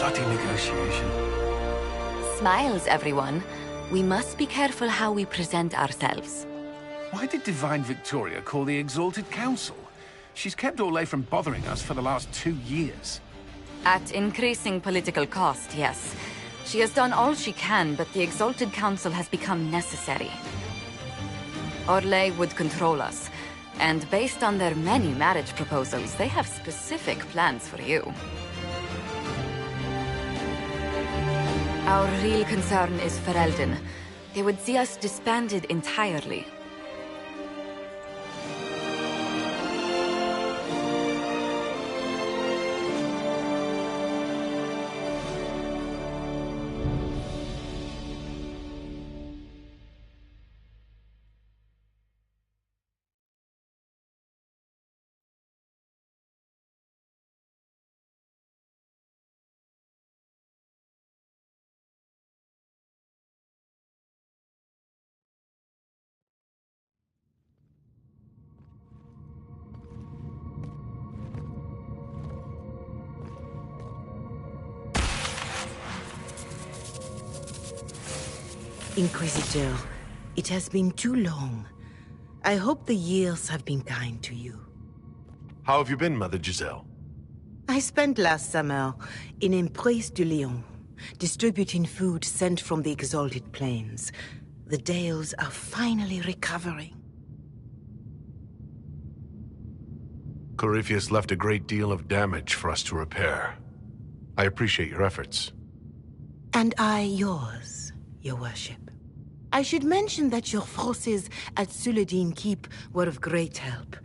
bloody negotiation. Smiles, everyone. We must be careful how we present ourselves. Why did Divine Victoria call the Exalted Council? She's kept Orlais from bothering us for the last 2 years. At increasing political cost, yes. She has done all she can, but the Exalted Council has become necessary. Orlais would control us, and based on their many marriage proposals, they have specific plans for you. Our real concern is Ferelden. They would see us disbanded entirely. Inquisitor, it has been too long. I hope the years have been kind to you. How have you been, Mother Giselle? I spent last summer in Emprise de Lyon, distributing food sent from the Exalted Plains. The Dales are finally recovering. Corypheus left a great deal of damage for us to repair. I appreciate your efforts. And I yours, your worship. I should mention that your forces at Suladin Keep were of great help.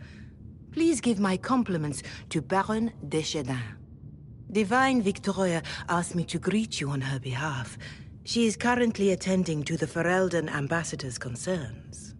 Please give my compliments to Baron Deschedin. Divine Victoria asked me to greet you on her behalf. She is currently attending to the Ferelden ambassador's concerns.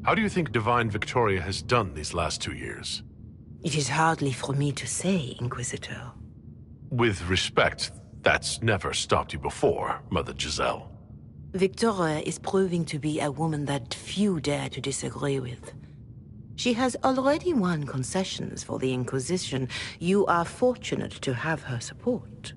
How do you think Divine Victoria has done these last 2 years? It is hardly for me to say, Inquisitor. With respect, that's never stopped you before, Mother Giselle. Victoria is proving to be a woman that few dare to disagree with. She has already won concessions for the Inquisition. You are fortunate to have her support.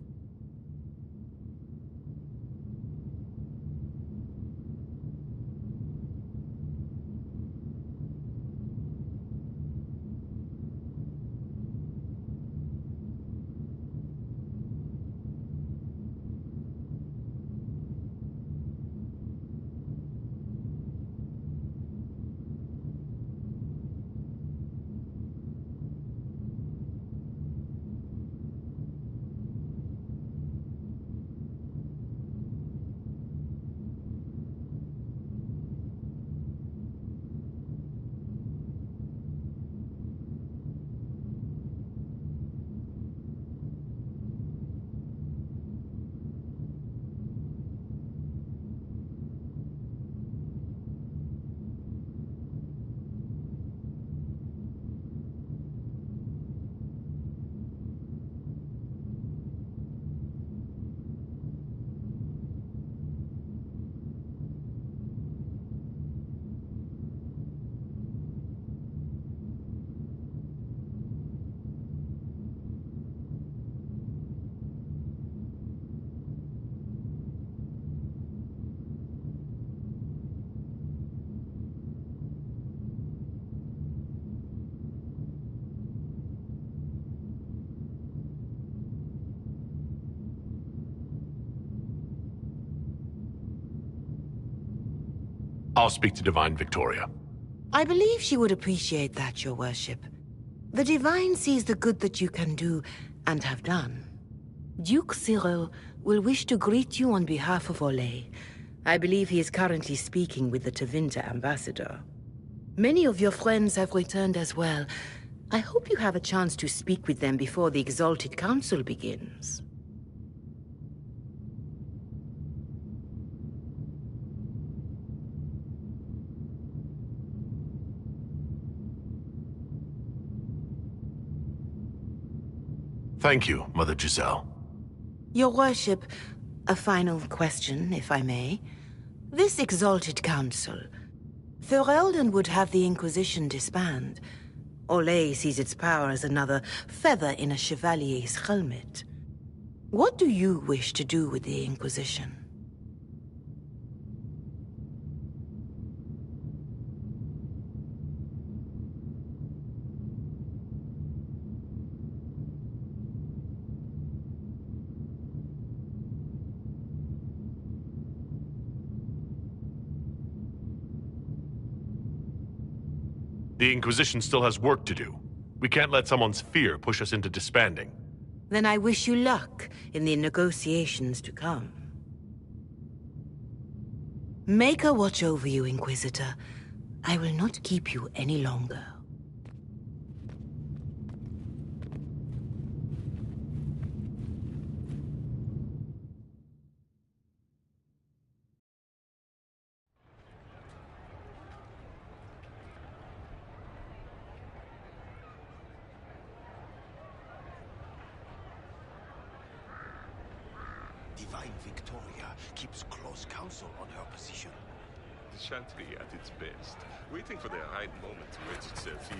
I'll speak to Divine Victoria. I believe she would appreciate that, your worship. The Divine sees the good that you can do, and have done. Duke Cyril will wish to greet you on behalf of Olay. I believe he is currently speaking with the Tevinter ambassador. Many of your friends have returned as well. I hope you have a chance to speak with them before the Exalted Council begins. Thank you, Mother Giselle. Your worship, a final question, if I may. This Exalted Council, Ferelden would have the Inquisition disband. Olay sees its power as another feather in a chevalier's helmet. What do you wish to do with the Inquisition? The Inquisition still has work to do. We can't let someone's fear push us into disbanding. Then I wish you luck in the negotiations to come. Maker watch over you, Inquisitor. I will not keep you any longer. Divine Victoria keeps close counsel on her position. The Chantry at its best, waiting for the right moment to wedge itself in.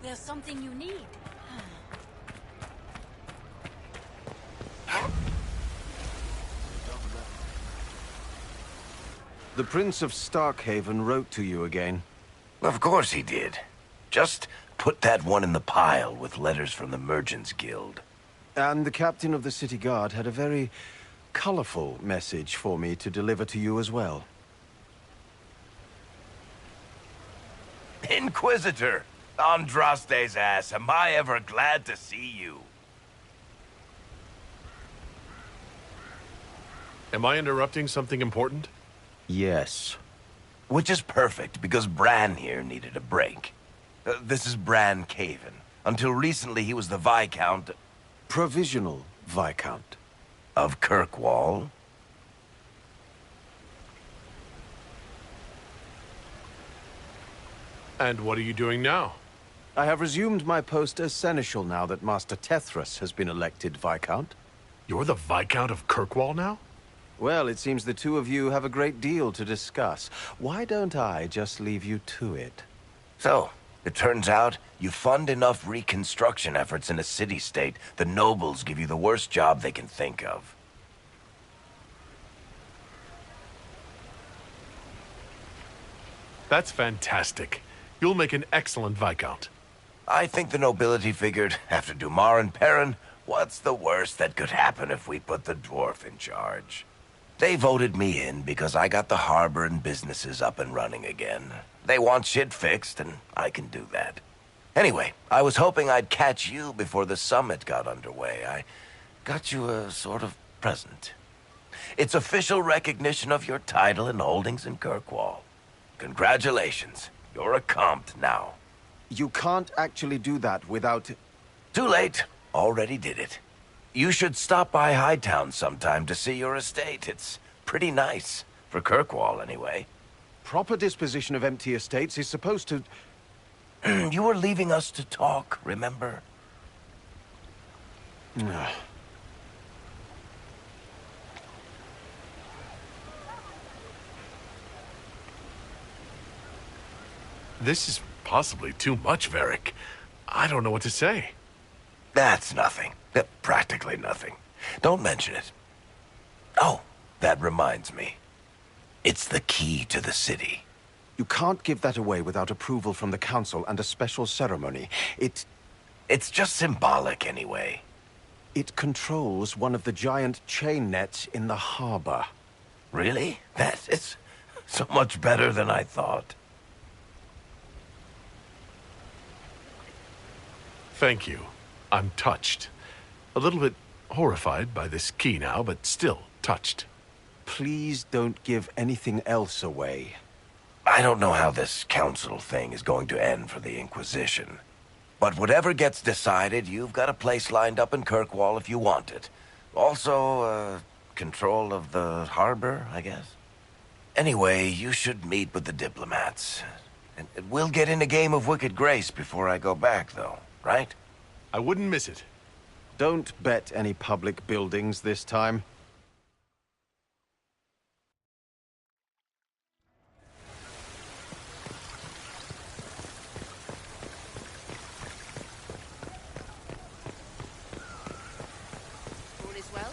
There's something you need. The Prince of Starkhaven wrote to you again. Of course he did. Just put that one in the pile with letters from the Merchants Guild. And the captain of the city guard had a very colorful message for me to deliver to you as well. Inquisitor! Andraste's ass, am I ever glad to see you. Am I interrupting something important? Yes. Which is perfect, because Bran here needed a break. This is Bran Caven. Until recently, he was the Viscount... Provisional Viscount. Of Kirkwall. And what are you doing now? I have resumed my post as Seneschal now that Master Tethras has been elected Viscount. You're the Viscount of Kirkwall now? Well, it seems the two of you have a great deal to discuss. Why don't I just leave you to it? So, it turns out you fund enough reconstruction efforts in a city-state, the nobles give you the worst job they can think of. That's fantastic. You'll make an excellent Viscount. I think the nobility figured, after Dumar and Perrin, what's the worst that could happen if we put the dwarf in charge? They voted me in because I got the harbor and businesses up and running again. They want shit fixed, and I can do that. Anyway, I was hoping I'd catch you before the summit got underway. I got you a sort of present. It's official recognition of your title and holdings in Kirkwall. Congratulations. You're a compt now. You can't actually do that without... Too late. Already did it. You should stop by Hightown sometime to see your estate. It's pretty nice. For Kirkwall, anyway. Proper disposition of empty estates is supposed to... You were leaving us to talk, remember? This is possibly too much, Varric. I don't know what to say. That's nothing. Practically nothing. Don't mention it. Oh, that reminds me. It's the key to the city. You can't give that away without approval from the council and a special ceremony. It's just symbolic anyway. It controls one of the giant chain nets in the harbor. Really? That is so much better than I thought. Thank you. I'm touched. A little bit horrified by this key now, but still touched. Please don't give anything else away. I don't know how this council thing is going to end for the Inquisition. But whatever gets decided, you've got a place lined up in Kirkwall if you want it. Also, control of the harbor, I guess. Anyway, you should meet with the diplomats. And we'll get in a game of Wicked Grace before I go back, though, right? I wouldn't miss it. Don't bet any public buildings this time. All is well?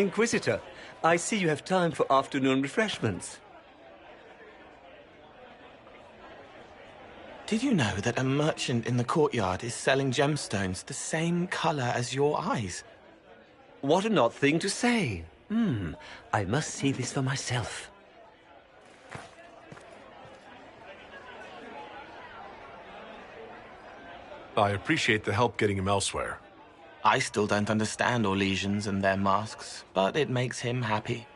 Inquisitor, I see you have time for afternoon refreshments. Did you know that a merchant in the courtyard is selling gemstones the same color as your eyes? What an odd thing to say. I must see this for myself. I appreciate the help getting him elsewhere. I still don't understand Orlesians and their masks, but it makes him happy.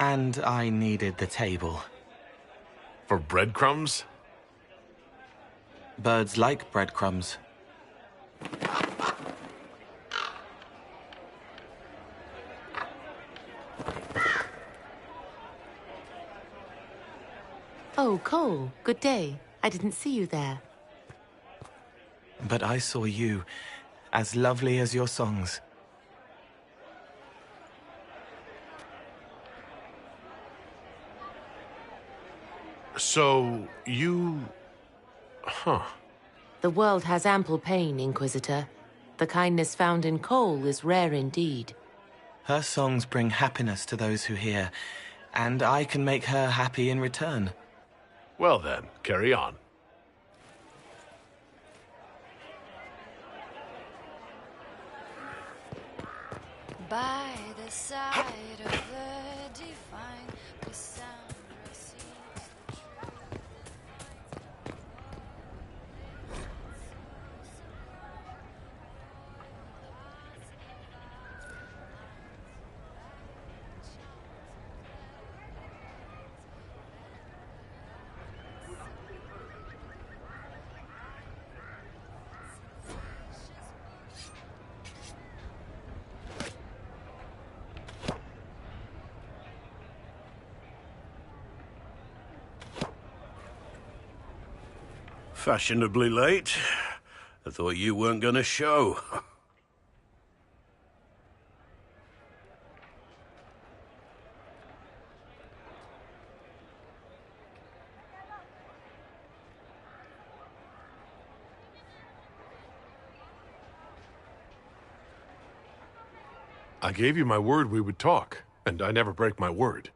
And I needed the table. For breadcrumbs? Birds like breadcrumbs. Oh, Cole, good day. I didn't see you there. But I saw you, as lovely as your songs. So, you... Huh. The world has ample pain, Inquisitor. The kindness found in Cole is rare indeed. Her songs bring happiness to those who hear, and I can make her happy in return. Well then, carry on. By the side of the divine Cassandra sees the truth. Fashionably late. I thought you weren't gonna show. I gave you my word we would talk, and I never break my word.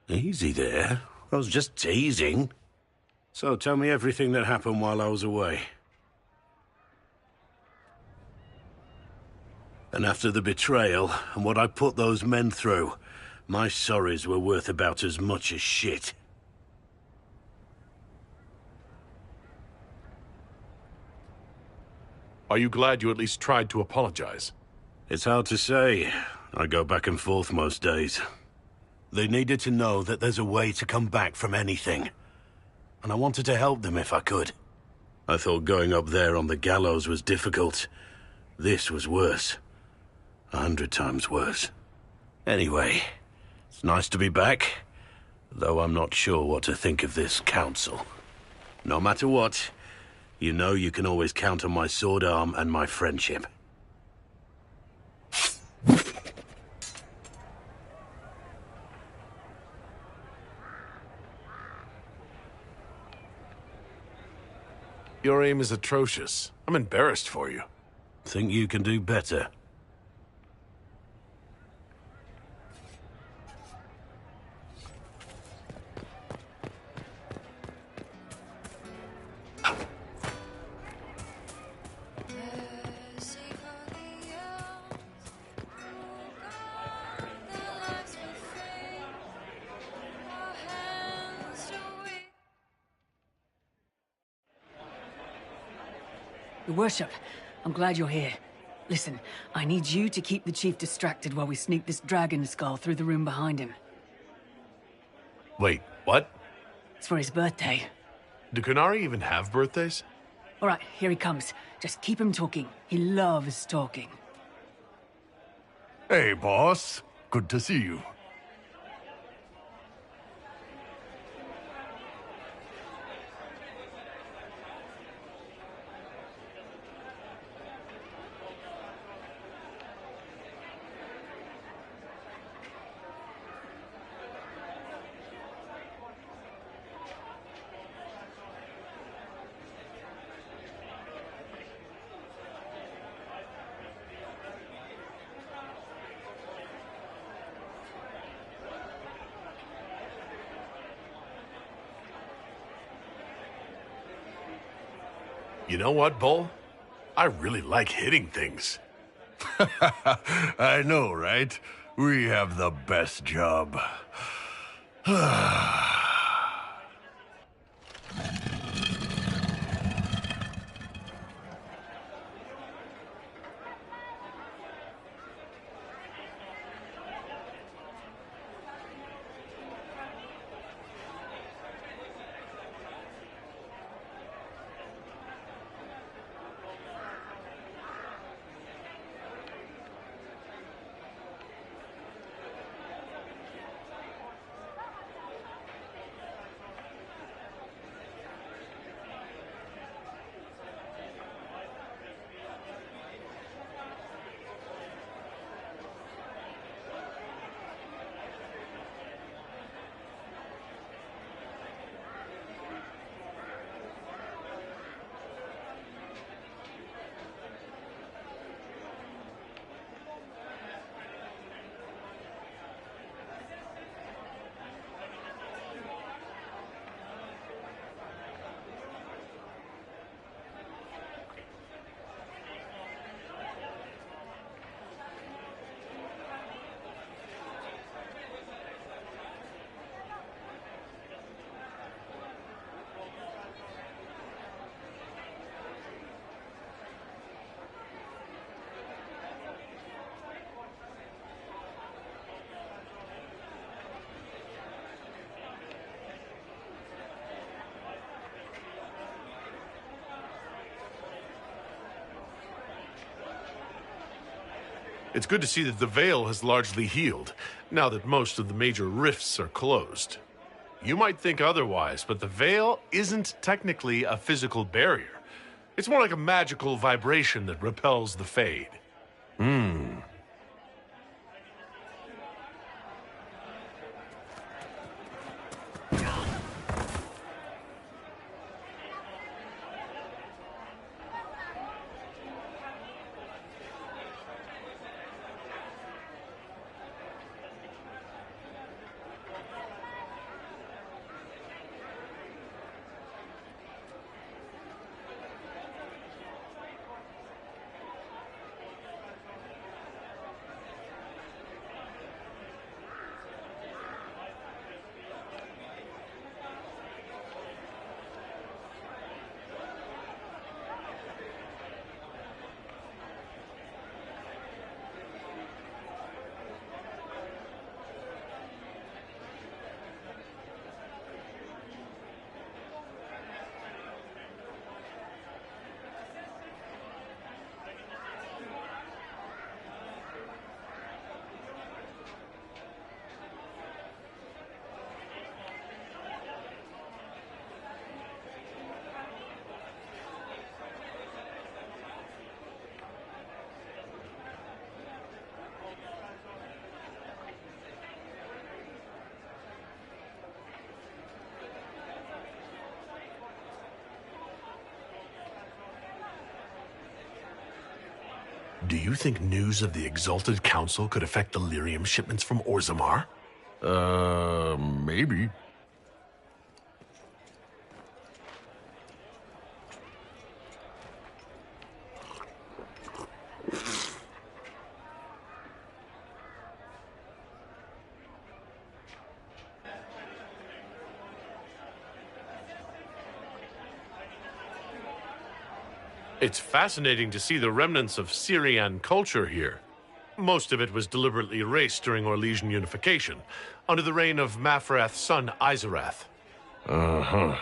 Easy there. I was just teasing. So tell me everything that happened while I was away. And after the betrayal, and what I put those men through, my sorries were worth about as much as shit. Are you glad you at least tried to apologize? It's hard to say. I go back and forth most days. They needed to know that there's a way to come back from anything. And I wanted to help them if I could. I thought going up there on the gallows was difficult. This was worse. 100 times worse. Anyway, it's nice to be back, though I'm not sure what to think of this council. No matter what, you know you can always count on my sword arm and my friendship. Your aim is atrocious. I'm embarrassed for you. Think you can do better? Your Worship, I'm glad you're here. Listen, I need you to keep the Chief distracted while we sneak this dragon skull through the room behind him. Wait, what? It's for his birthday. Do Kunari even have birthdays? All right, here he comes. Just keep him talking. He loves talking. Hey, boss. Good to see you. You know what, Bull? I really like hitting things. I know, right? We have the best job. It's good to see that the Veil has largely healed, now that most of the major rifts are closed. You might think otherwise, but the Veil isn't technically a physical barrier. It's more like a magical vibration that repels the Fade. Do you think news of the Exalted Council could affect the lyrium shipments from Orzammar? Maybe. It's fascinating to see the remnants of Syrian culture here. Most of it was deliberately erased during Orlesian unification, under the reign of Mafrath's son Izarath. Uh-huh.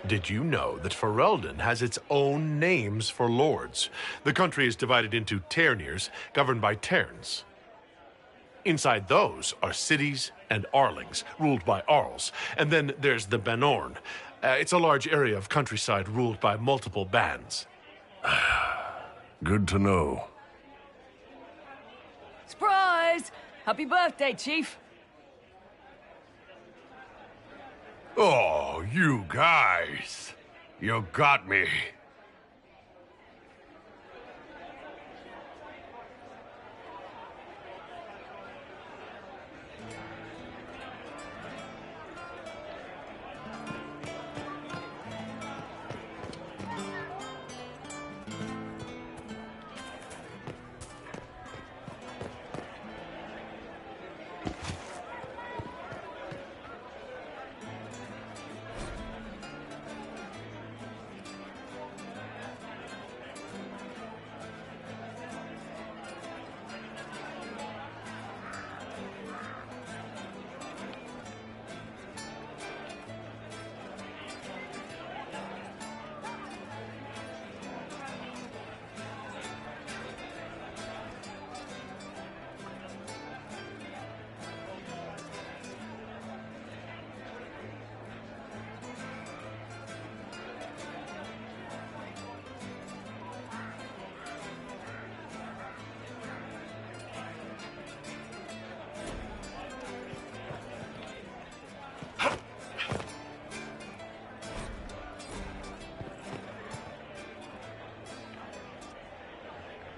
Did you know that Ferelden has its own names for lords? The country is divided into Ternirs, governed by Terns. Inside those are cities and Arlings, ruled by Arls. And then there's the Banorn. It's a large area of countryside ruled by multiple bands. Good to know. Surprise! Happy birthday, Chief! Oh, you guys. You got me.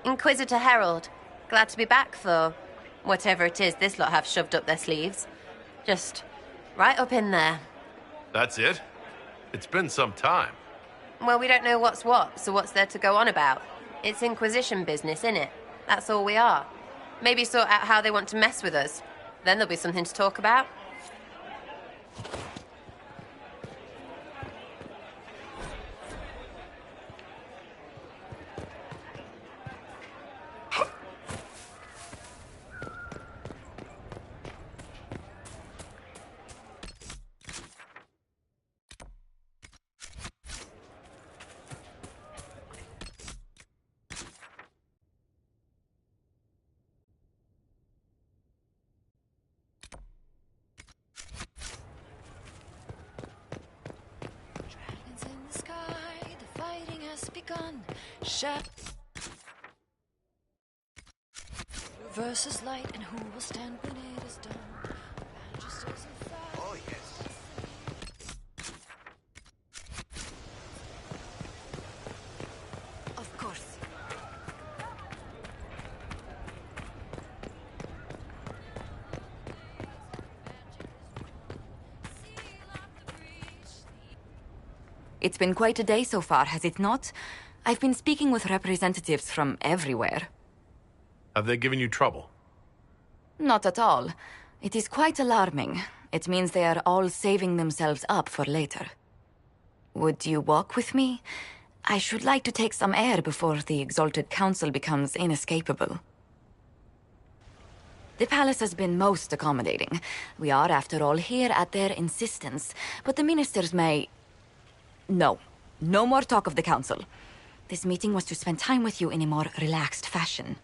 Inquisitor Herald. Glad to be back, though. Whatever it is this lot have shoved up their sleeves. Just right up in there. That's it? It's been some time. Well, we don't know what's what, so what's there to go on about? It's Inquisition business, innit? That's all we are. Maybe sort out how they want to mess with us. Then there'll be something to talk about. Versus light, and who will stand when it is done? Registers of fire. Oh, yes. Of course. It's been quite a day so far, has it not? I've been speaking with representatives from everywhere. Have they given you trouble? Not at all. It is quite alarming. It means they are all saving themselves up for later. Would you walk with me? I should like to take some air before the Exalted Council becomes inescapable. The palace has been most accommodating. We are, after all, here at their insistence. But the ministers may... No. No more talk of the council. This meeting was to spend time with you in a more relaxed fashion.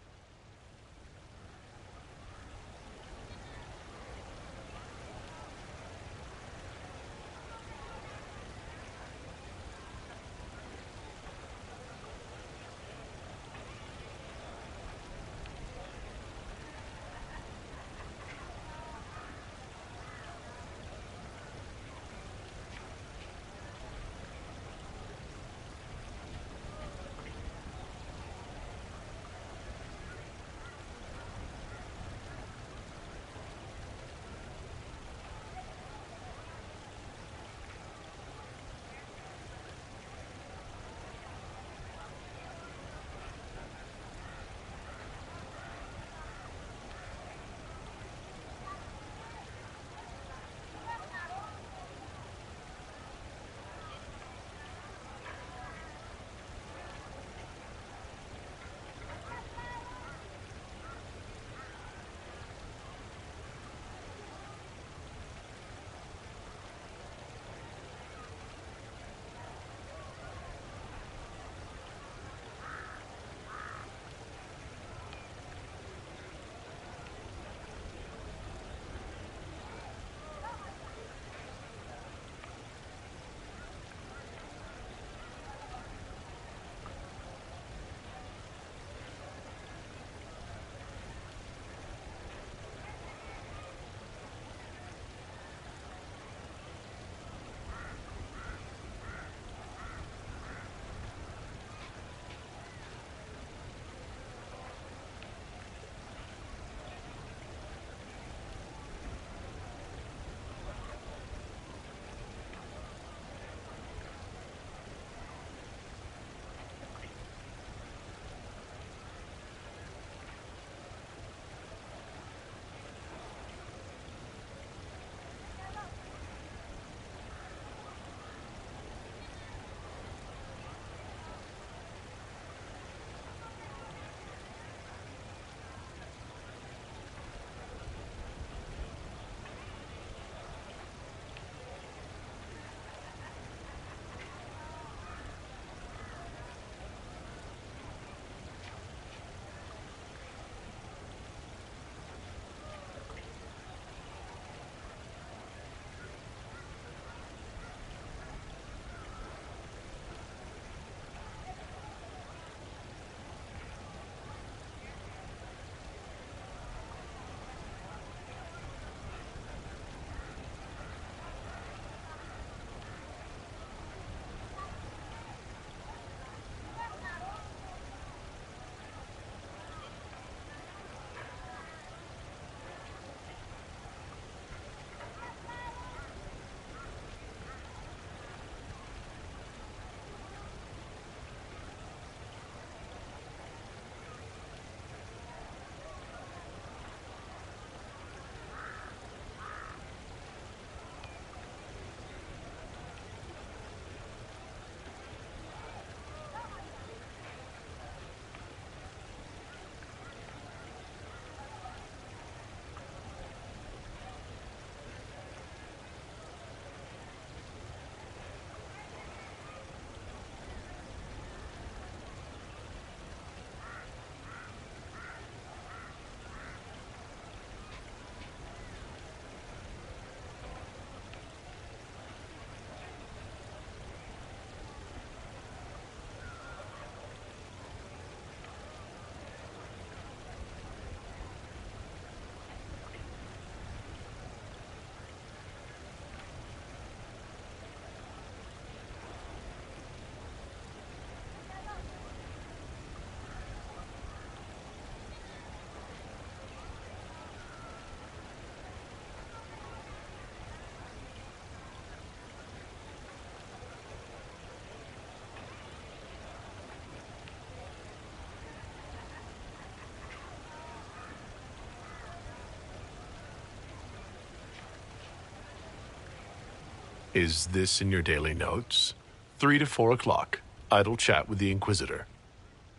Is this in your daily notes? 3 to 4 o'clock. Idle chat with the Inquisitor.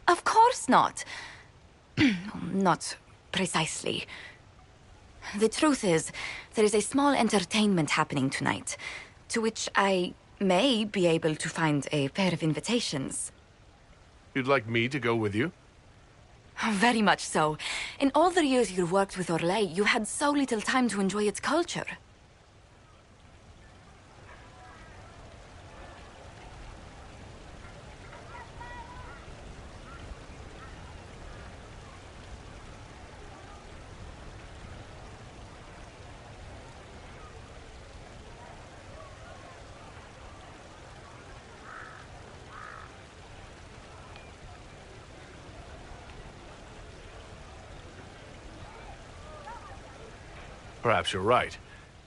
Of course not. Not precisely. The truth is, there is a small entertainment happening tonight, to which I may be able to find a pair of invitations. You'd like me to go with you? Very much so. In all the years you worked with Orlais, you had so little time to enjoy its culture. Perhaps you're right.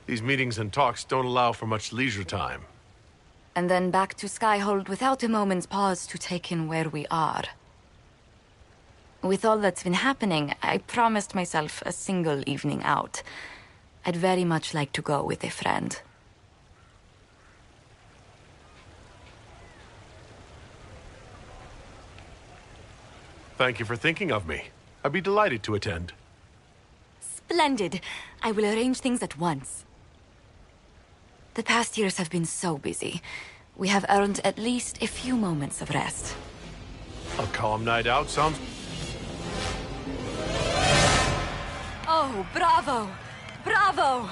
These meetings and talks don't allow for much leisure time. And then back to Skyhold without a moment's pause to take in where we are. With all that's been happening, I promised myself a single evening out. I'd very much like to go with a friend. Thank you for thinking of me. I'd be delighted to attend. Splendid. I will arrange things at once. The past years have been so busy. We have earned at least a few moments of rest. A calm night out sounds... Oh, bravo! Bravo!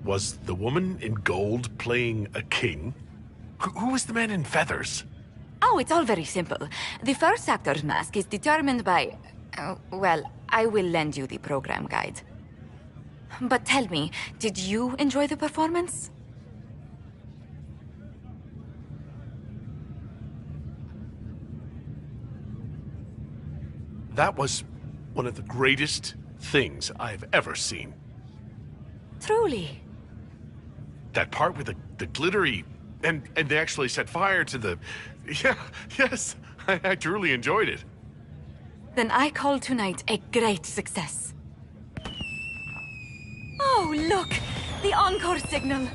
Was the woman in gold playing a king? Who was the man in feathers? Oh, it's all very simple. The first actor's mask is determined by... well, I will lend you the program guide. But tell me, did you enjoy the performance? That was one of the greatest things I've ever seen. Truly. That part with the glittery... And they actually set fire to the... Yeah, yes, I truly enjoyed it. Then I call tonight a great success. Oh, look! The encore signal!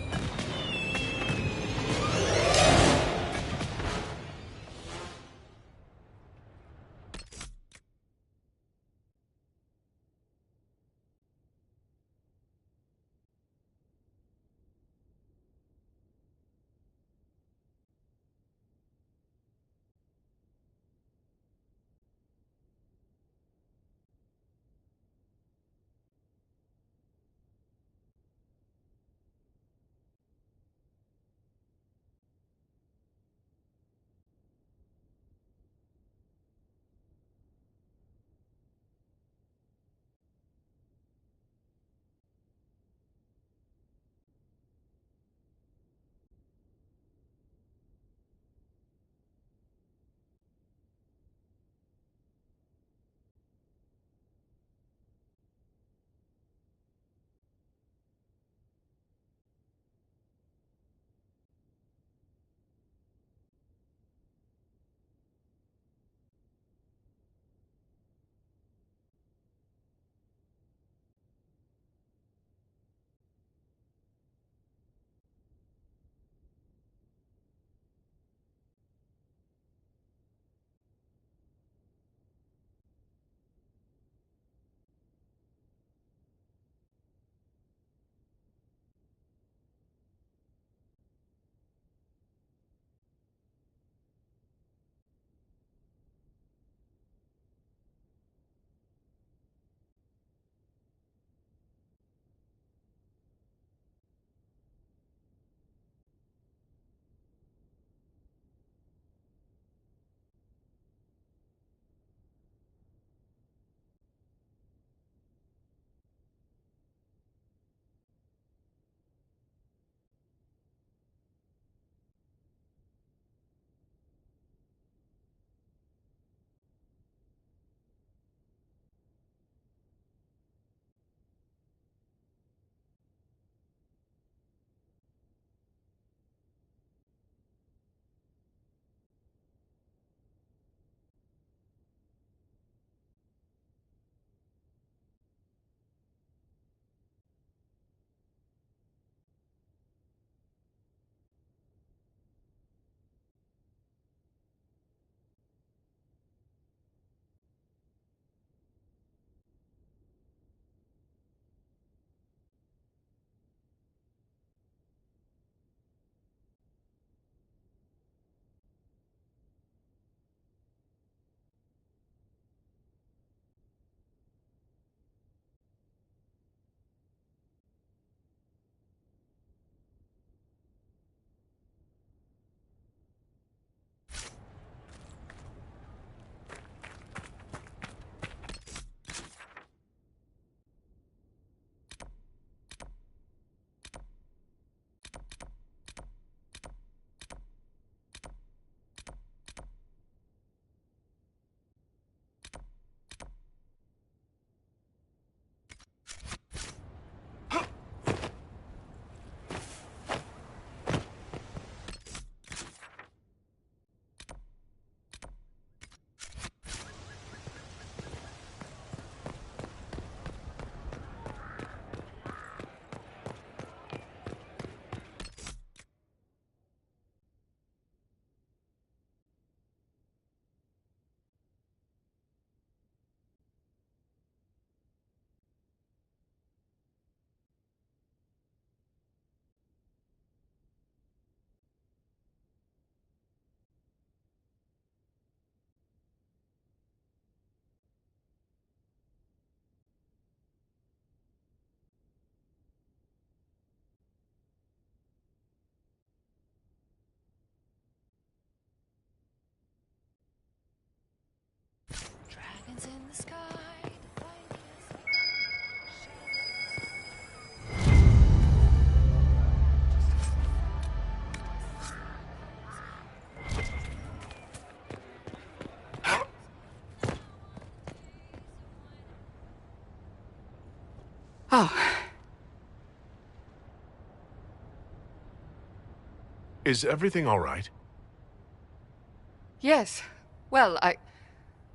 the sky, defining us like Oh. Is everything all right? Yes. Well, I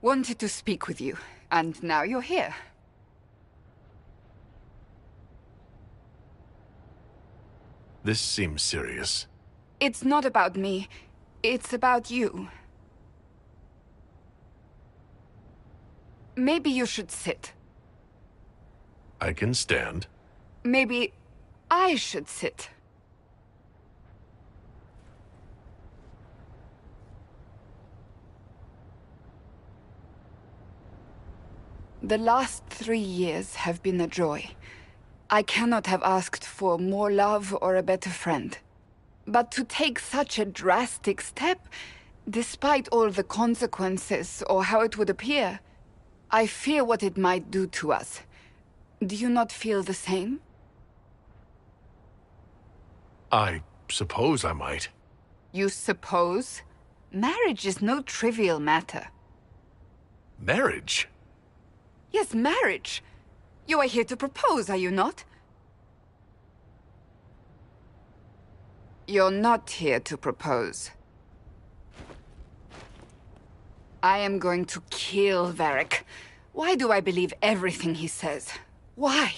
wanted to speak with you, and now you're here. This seems serious. It's not about me. It's about you. Maybe you should sit. I can stand. Maybe I should sit. The last 3 years have been a joy. I cannot have asked for more love or a better friend. But to take such a drastic step, despite all the consequences or how it would appear, I fear what it might do to us. Do you not feel the same? I suppose I might. You suppose? Marriage is no trivial matter. Marriage? Yes, marriage. You are here to propose, are you not? You're not here to propose. I am going to kill Varric. Why do I believe everything he says? Why?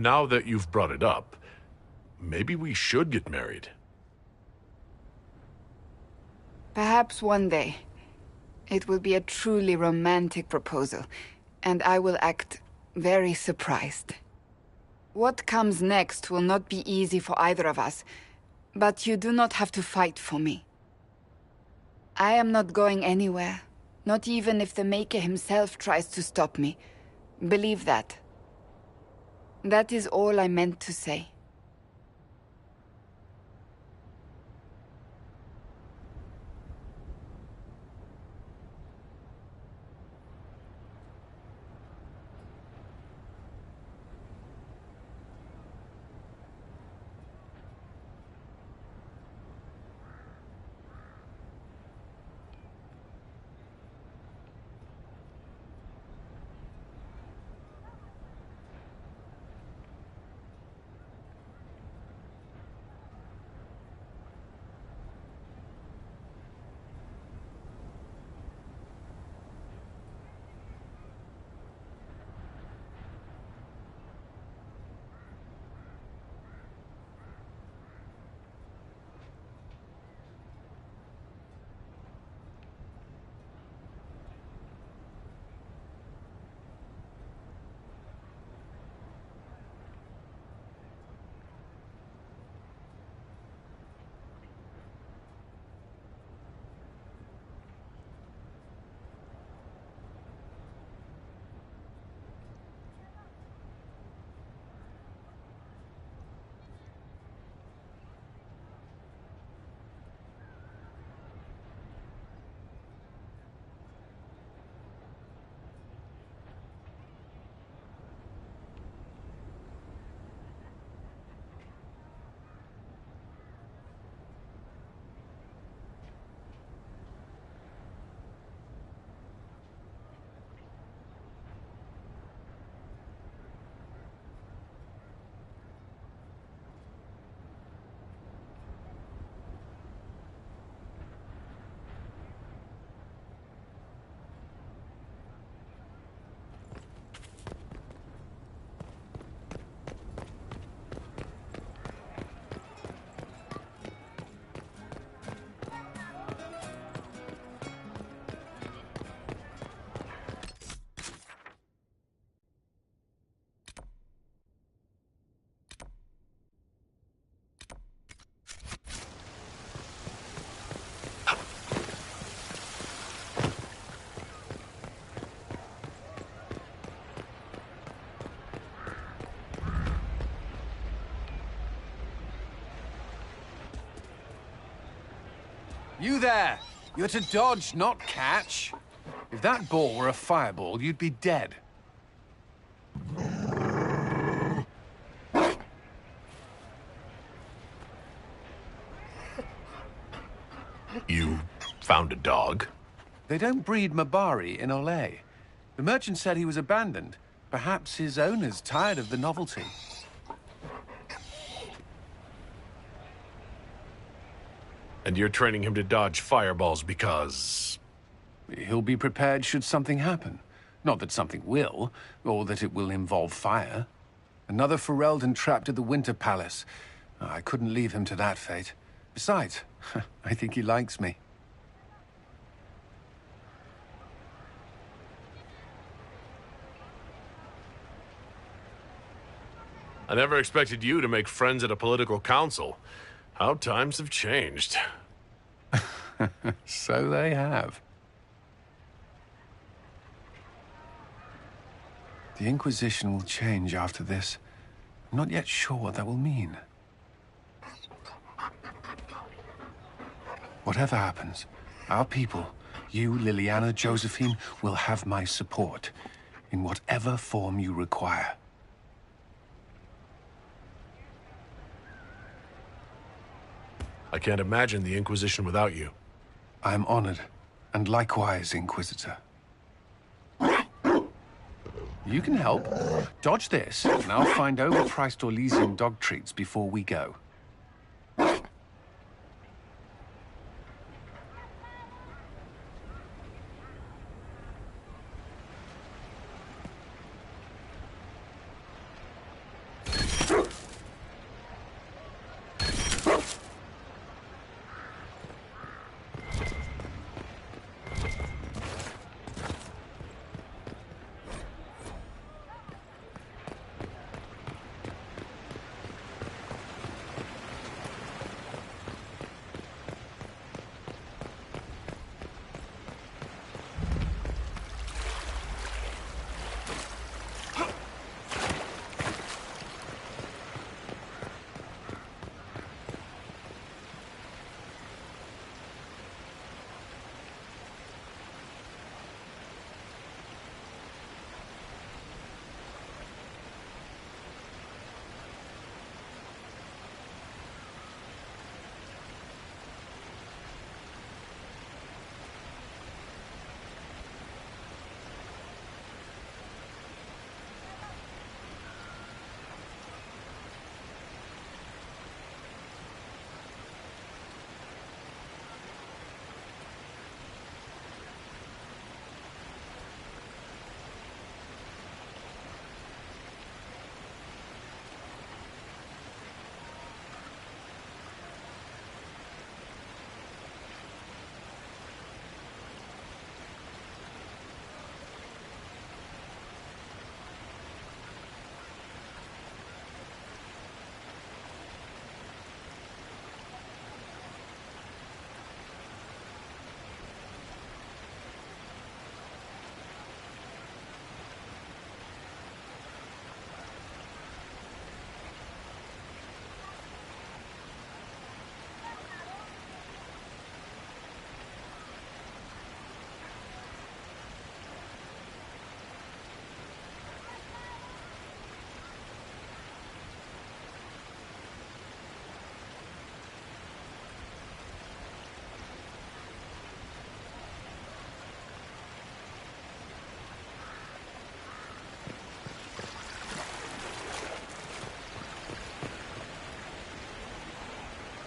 Now that you've brought it up, maybe we should get married. Perhaps one day. It will be a truly romantic proposal, and I will act very surprised. What comes next will not be easy for either of us, but you do not have to fight for me. I am not going anywhere, not even if the Maker himself tries to stop me. Believe that. That is all I meant to say. You there! You're to dodge, not catch. If that ball were a fireball, you'd be dead. You found a dog? They don't breed Mabari in Olay. The merchant said he was abandoned. Perhaps his owner's tired of the novelty. And you're training him to dodge fireballs because... He'll be prepared should something happen. Not that something will, or that it will involve fire. Another Ferelden trapped at the Winter Palace. I couldn't leave him to that fate. Besides, I think he likes me. I never expected you to make friends at a political council. How times have changed. So they have. The Inquisition will change after this. I'm not yet sure what that will mean. Whatever happens, our people, you, Liliana, Josephine, will have my support in whatever form you require. I can't imagine the Inquisition without you. I am honored, and likewise, Inquisitor. You can help. Dodge this, and I'll find overpriced Orlesian dog treats before we go.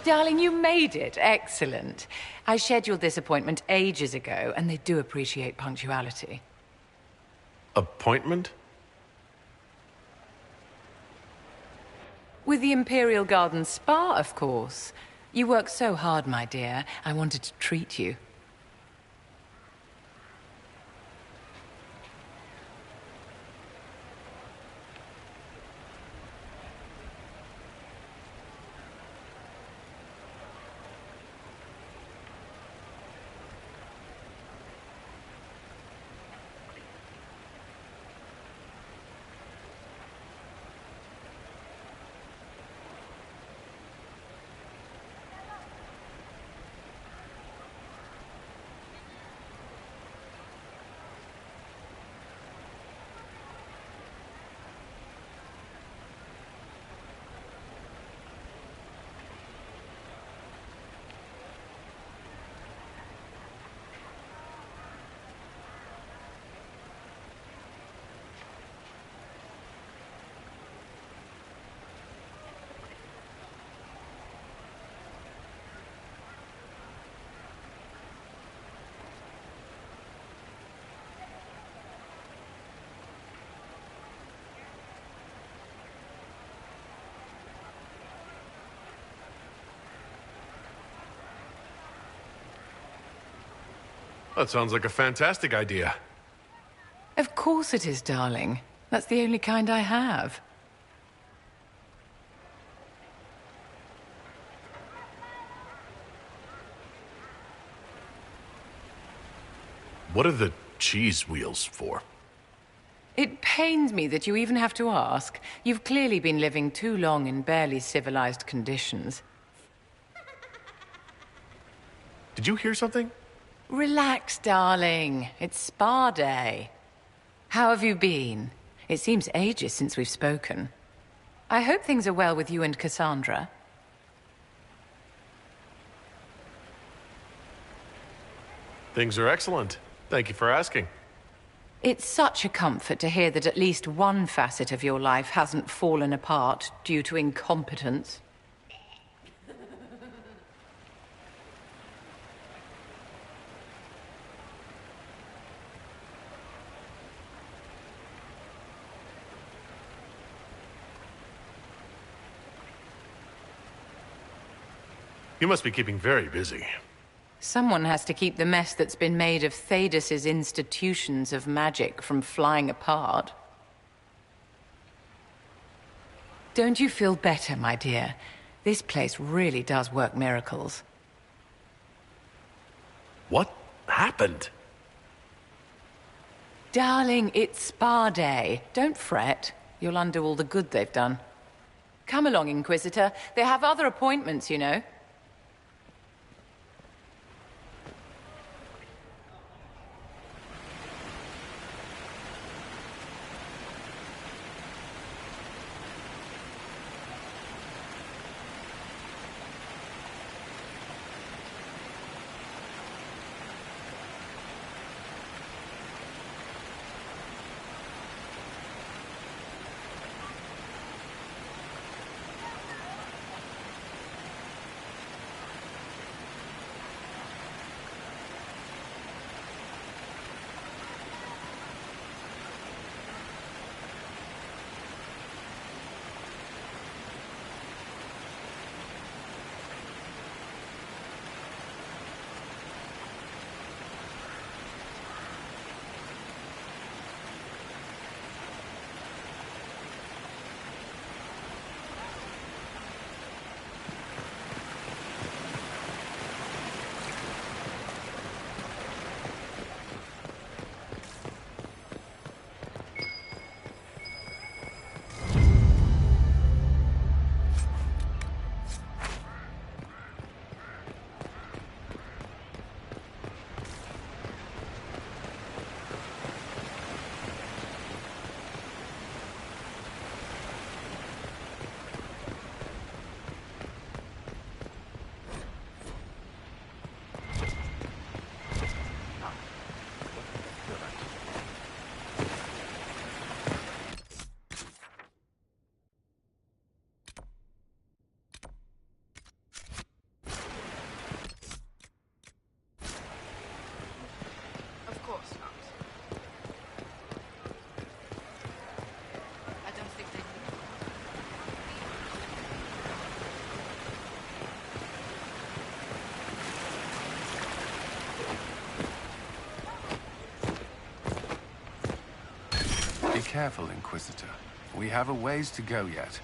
Darling, you made it. Excellent. I scheduled this appointment ages ago, and they do appreciate punctuality. Appointment? With the Imperial Garden Spa, of course. You work so hard, my dear. I wanted to treat you. That sounds like a fantastic idea. Of course it is, darling. That's the only kind I have. What are the cheese wheels for? It pains me that you even have to ask. You've clearly been living too long in barely civilized conditions. Did you hear something? Relax, darling. It's spa day. How have you been? It seems ages since we've spoken. I hope things are well with you and Cassandra. Things are excellent. Thank you for asking. It's such a comfort to hear that at least one facet of your life hasn't fallen apart due to incompetence. You must be keeping very busy. Someone has to keep the mess that's been made of Thaddeus' institutions of magic from flying apart. Don't you feel better, my dear? This place really does work miracles. What happened? Darling, it's spa day. Don't fret. You'll undo all the good they've done. Come along, Inquisitor. They have other appointments, you know. careful, Inquisitor. We have a ways to go yet.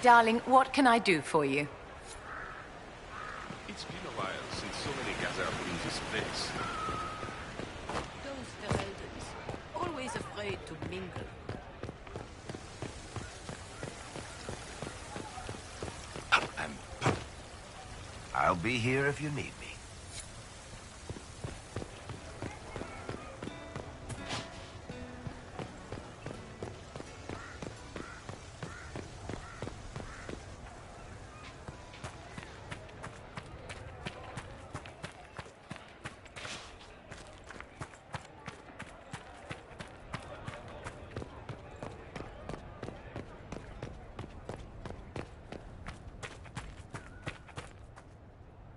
Darling, what can I do for you? It's been a while since so many gathered in this place. Those Fereldans, always afraid to mingle. I'll be here if you need me.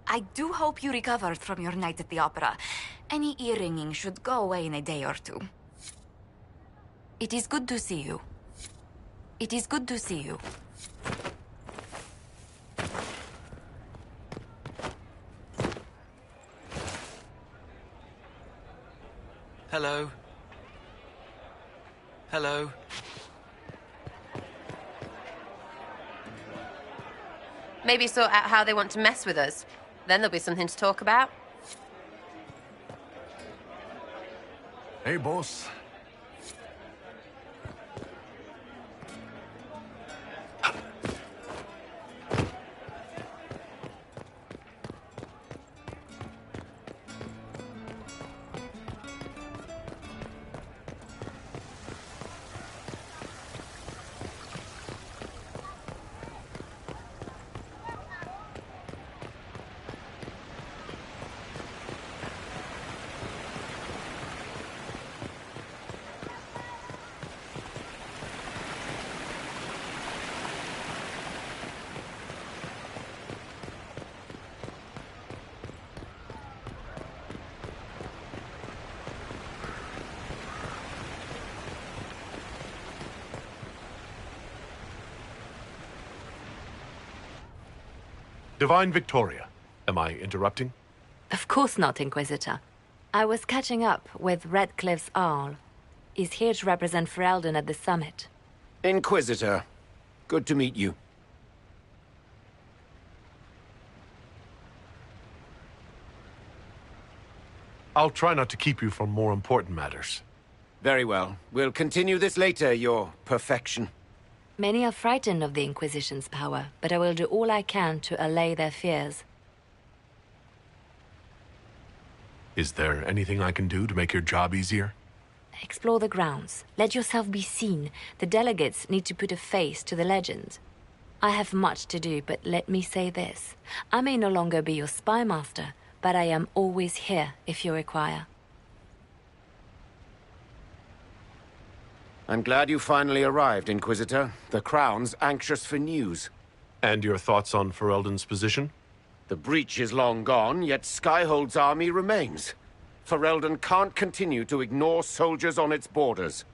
I do hope you recovered from your night at the opera. Any ear-ringing should go away in a day or two. It is good to see you. It is good to see you. Hello. Hello. Maybe sort out how they want to mess with us. Then there'll be something to talk about. Hey, boss. Divine Victoria, am I interrupting? Of course not, Inquisitor. I was catching up with Redcliffe's Arl. He's here to represent Ferelden at the summit. Inquisitor, good to meet you. I'll try not to keep you from more important matters. Very well. We'll continue this later, your perfection. Many are frightened of the Inquisition's power, but I will do all I can to allay their fears. Is there anything I can do to make your job easier? Explore the grounds. Let yourself be seen. The delegates need to put a face to the legend. I have much to do, but let me say this. I may no longer be your spy master, but I am always here if you require. I'm glad you finally arrived, Inquisitor. The Crown's anxious for news. And your thoughts on Ferelden's position? The breach is long gone, yet Skyhold's army remains. Ferelden can't continue to ignore soldiers on its borders.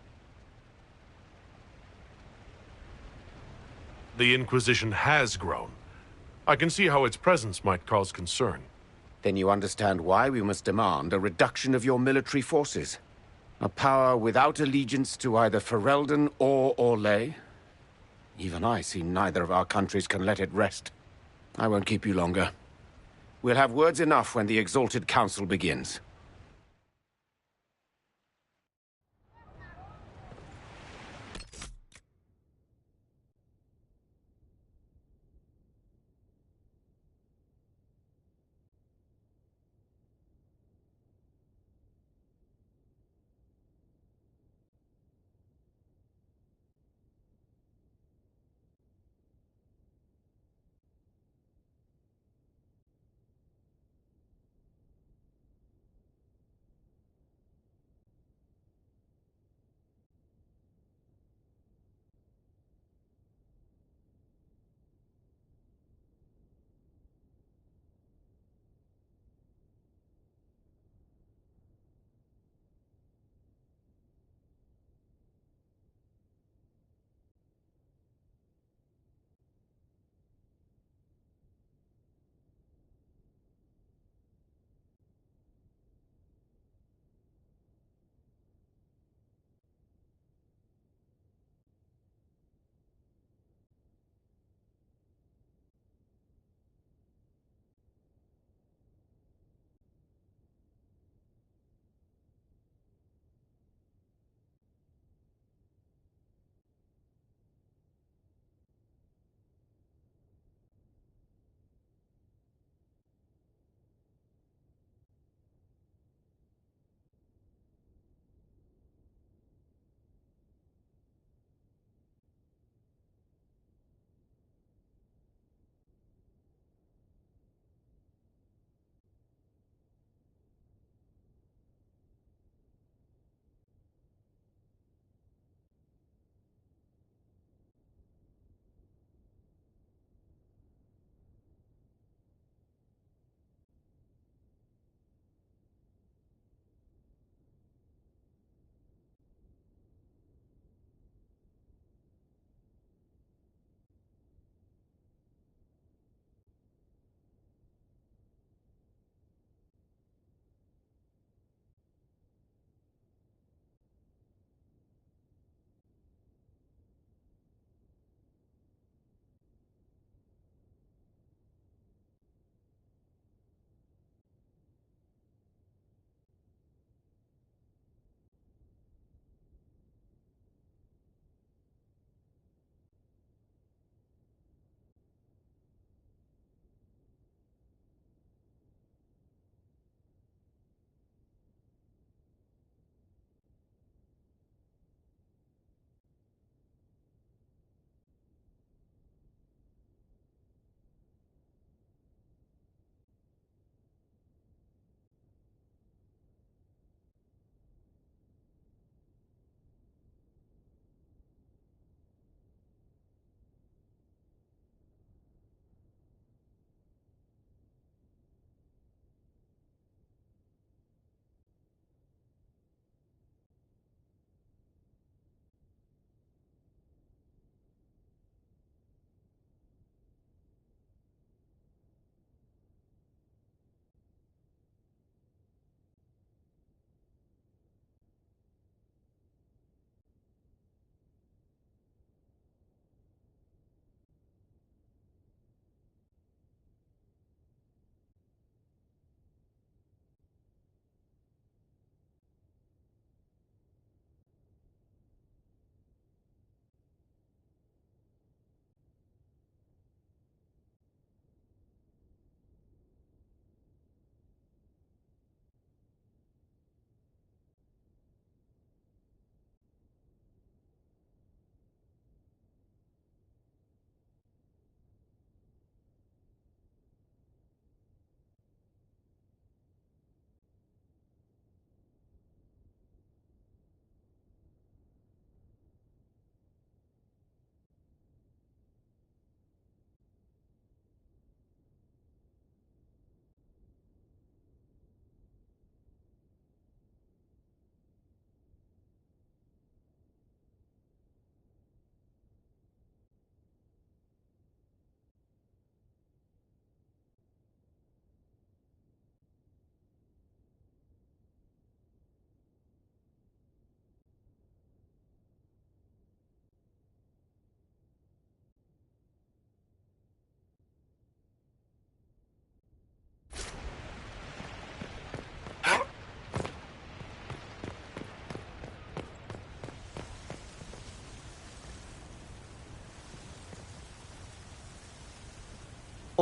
The Inquisition has grown. I can see how its presence might cause concern. Then you understand why we must demand a reduction of your military forces. A power without allegiance to either Ferelden or Orlais? Even I see neither of our countries can let it rest. I won't keep you longer. We'll have words enough when the Exalted Council begins.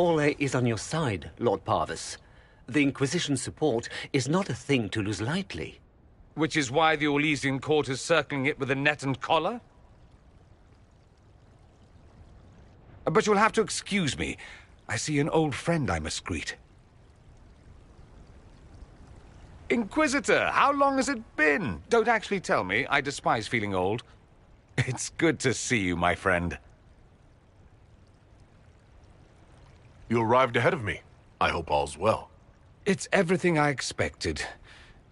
Orlais is on your side, Lord Parvis. The Inquisition's support is not a thing to lose lightly. Which is why the Orlesian court is circling it with a net and collar? But you'll have to excuse me. I see an old friend I must greet. Inquisitor, how long has it been? Don't actually tell me. I despise feeling old. It's good to see you, my friend. You arrived ahead of me. I hope all's well. It's everything I expected.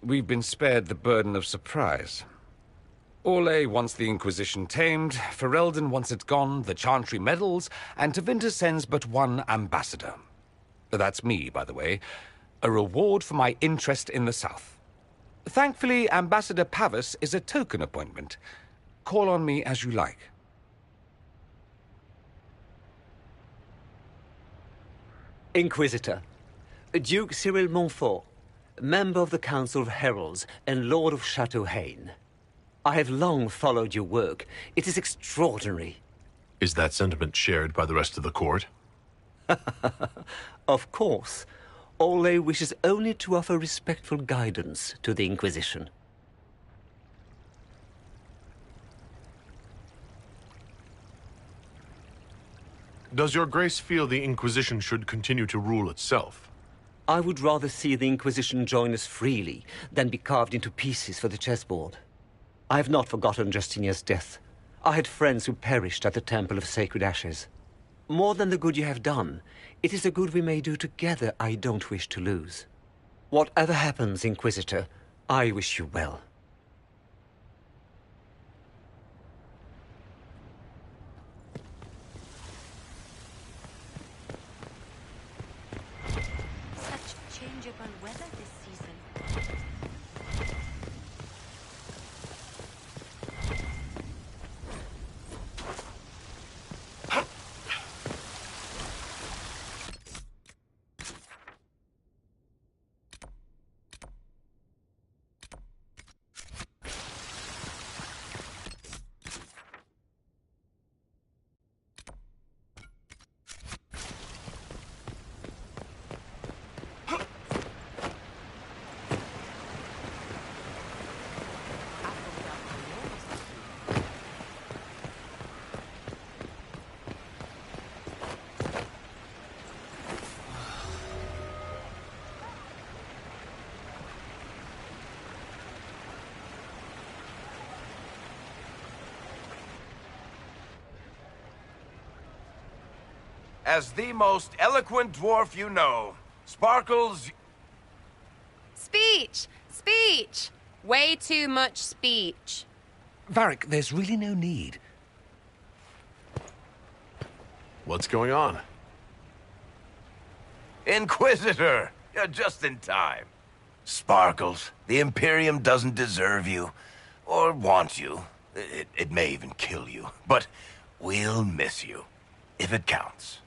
We've been spared the burden of surprise. Orlais wants the Inquisition tamed, Ferelden wants it gone, the Chantry meddles, and Tevinter sends but one ambassador. That's me, by the way. A reward for my interest in the South. Thankfully, Ambassador Pavis is a token appointment. Call on me as you like. Inquisitor, Duke Cyril Montfort, member of the Council of Heralds and Lord of Chateau Haine. I have long followed your work. It is extraordinary. Is that sentiment shared by the rest of the court? Of course. Orlais wishes only to offer respectful guidance to the Inquisition. Does your grace feel the Inquisition should continue to rule itself? I would rather see the Inquisition join us freely than be carved into pieces for the chessboard. I have not forgotten Justinia's death. I had friends who perished at the Temple of Sacred Ashes. More than the good you have done, it is the good we may do together I don't wish to lose. Whatever happens, Inquisitor, I wish you well. Such changeable weather this season. As the most eloquent dwarf you know, Sparkles... Speech! Speech! Way too much speech. Varric, there's really no need. What's going on? Inquisitor! You're just in time. Sparkles, the Imperium doesn't deserve you. Or want you. It may even kill you. But we'll miss you. If it counts.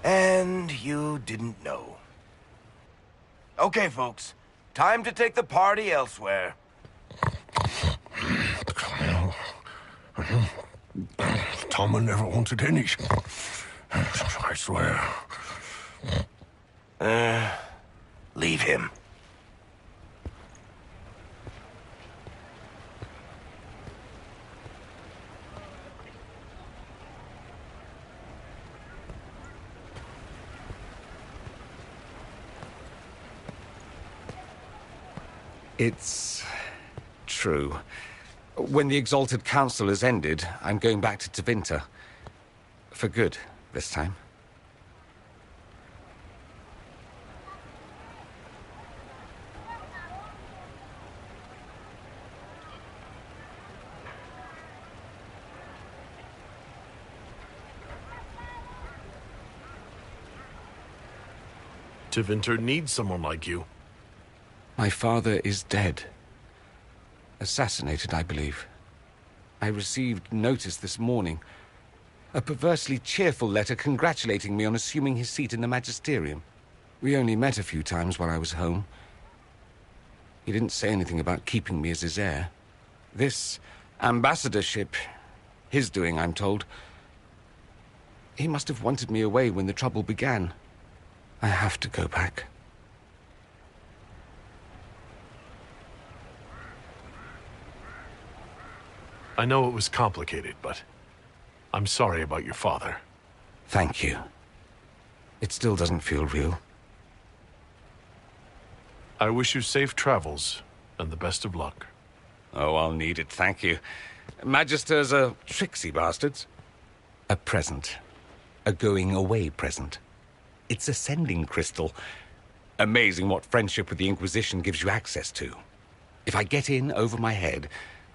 And you didn't know. Okay, folks. Time to take the party elsewhere. Tommen never wanted any. I swear. Leave him. It's true. When the Exalted Council has ended, I'm going back to Tevinter. For good, this time. Tevinter needs someone like you. My father is dead. Assassinated, I believe. I received notice this morning. A perversely cheerful letter congratulating me on assuming his seat in the Magisterium. We only met a few times while I was home. He didn't say anything about keeping me as his heir. This ambassadorship His doing, I'm told. He must have wanted me away when the trouble began. I have to go back. I know it was complicated, but I'm sorry about your father. Thank you. It still doesn't feel real. I wish you safe travels and the best of luck. Oh, I'll need it, thank you. Magisters are tricksy bastards. A present. A going-away present. It's a sending crystal. Amazing what friendship with the Inquisition gives you access to. If I get in over my head,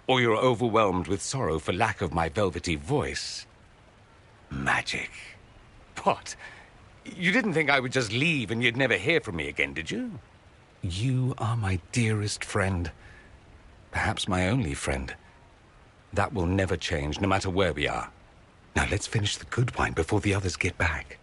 or you're overwhelmed with sorrow for lack of my velvety voice... magic. What? You didn't think I would just leave and you'd never hear from me again, did you? You are my dearest friend. Perhaps my only friend. That will never change, no matter where we are. Now let's finish the good wine before the others get back.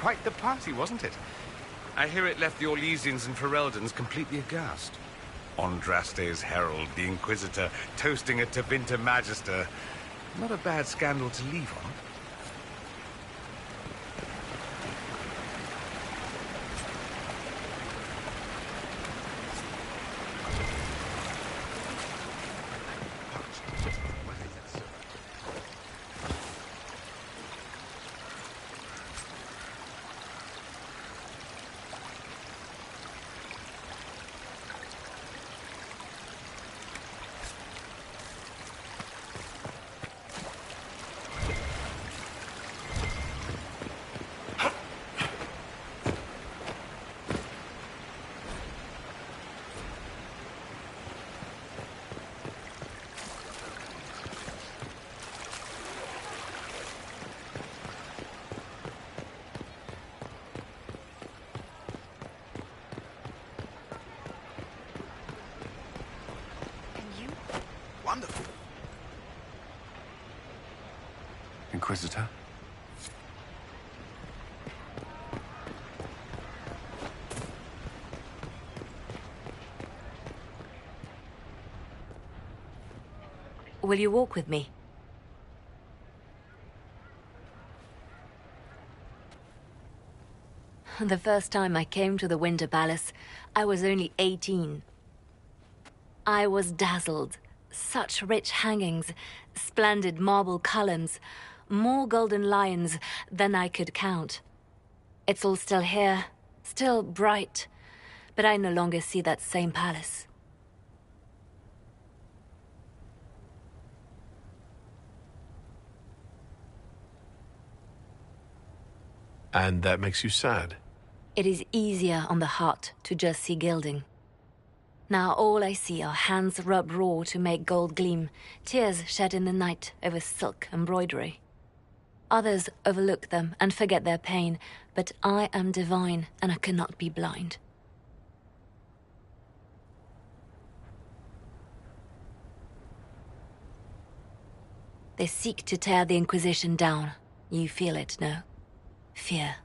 Quite the party, wasn't it? I hear it left the Orlesians and Fereldans completely aghast. Andraste's herald, the Inquisitor, toasting a Tevinter Magister. Not a bad scandal to leave on. Wonderful. Inquisitor? Will you walk with me? The first time I came to the Winter Palace, I was only 18. I was dazzled. Such rich hangings, splendid marble columns, more golden lions than I could count. It's all still here, still bright, but I no longer see that same palace. And that makes you sad? It is easier on the heart to just see gilding. Now all I see are hands rubbed raw to make gold gleam, tears shed in the night over silk embroidery. Others overlook them and forget their pain, but I am divine and I cannot be blind. They seek to tear the Inquisition down. You feel it, no? Fear.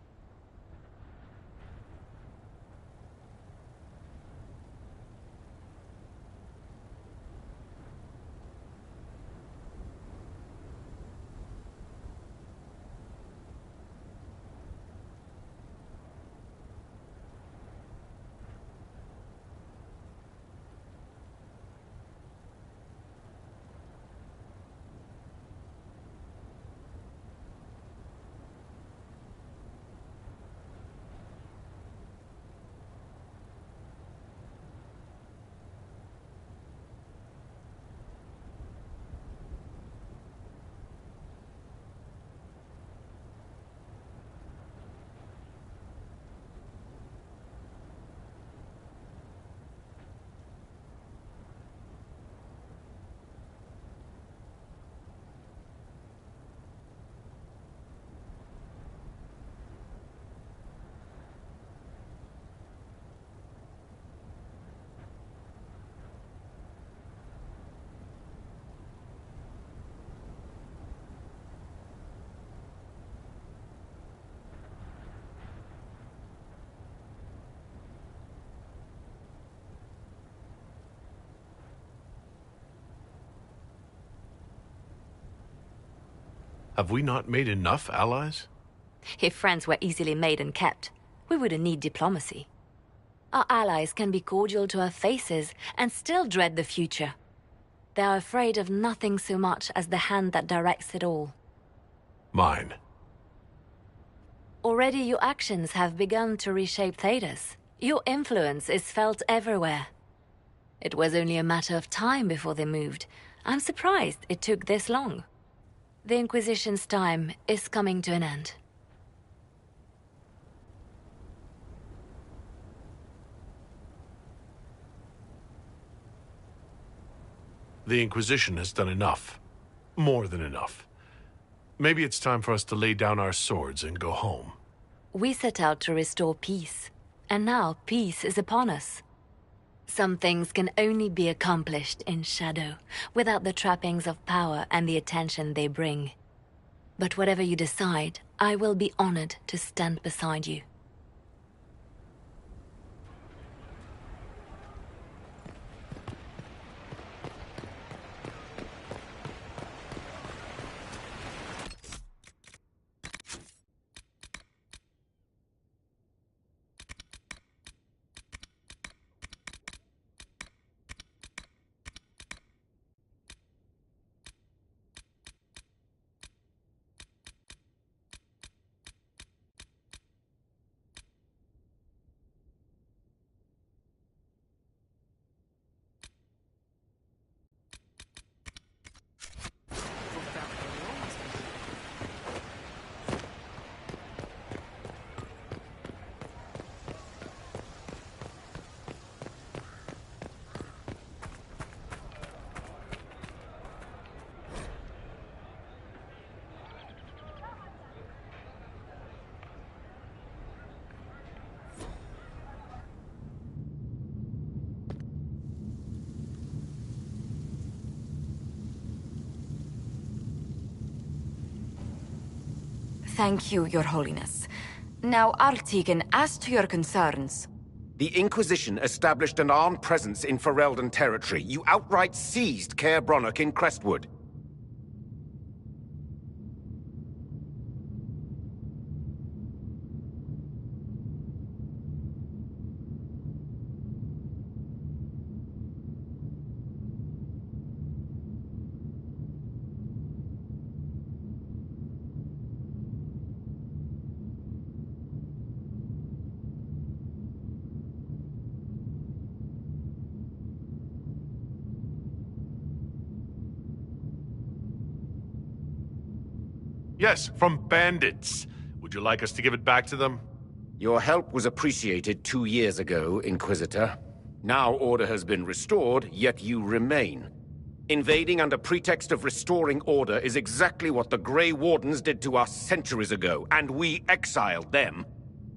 Have we not made enough allies? If friends were easily made and kept, we wouldn't need diplomacy. Our allies can be cordial to our faces and still dread the future. They are afraid of nothing so much as the hand that directs it all. Mine. Already your actions have begun to reshape Thedas. Your influence is felt everywhere. It was only a matter of time before they moved. I'm surprised it took this long. The Inquisition's time is coming to an end. The Inquisition has done enough. More than enough. Maybe it's time for us to lay down our swords and go home. We set out to restore peace, and now peace is upon us. Some things can only be accomplished in shadow, without the trappings of power and the attention they bring. But whatever you decide, I will be honored to stand beside you. Thank you, Your Holiness. Now, Artigan, as to your concerns... The Inquisition established an armed presence in Ferelden territory. You outright seized Caer Bronach in Crestwood. Yes, from bandits. Would you like us to give it back to them? Your help was appreciated 2 years ago, Inquisitor. Now order has been restored, yet you remain. Invading under pretext of restoring order is exactly what the Grey Wardens did to us centuries ago, and we exiled them.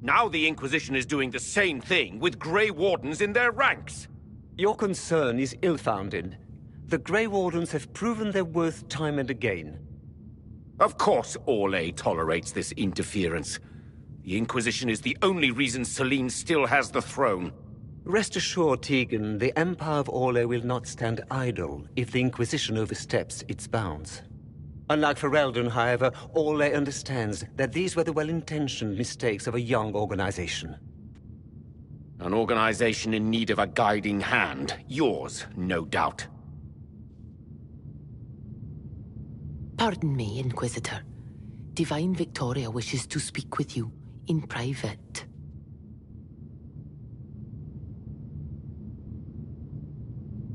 Now the Inquisition is doing the same thing with Grey Wardens in their ranks. Your concern is ill-founded. The Grey Wardens have proven their worth time and again. Of course Orlais tolerates this interference. The Inquisition is the only reason Selene still has the throne. Rest assured, Tegan, the Empire of Orlais will not stand idle if the Inquisition oversteps its bounds. Unlike Ferelden, however, Orlais understands that these were the well-intentioned mistakes of a young organization. An organization in need of a guiding hand. Yours, no doubt. Pardon me, Inquisitor. Divine Victoria wishes to speak with you in private.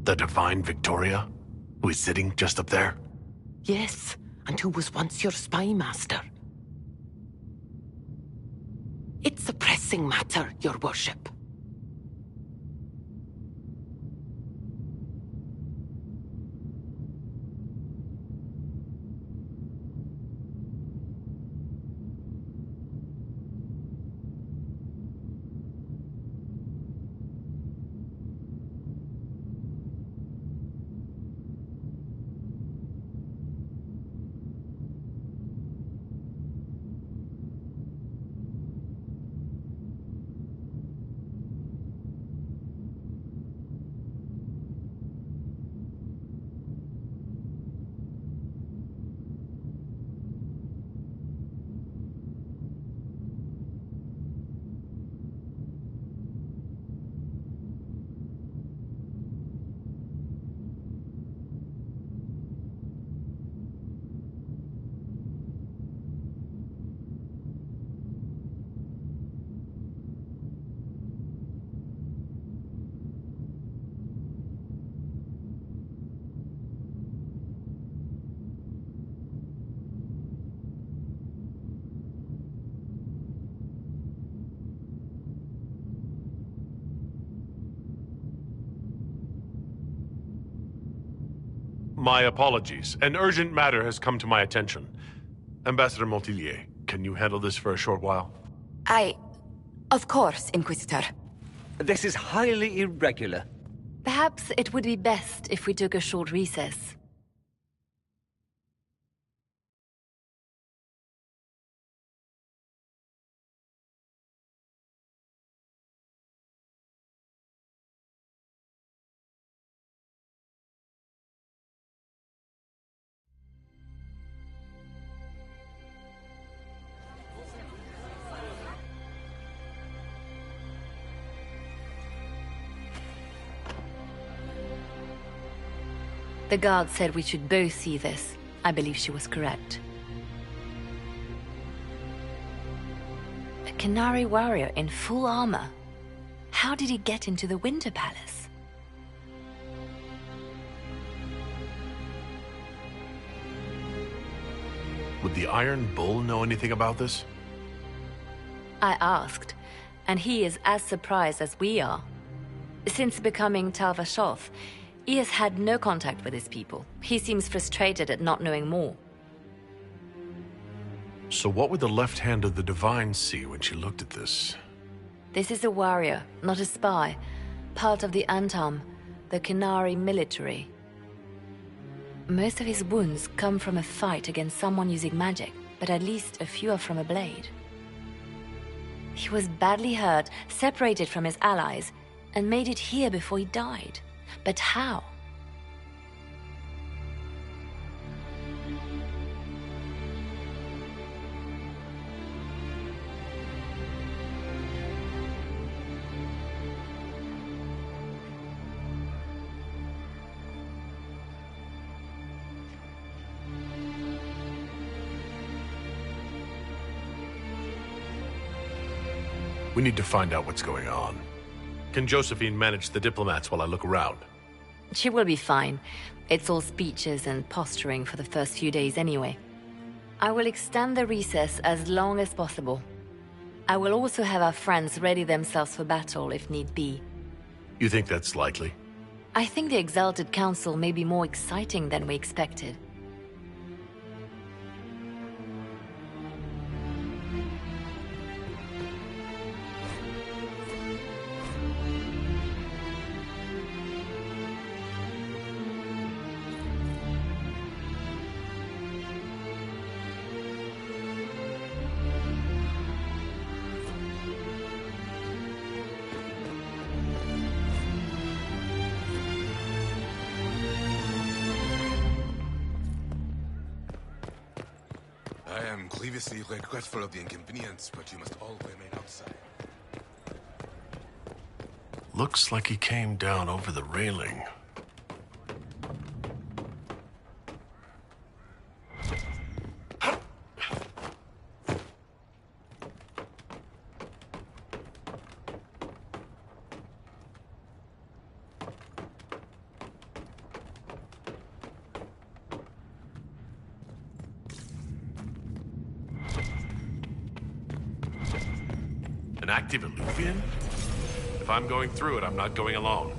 The Divine Victoria? Who is sitting just up there? Yes, and who was once your spy master. It's a pressing matter, your worship. My apologies. An urgent matter has come to my attention. Ambassador Montillier, can you handle this for a short while? Of course, Inquisitor. This is highly irregular. Perhaps it would be best if we took a short recess. The guard said we should both see this. I believe she was correct. A Canary warrior in full armor. How did he get into the Winter Palace? Would the Iron Bull know anything about this? I asked, and he is as surprised as we are. Since becoming Tal Vashoth, he has had no contact with his people. He seems frustrated at not knowing more. So what would the left hand of the Divine see when she looked at this? This is a warrior, not a spy. Part of the Antam, the Canary military. Most of his wounds come from a fight against someone using magic, but at least a few are from a blade. He was badly hurt, separated from his allies, and made it here before he died. But how? We need to find out what's going on. Can Josephine manage the diplomats while I look around? She will be fine. It's all speeches and posturing for the first few days anyway. I will extend the recess as long as possible. I will also have our friends ready themselves for battle if need be. You think that's likely? I think the Exalted Council may be more exciting than we expected. I am grievously regretful of the inconvenience, but you must all remain outside. Looks like he came down over the railing. An active Illuvian? If I'm going through it, I'm not going alone.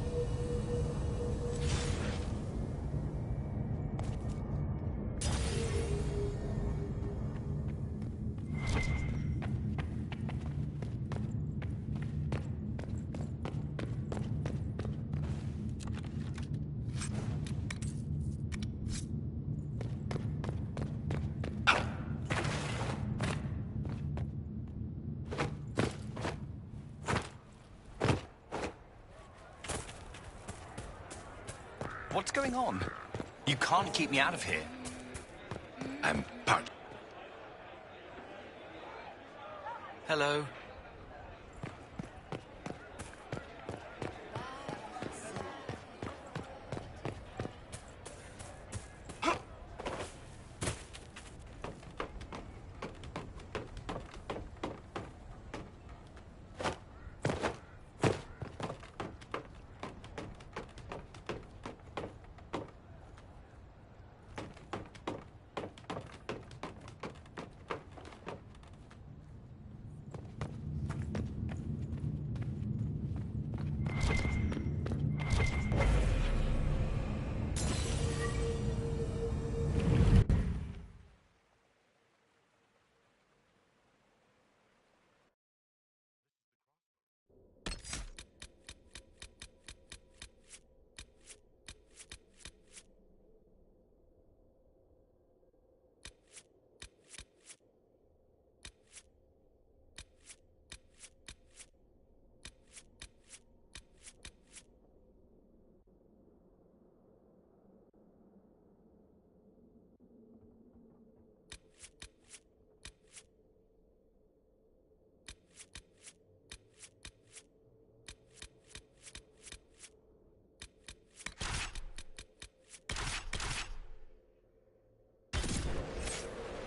What's going on? You can't keep me out of here. I'm part. Hello.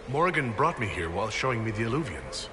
Morgan brought me here while showing me the Illuvians.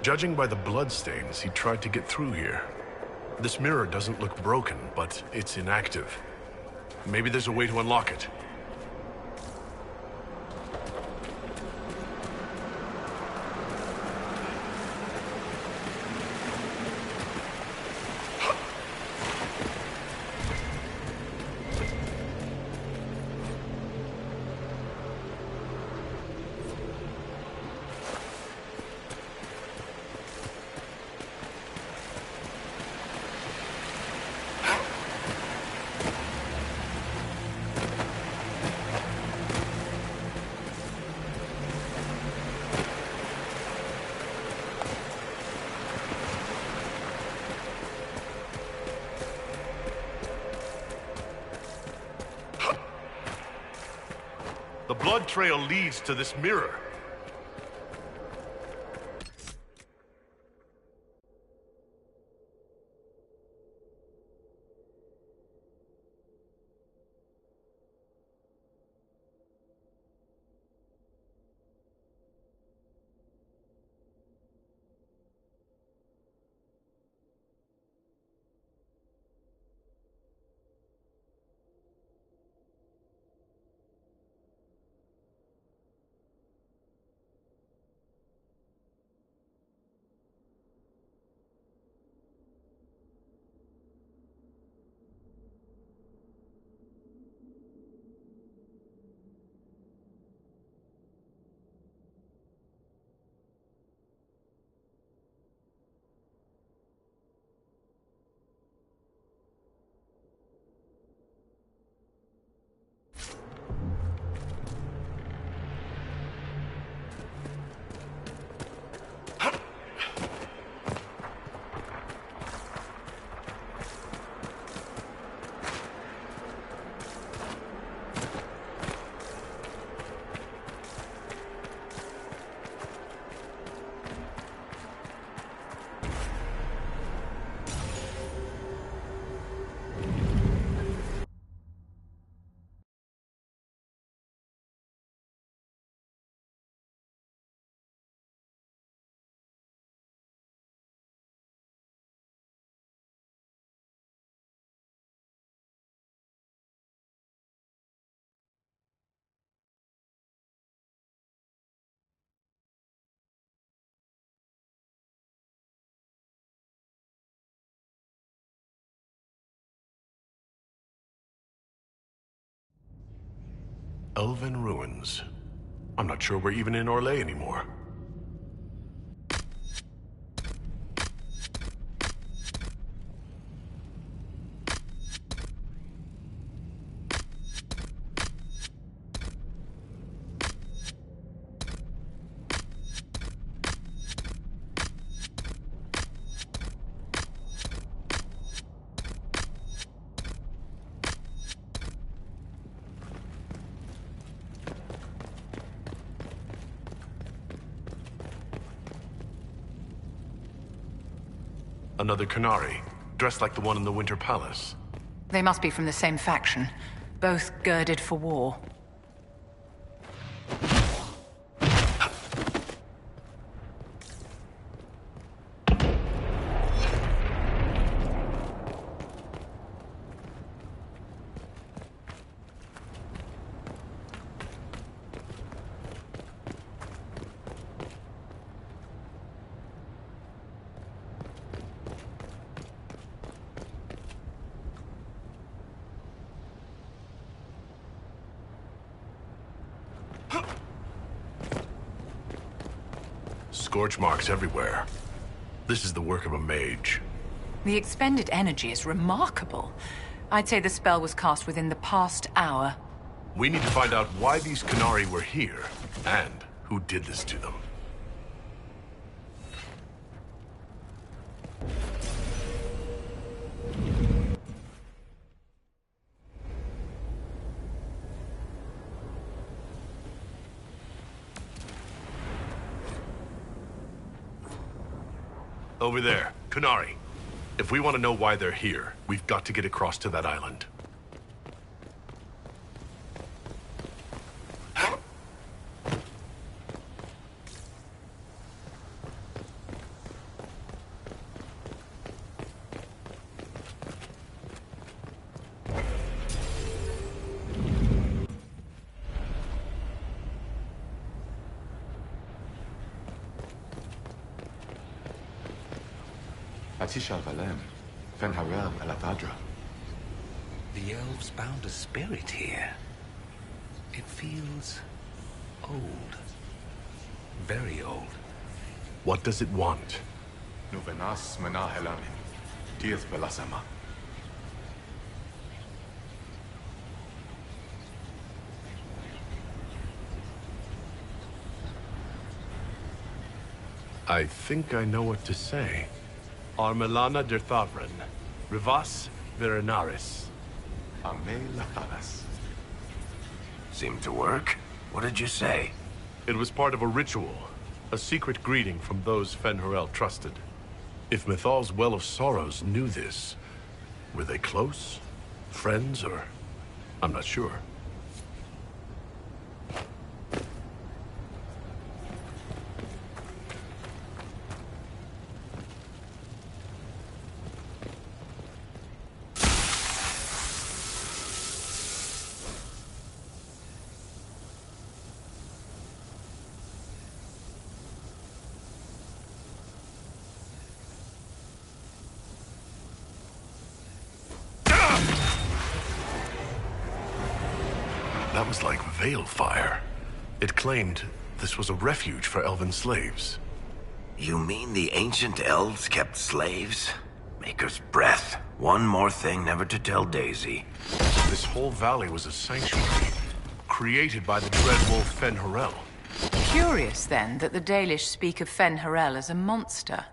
Judging by the bloodstains, he tried to get through here. This mirror doesn't look broken, but it's inactive. Maybe there's a way to unlock it. blood trail leads to this mirror. Elven ruins. I'm not sure we're even in Orlais anymore. Another Qunari, dressed like the one in the Winter Palace. They must be from the same faction, both girded for war. Scorch marks everywhere. This is the work of a mage. The expended energy is remarkable. I'd say the spell was cast within the past hour. We need to find out why these Qunari were here, and who did this to them. Over there, Qunari. If we want to know why they're here, we've got to get across to that island. The elves bound a spirit here. It feels old. Very old. What does it want? I think I know what to say. Armelana Derthavren, Rivas Verenaris. Seemed to work. What did you say? It was part of a ritual. A secret greeting from those Fen'Harel trusted. If Mythal's Well of Sorrows knew this, were they close? Friends, or... I'm not sure. That was like veil fire. It claimed this was a refuge for elven slaves. You mean the ancient elves kept slaves? Maker's breath. One more thing never to tell Daisy. This whole valley was a sanctuary, created by the dread wolf Fen'Harel. Curious, then, that the Dalish speak of Fen'Harel as a monster.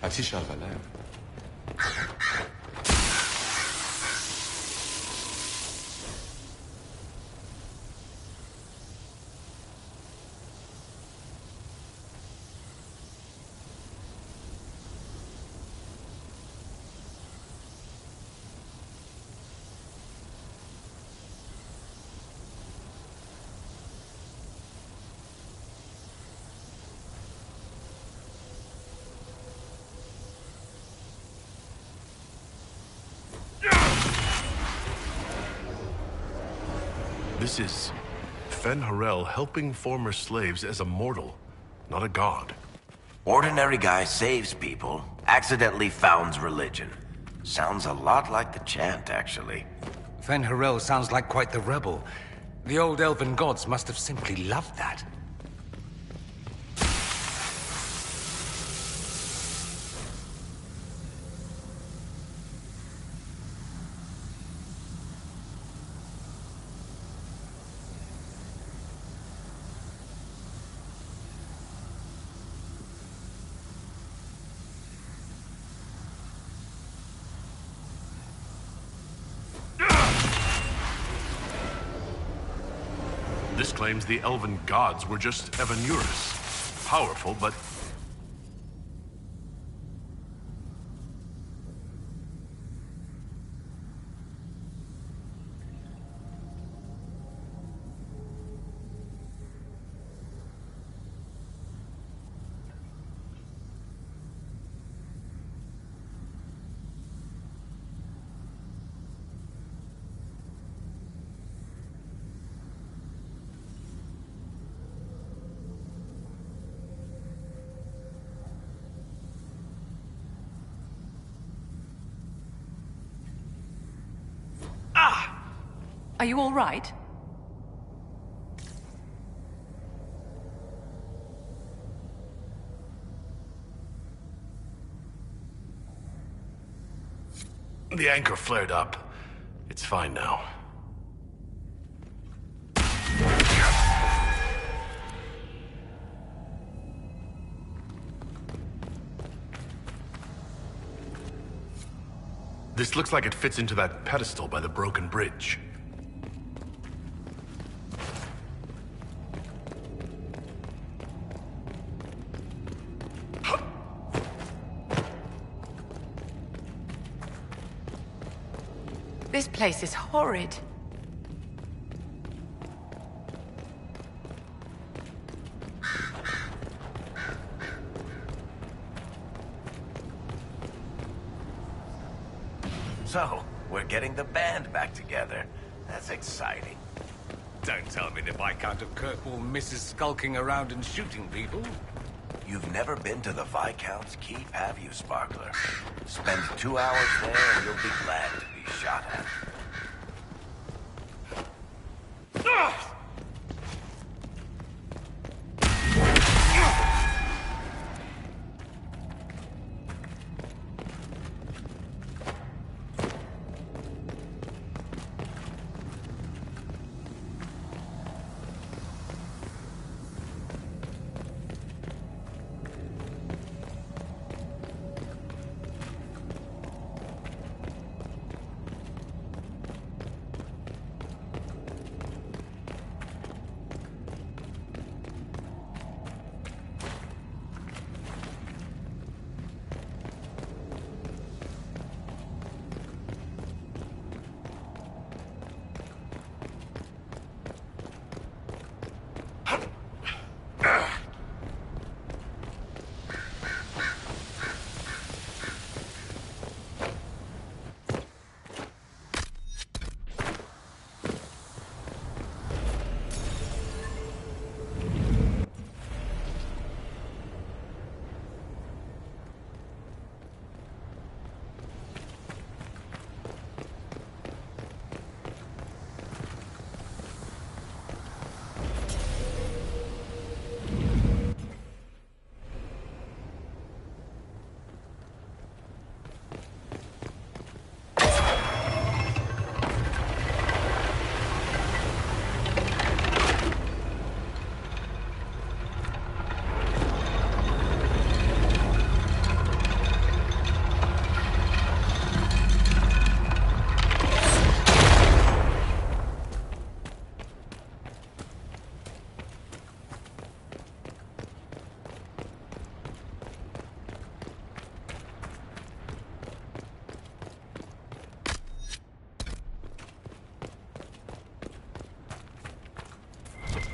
هاتي شغلة. This is Fen'Harel helping former slaves as a mortal, not a god. Ordinary guy saves people, accidentally founds religion. Sounds a lot like the chant, actually. Fen'Harel sounds like quite the rebel. The old elven gods must have simply loved that. This claims the elven gods were just Evanuris. Powerful, but... Are you all right? The anchor flared up. It's fine now. This looks like it fits into that pedestal by the broken bridge. This place is horrid. So, we're getting the band back together. That's exciting. Don't tell me the Viscount of Kirkwall misses skulking around and shooting people. You've never been to the Viscount's Keep, have you, Sparkler? Spend 2 hours there and you'll be glad to be shot at.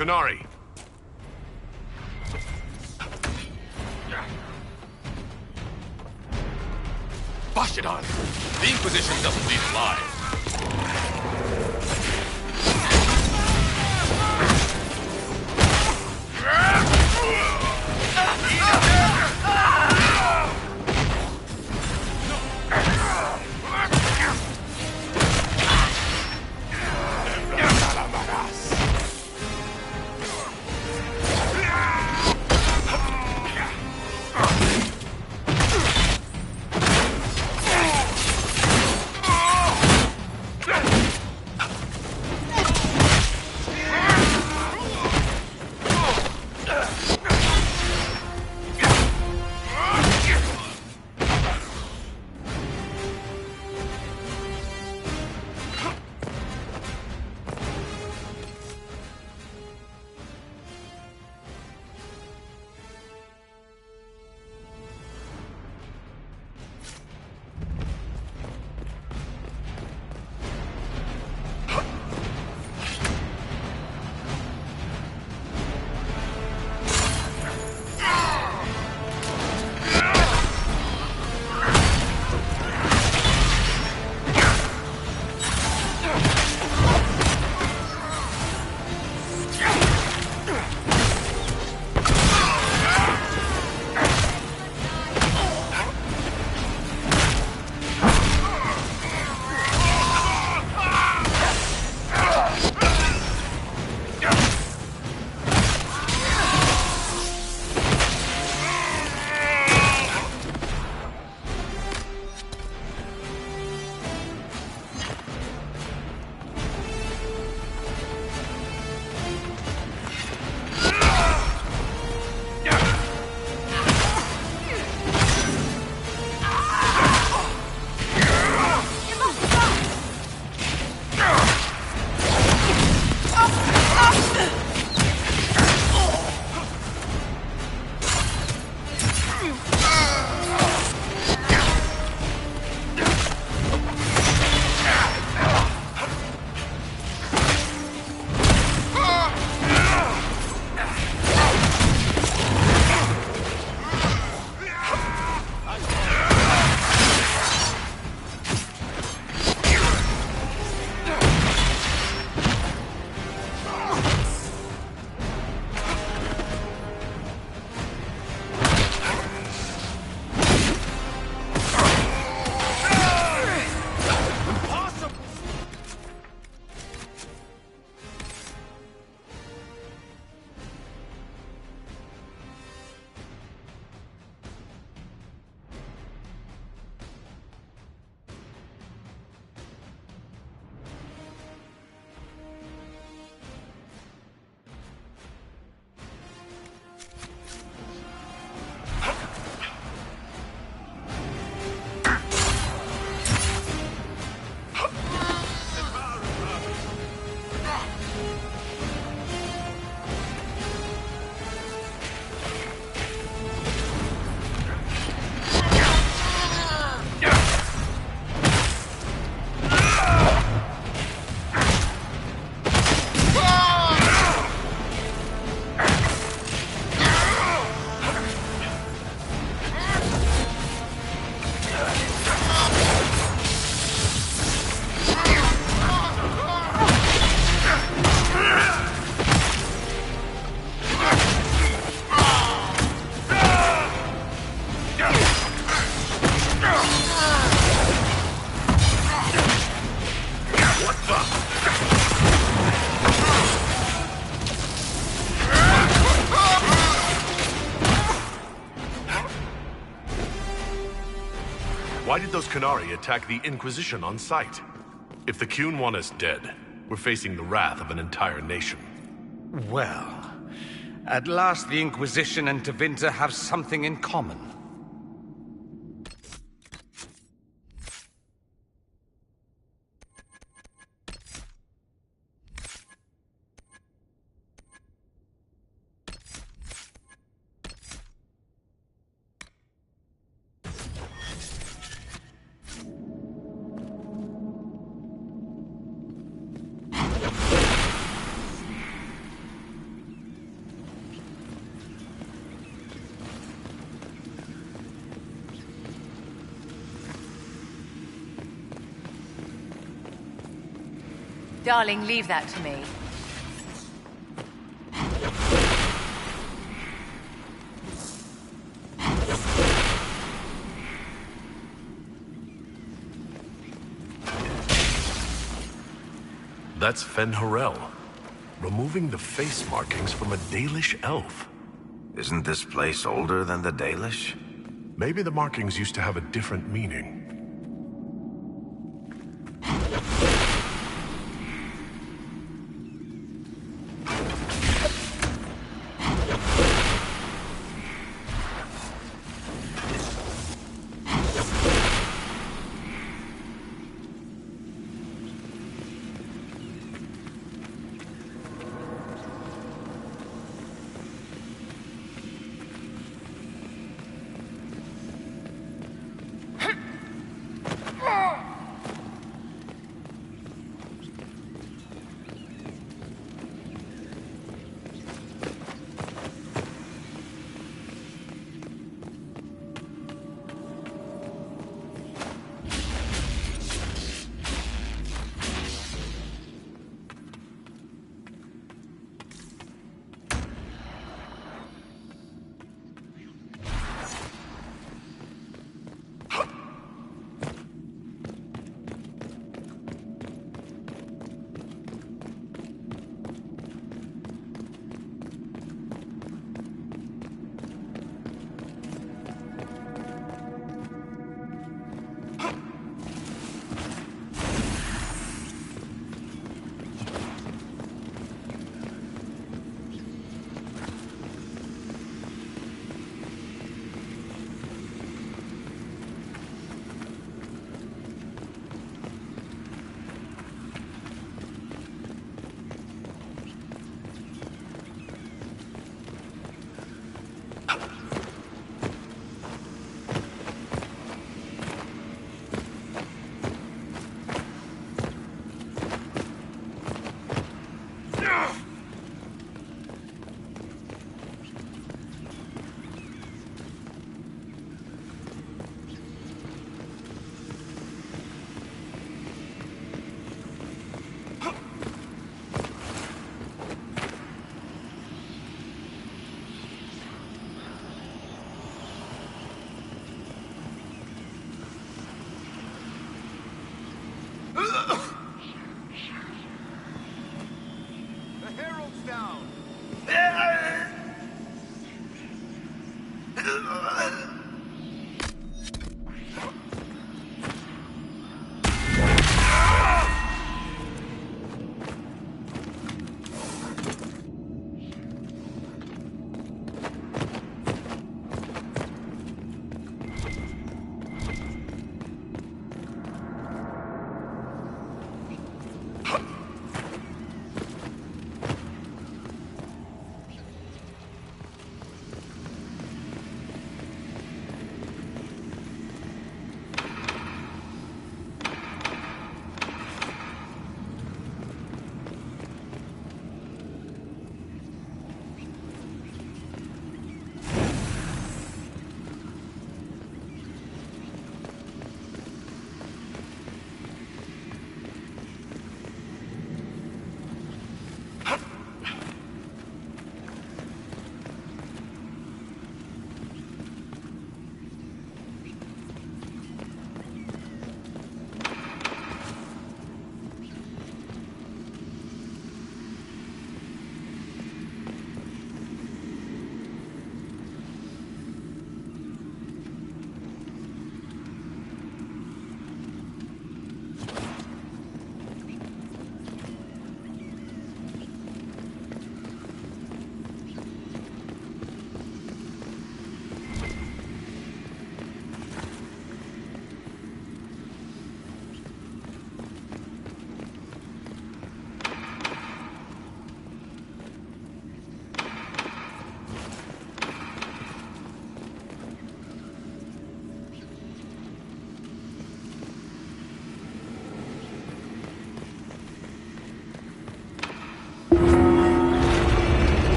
Canary. Bashidon! The Inquisition doesn't leave alive. Why did those Canary attack the Inquisition on sight? If the Qun want us dead, we're facing the wrath of an entire nation. Well, at last the Inquisition and Tevinter have something in common. Darling, leave that to me. That's Fen-Harel, removing the face markings from a Dalish elf. Isn't this place older than the Dalish? Maybe the markings used to have a different meaning.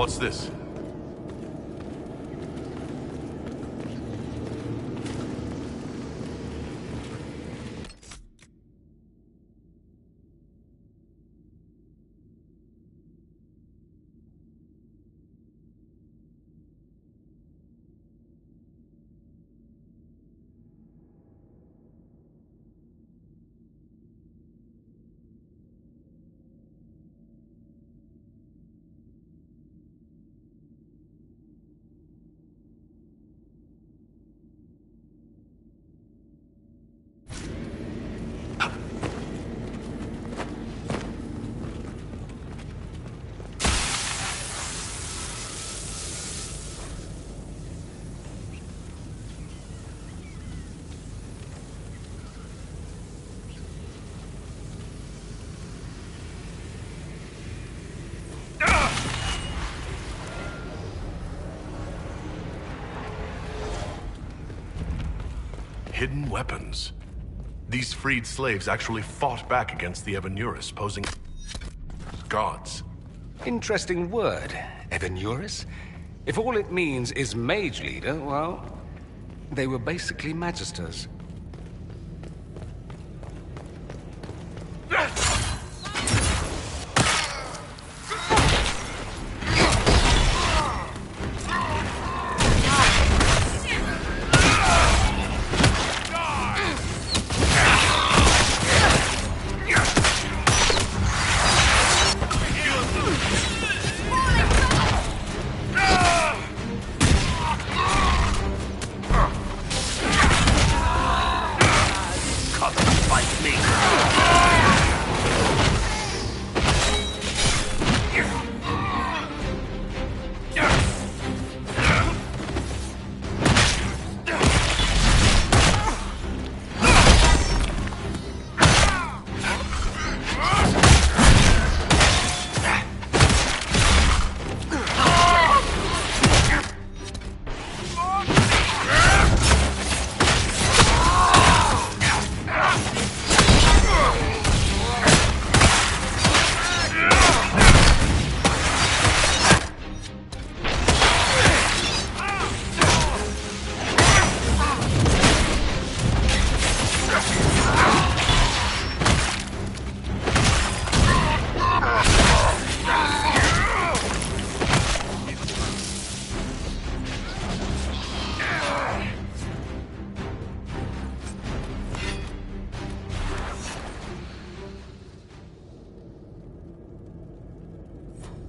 What's this? hidden weapons. These freed slaves actually fought back against the Evanuris, posing gods. Interesting word, Evanuris. If all it means is mage leader, well, they were basically magisters.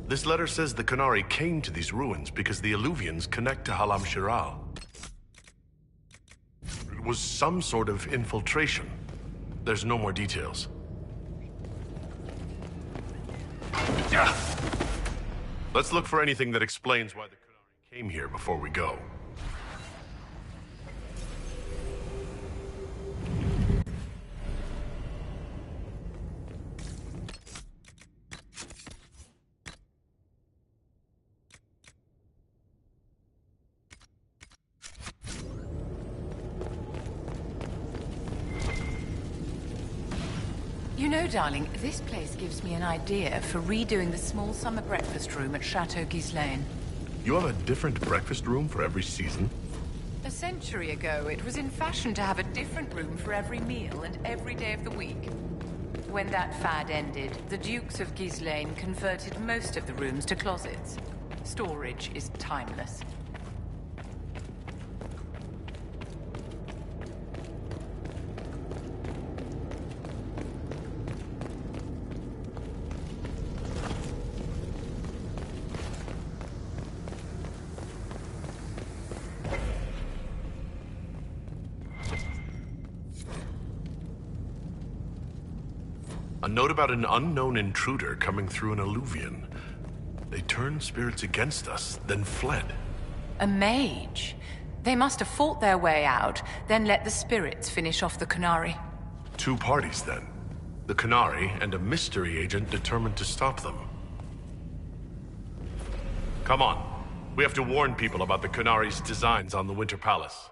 This letter says the Qunari came to these ruins because the Illuvians connect to Halam Shiral. It was some sort of infiltration. There's no more details. Let's look for anything that explains why the Qunari came here before we go. You know, darling, this place gives me an idea for redoing the small summer breakfast room at Chateau Ghislaine. You have a different breakfast room for every season? A century ago, it was in fashion to have a different room for every meal and every day of the week. When that fad ended, the Dukes of Ghislaine converted most of the rooms to closets. Storage is timeless. A note about an unknown intruder coming through an Illuvian. They turned spirits against us, then fled. A mage? They must have fought their way out, then let the spirits finish off the Qunari. Two parties, then. The Qunari and a mystery agent determined to stop them. Come on. We have to warn people about the Qunari's designs on the Winter Palace.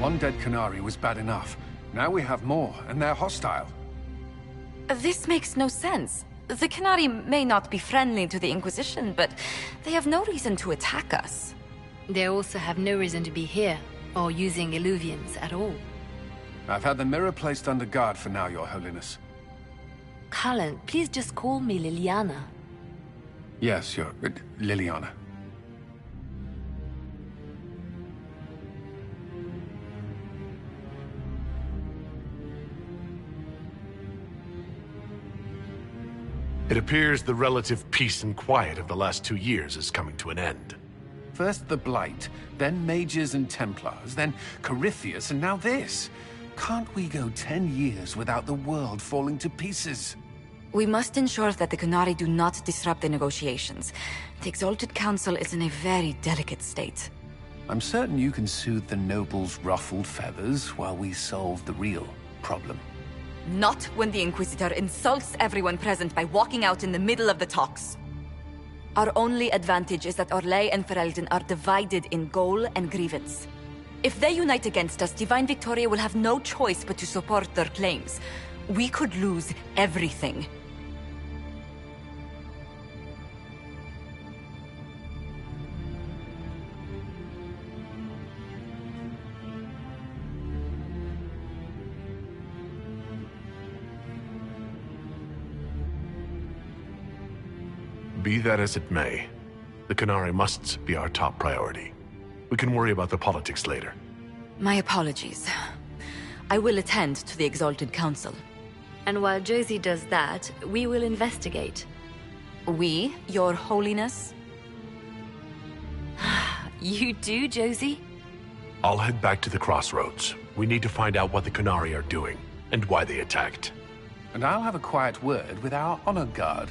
One dead Qunari was bad enough. Now we have more, and they're hostile. This makes no sense. The Qunari may not be friendly to the Inquisition, but they have no reason to attack us. They also have no reason to be here, or using Illuvians at all. I've had the mirror placed under guard for now, Your Holiness. Cullen, please just call me Liliana. Yes, you're Liliana. It appears the relative peace and quiet of the last 2 years is coming to an end. First the Blight, then Mages and Templars, then Corypheus, and now this. Can't we go 10 years without the world falling to pieces? We must ensure that the Qunari do not disrupt the negotiations. The Exalted Council is in a very delicate state. I'm certain you can soothe the nobles' ruffled feathers while we solve the real problem. Not when the Inquisitor insults everyone present by walking out in the middle of the talks. Our only advantage is that Orlais and Ferelden are divided in goal and grievance. If they unite against us, Divine Victoria will have no choice but to support their claims. We could lose everything. Be that as it may, the Qunari must be our top priority. We can worry about the politics later. My apologies. I will attend to the Exalted Council. And while Josie does that, we will investigate. We, Your Holiness? You do, Josie? I'll head back to the crossroads. We need to find out what the Qunari are doing, and why they attacked. And I'll have a quiet word with our honor guard.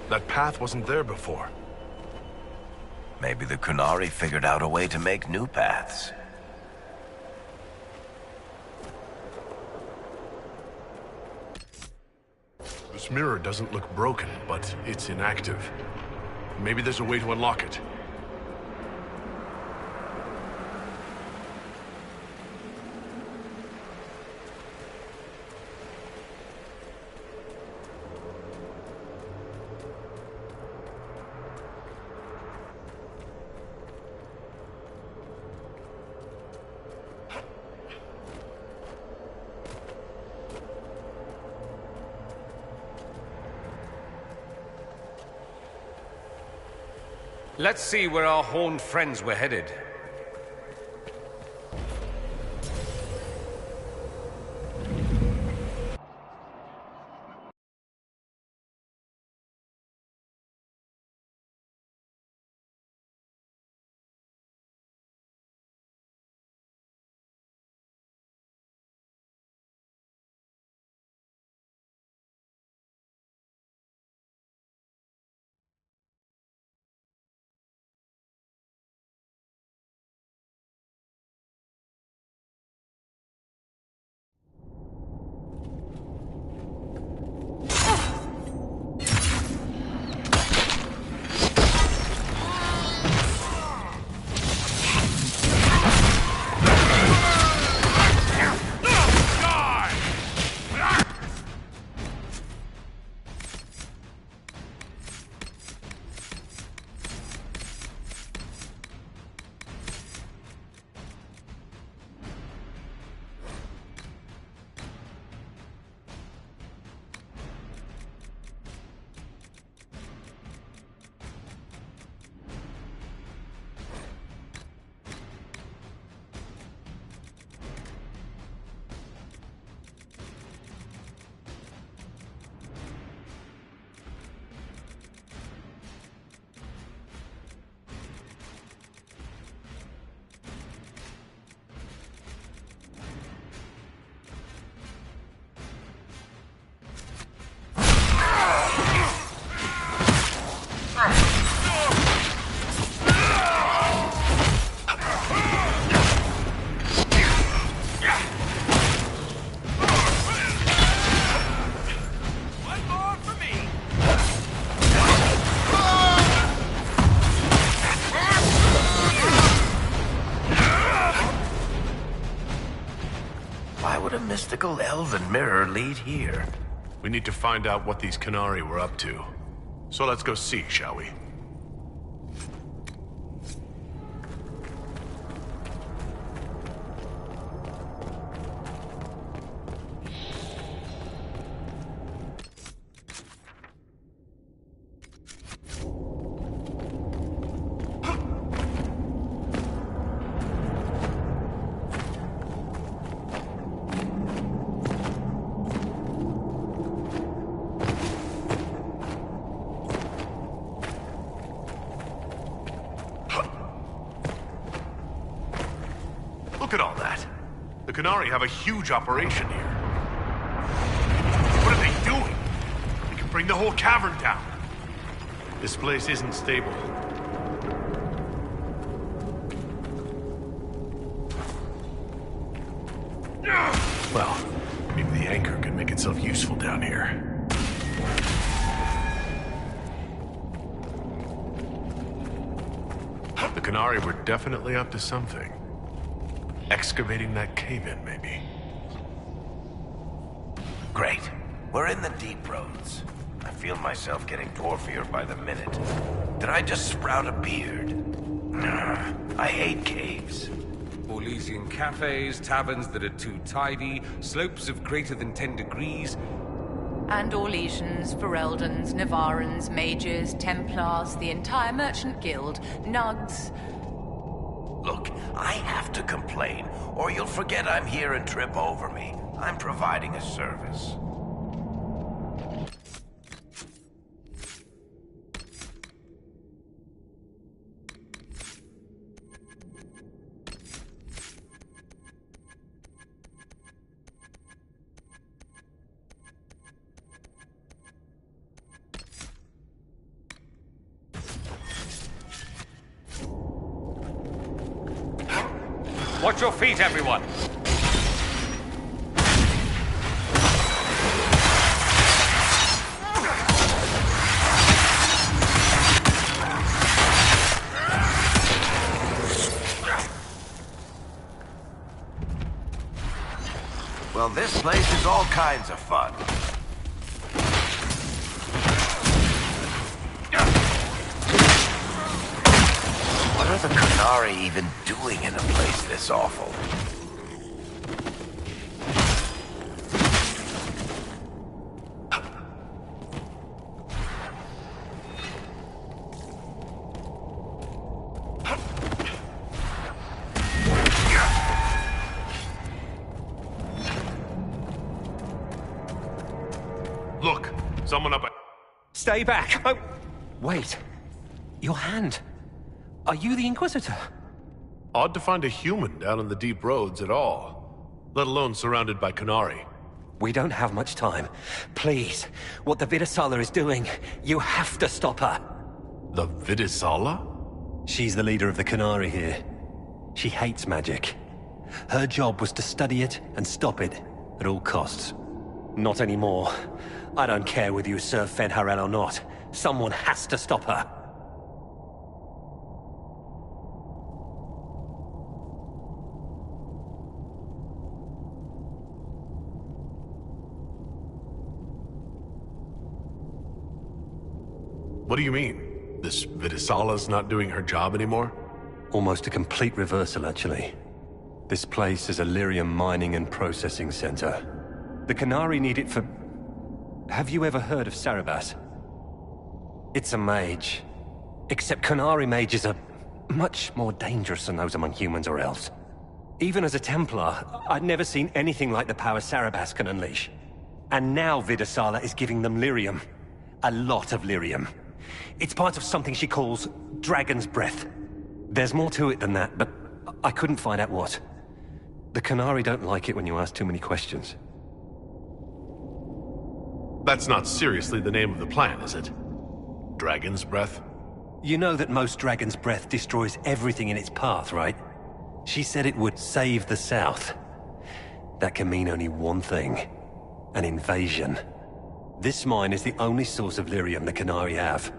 That path wasn't there before. Maybe the Qunari figured out a way to make new paths. This mirror doesn't look broken, but it's inactive. Maybe there's a way to unlock it. Let's see where our horned friends were headed. typical Elven mirror lead here? We need to find out what these Qunari were up to. So let's go see, shall we? Look at all that. The Qunari have a huge operation here. What are they doing? They can bring the whole cavern down. This place isn't stable. Well, maybe the anchor can make itself useful down here. The Qunari were definitely up to something. Excavating that cave-in, maybe. Great. We're in the deep roads. I feel myself getting dwarfier by the minute. Did I just sprout a beard? I hate caves. Orlesian cafes, taverns that are too tidy, slopes of greater than 10 degrees. And Orlesians, Fereldans, Navarans, Mages, Templars, the entire Merchant Guild, Nugs. Look, I have to complain, or you'll forget I'm here and trip over me. I'm providing a service. Watch your feet, everyone! Well, this place is all kinds of fun. What are the Qunari even doing in a place this awful? Look, someone up. Stay back! Oh, wait. Your hand. Are you the Inquisitor? Odd to find a human down in the deep roads at all, let alone surrounded by Qunari. We don't have much time. Please, what the Vidisala is doing, you have to stop her. The Vidisala? She's the leader of the Qunari here. She hates magic. Her job was to study it and stop it at all costs. Not anymore. I don't care whether you serve Fenharel or not. Someone has to stop her. What do you mean? This Vidisala's not doing her job anymore? Almost a complete reversal, actually. This place is a lyrium mining and processing center. The Qunari need it for... Have you ever heard of Sarabas? It's a mage. Except Qunari mages are much more dangerous than those among humans or elves. Even as a Templar, I'd never seen anything like the power Sarabas can unleash. And now Vidisala is giving them lyrium. A lot of lyrium. It's part of something she calls Dragon's Breath. There's more to it than that, but I couldn't find out what. The Qunari don't like it when you ask too many questions. That's not seriously the name of the plan, is it? Dragon's Breath? You know that most Dragon's Breath destroys everything in its path, right? She said it would save the South. That can mean only one thing. An invasion. This mine is the only source of lyrium the Qunari have.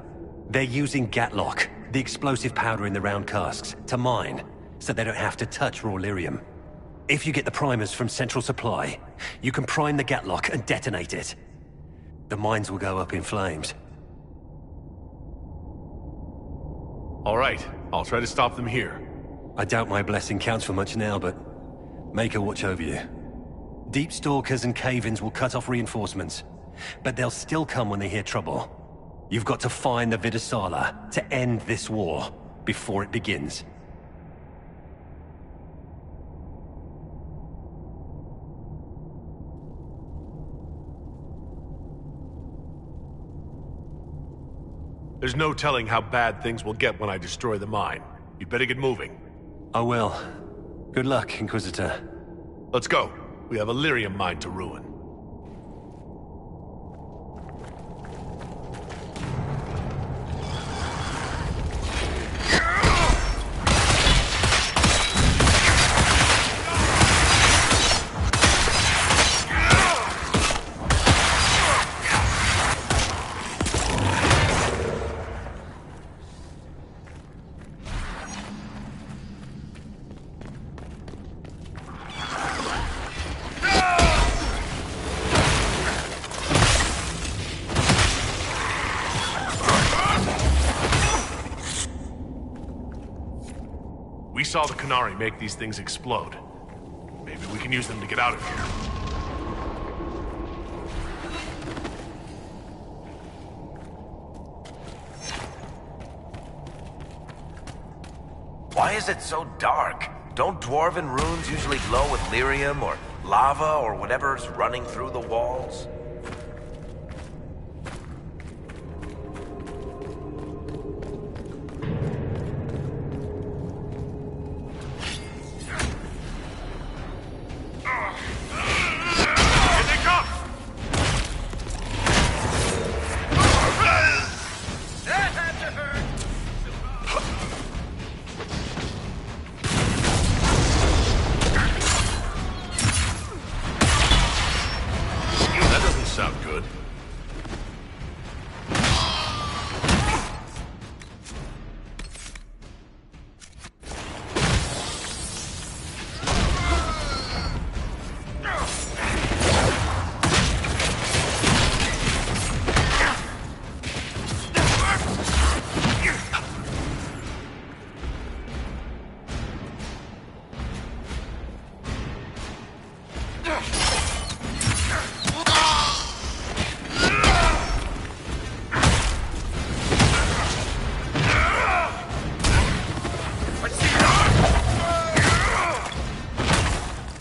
They're using Gatlock, the explosive powder in the round casks, to mine, so they don't have to touch raw lyrium. If you get the primers from Central Supply, you can prime the gatlock and detonate it. The mines will go up in flames. All right, I'll try to stop them here. I doubt my blessing counts for much now, but make her watch over you. Deep Stalkers and Cave-ins will cut off reinforcements, but they'll still come when they hear trouble. You've got to find the Vidasala to end this war before it begins. There's no telling how bad things will get when I destroy the mine. You'd better get moving. I will. Good luck, Inquisitor. Let's go. We have a lyrium mine to ruin. We saw the Qunari make these things explode. Maybe we can use them to get out of here. Why is it so dark? Don't dwarven runes usually glow with lyrium or lava or whatever's running through the walls? Sound good.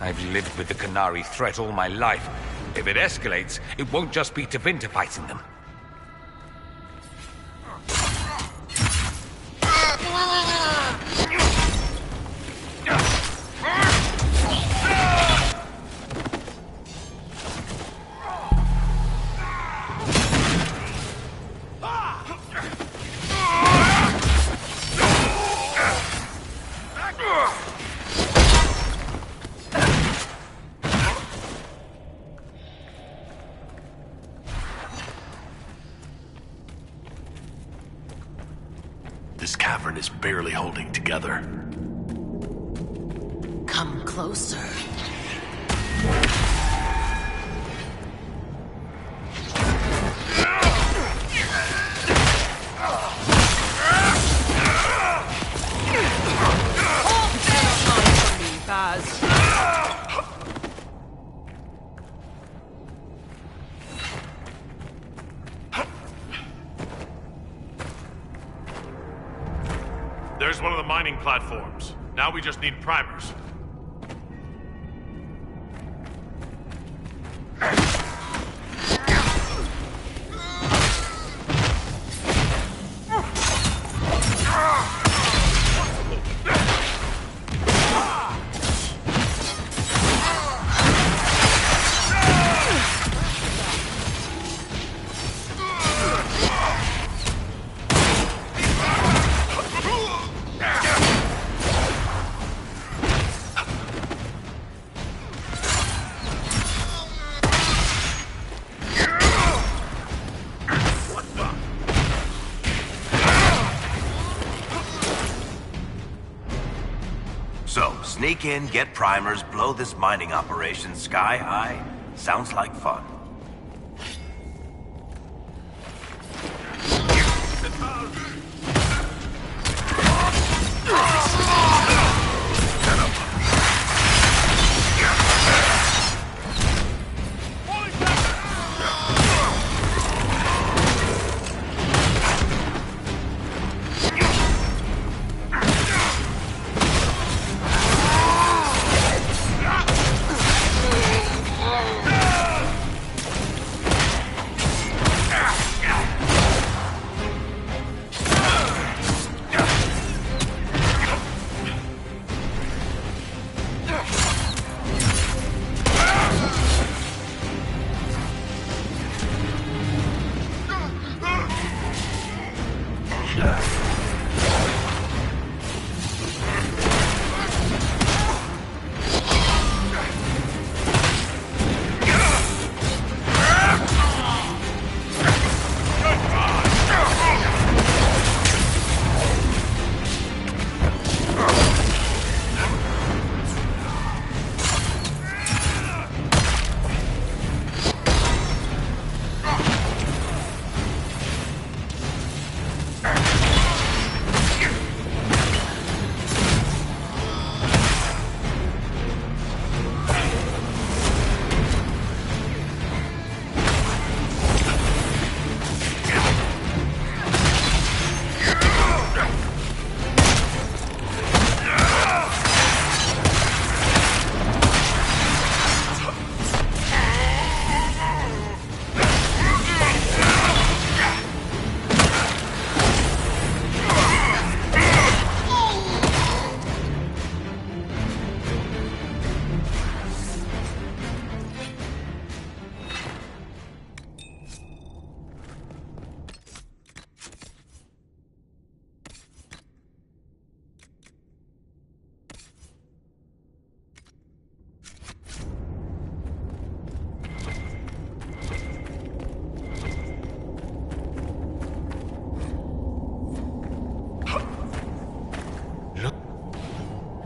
I've lived with the Qunari threat all my life. If it escalates, it won't just be Tevinter fighting them. This cavern is barely holding together. Come closer. There's one of the mining platforms. Now we just need primers. sneak in, get primers, blow this mining operation sky high. Sounds like fun.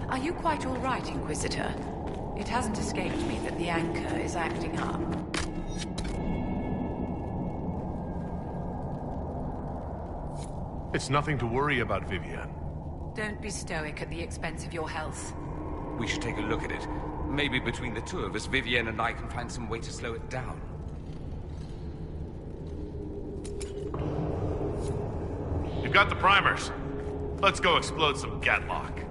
Are you quite all right, Inquisitor? It hasn't escaped me that the anchor is acting up. It's nothing to worry about, Vivienne. Don't be stoic at the expense of your health. We should take a look at it. Maybe between the two of us, Vivienne and I can find some way to slow it down. You've got the primers. Let's go explode some Gatlock.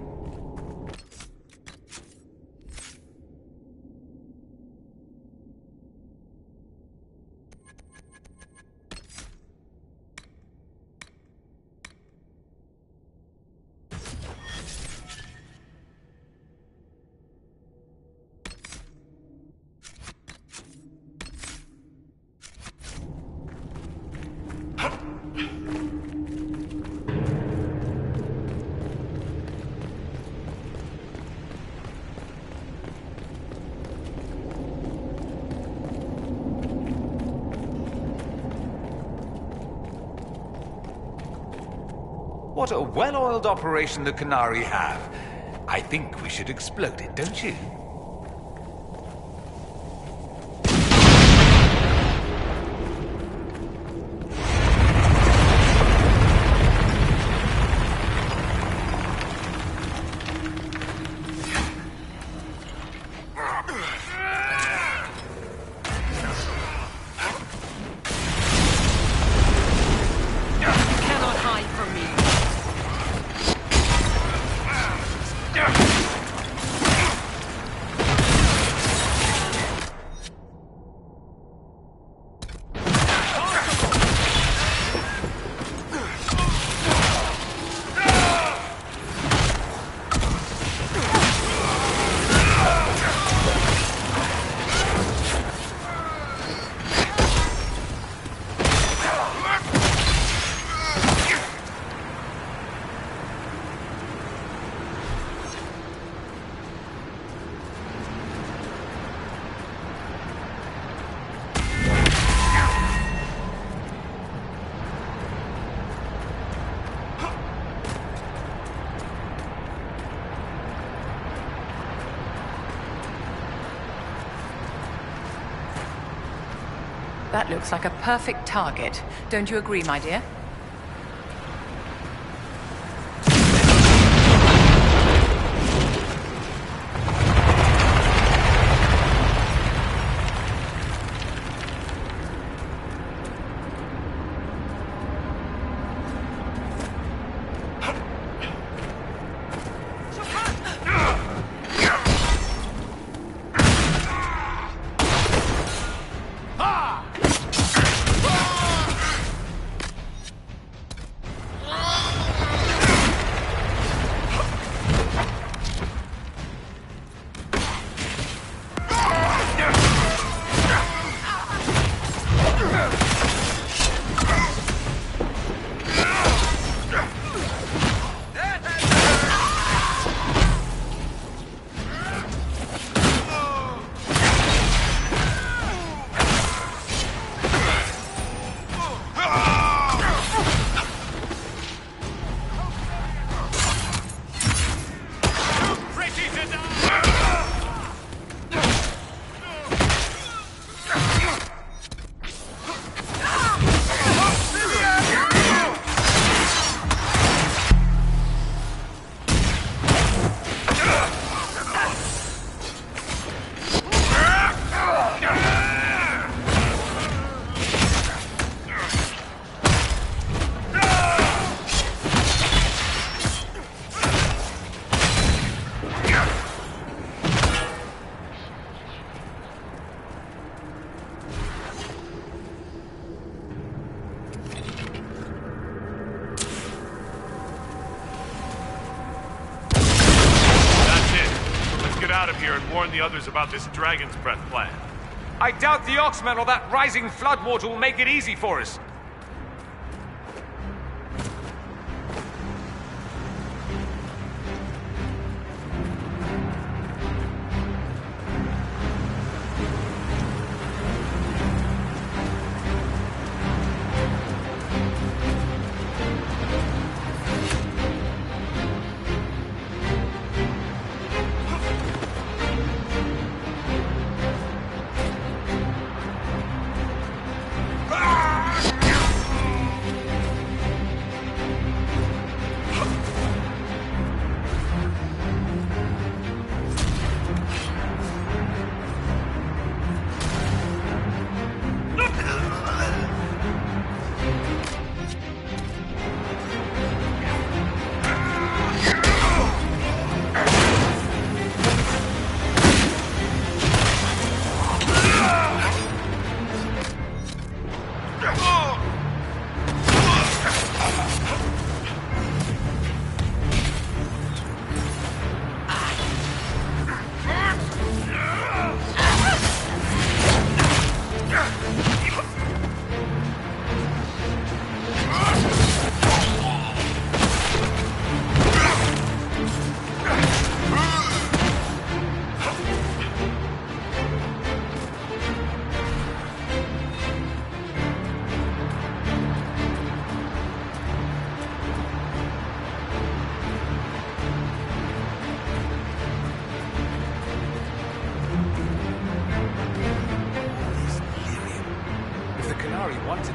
What a well-oiled operation the Canary have. I think we should explode it, don't you? That looks like a perfect target. Don't you agree, my dear? Out of here and warn the others about this Dragon's Breath plan. I doubt the Oxmen or that rising floodwater will make it easy for us.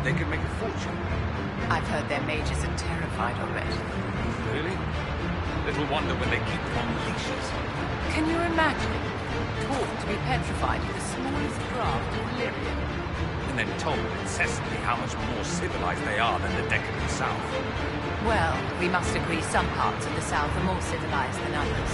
They could make a fortune. I've heard their mages are terrified already. Really? Little wonder when they keep them on leashes. Can you imagine? Taught to be petrified in the smallest craft of Lyrian. And then told incessantly how much more civilized they are than the decadent South. Well, we must agree some parts of the South are more civilized than others.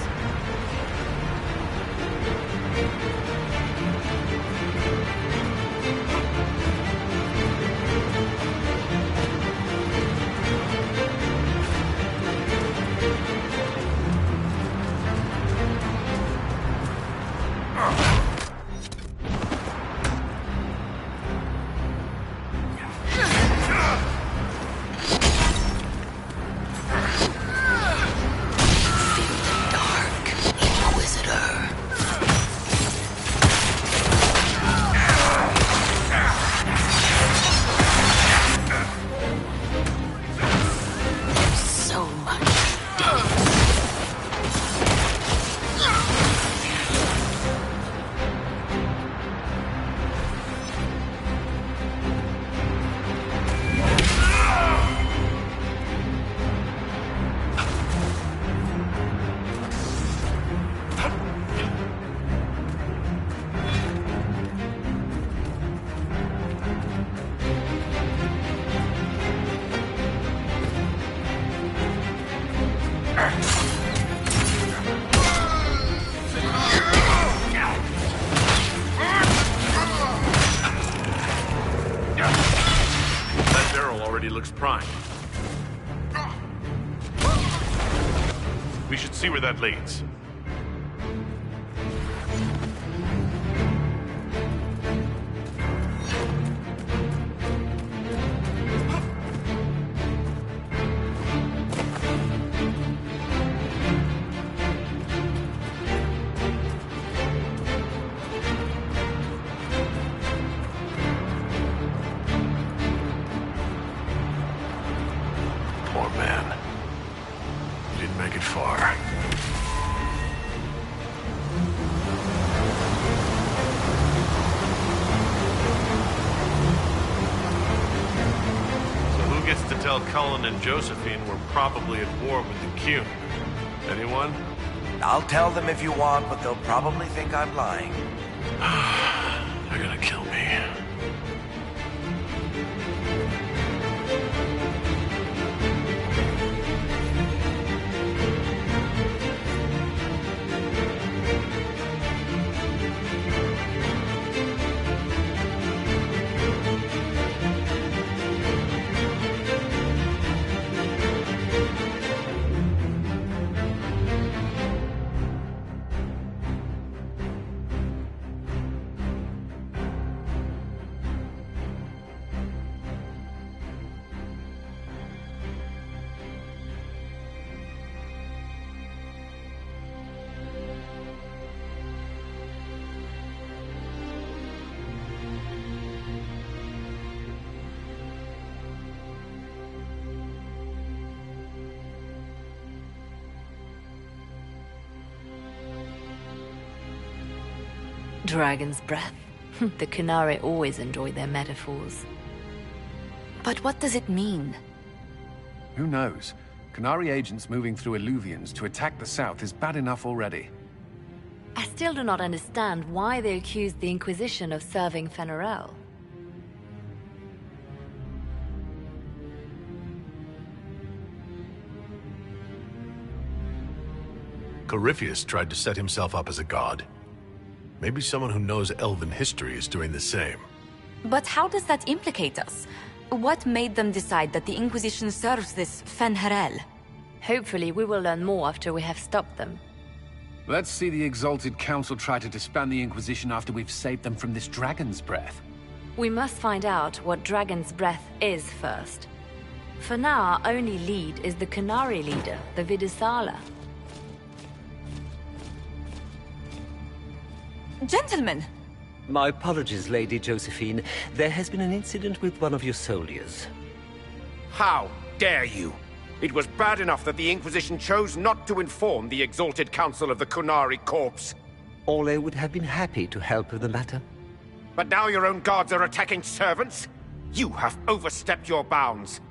barrel already looks primed. We should see where that leads. Poor man. He didn't make it far. Gets to tell Cullen and Josephine we're probably at war with the Q. Anyone? I'll tell them if you want, but they'll probably think I'm lying. They're gonna kill me. Dragon's breath. The Qunari always enjoy their metaphors. But what does it mean? Who knows? Qunari agents moving through Illuvians to attack the south is bad enough already. I still do not understand why they accused the Inquisition of serving Fenarel. Corypheus tried to set himself up as a god. Maybe someone who knows Elven history is doing the same. But how does that implicate us? What made them decide that the Inquisition serves this Fenharel? Hopefully we will learn more after we have stopped them. Let's see the Exalted Council try to disband the Inquisition after we've saved them from this dragon's breath. We must find out what Dragon's Breath is first. For now, our only lead is the Qunari leader, the Vidisala. Gentlemen! My apologies, Lady Josephine. There has been an incident with one of your soldiers. How dare you? It was bad enough that the Inquisition chose not to inform the Exalted Council of the Qunari corpse. Ole would have been happy to help with the matter. But now your own guards are attacking servants? You have overstepped your bounds.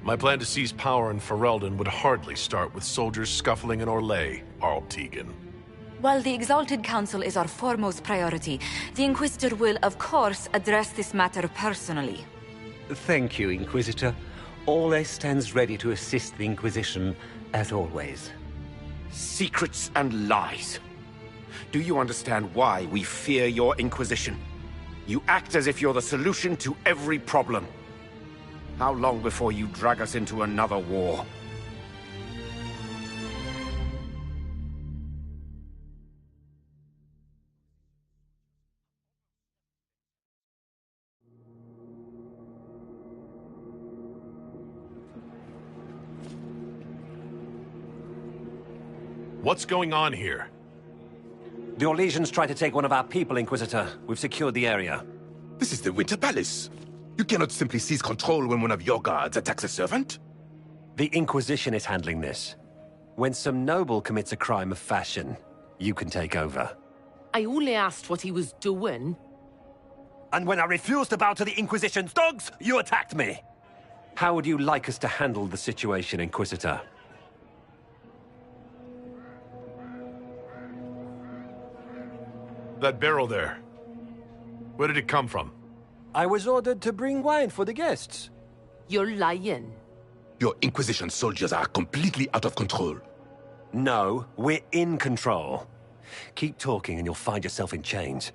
My plan to seize power in Ferelden would hardly start with soldiers scuffling in Orlais, Arl Tegan. While the Exalted Council is our foremost priority, the Inquisitor will, of course, address this matter personally. Thank you, Inquisitor. Ole stands ready to assist the Inquisition, as always. Secrets and lies. Do you understand why we fear your Inquisition? You act as if you're the solution to every problem. How long before you drag us into another war? What's going on here? The Orlesians tried to take one of our people, Inquisitor. We've secured the area. This is the Winter Palace. You cannot simply seize control when one of your guards attacks a servant. The Inquisition is handling this. When some noble commits a crime of fashion, you can take over. I only asked what he was doing. And when I refused to bow to the Inquisition's dogs, you attacked me! How would you like us to handle the situation, Inquisitor? That barrel there. Where did it come from? I was ordered to bring wine for the guests. You're lying. Your Inquisition soldiers are completely out of control. No, we're in control. Keep talking and you'll find yourself in chains.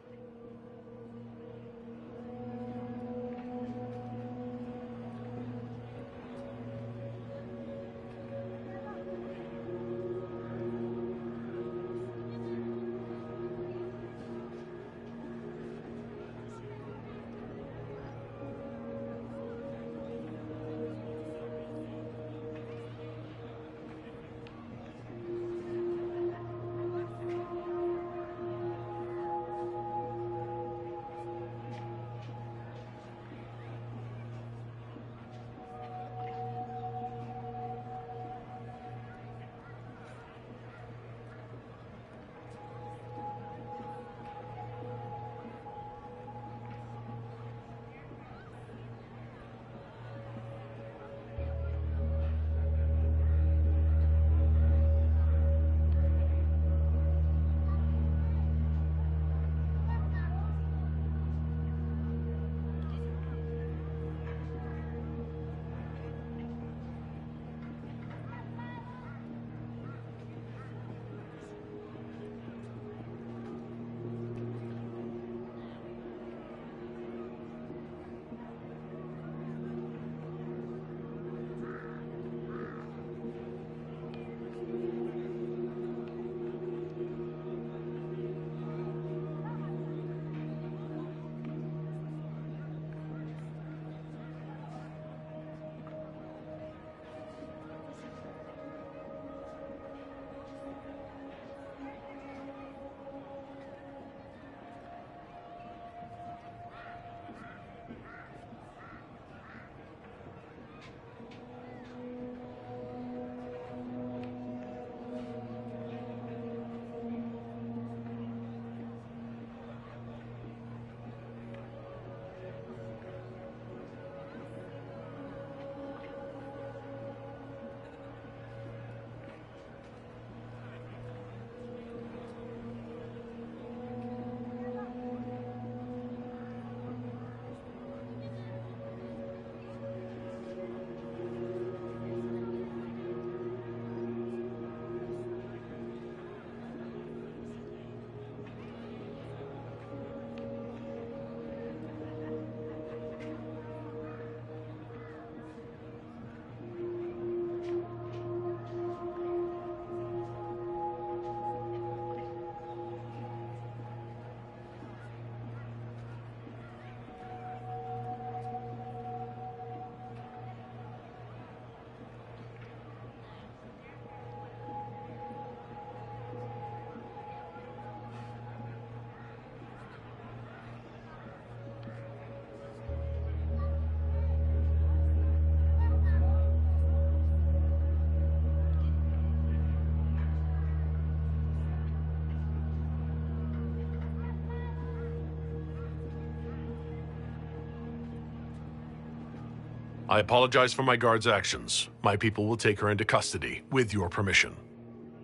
I apologize for my guard's actions. My people will take her into custody, with your permission.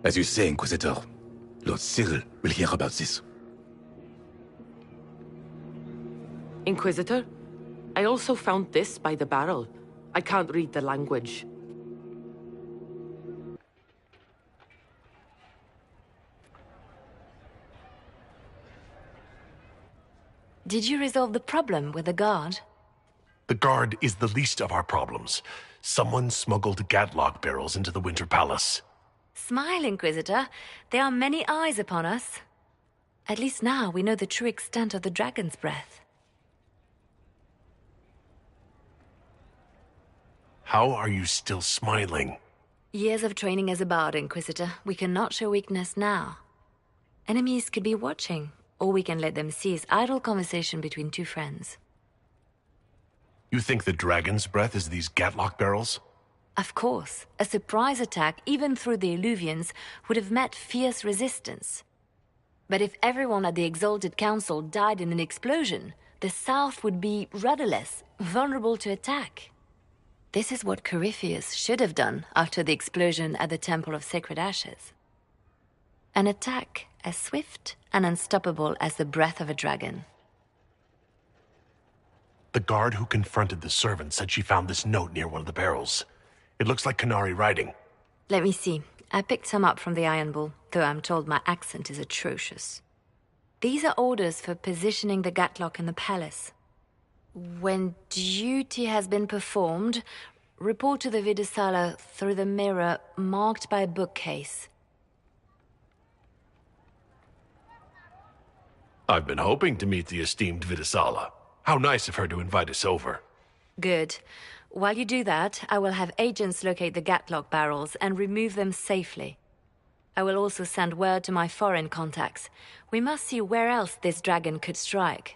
As you say, Inquisitor, Lord Cyril will hear about this. Inquisitor, I also found this by the barrel. I can't read the language. Did you resolve the problem with the guard? The guard is the least of our problems. Someone smuggled Gatlock barrels into the Winter Palace. Smile, Inquisitor. There are many eyes upon us. At least now we know the true extent of the dragon's breath. How are you still smiling? Years of training as a bard, Inquisitor. We cannot show weakness now. Enemies could be watching, or we can let them seize idle conversation between two friends. You think the dragon's breath is these Gatlock barrels? Of course. A surprise attack, even through the Illuvians, would have met fierce resistance. But if everyone at the Exalted Council died in an explosion, the South would be rudderless, vulnerable to attack. This is what Corypheus should have done after the explosion at the Temple of Sacred Ashes. An attack as swift and unstoppable as the breath of a dragon. The guard who confronted the servant said she found this note near one of the barrels. It looks like Canary writing. Let me see. I picked some up from the Iron Bull, though I'm told my accent is atrocious. These are orders for positioning the Gatlock in the palace. When duty has been performed, report to the Vidisala through the mirror marked by a bookcase. I've been hoping to meet the esteemed Vidisala. How nice of her to invite us over. Good. While you do that, I will have agents locate the Gatlock barrels and remove them safely. I will also send word to my foreign contacts. We must see where else this dragon could strike.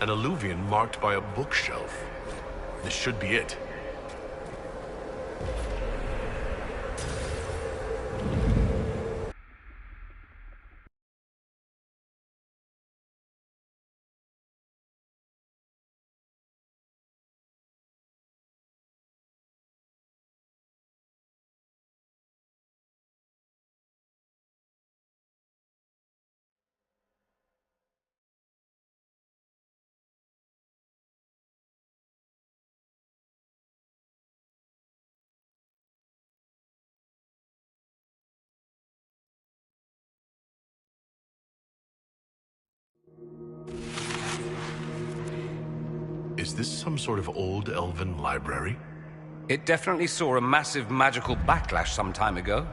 An alluvian marked by a bookshelf. This should be it. Is this some sort of old elven library? It definitely saw a massive magical backlash some time ago.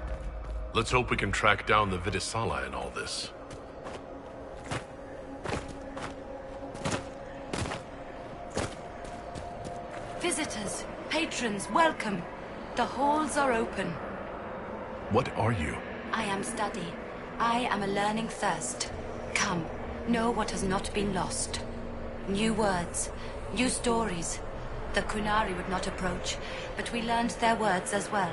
Let's hope we can track down the Vidisala in all this. Visitors, patrons, welcome. The halls are open. What are you? I am study. I am a learning thirst. Come, know what has not been lost. New words, new stories. The Kunari would not approach, but we learned their words as well.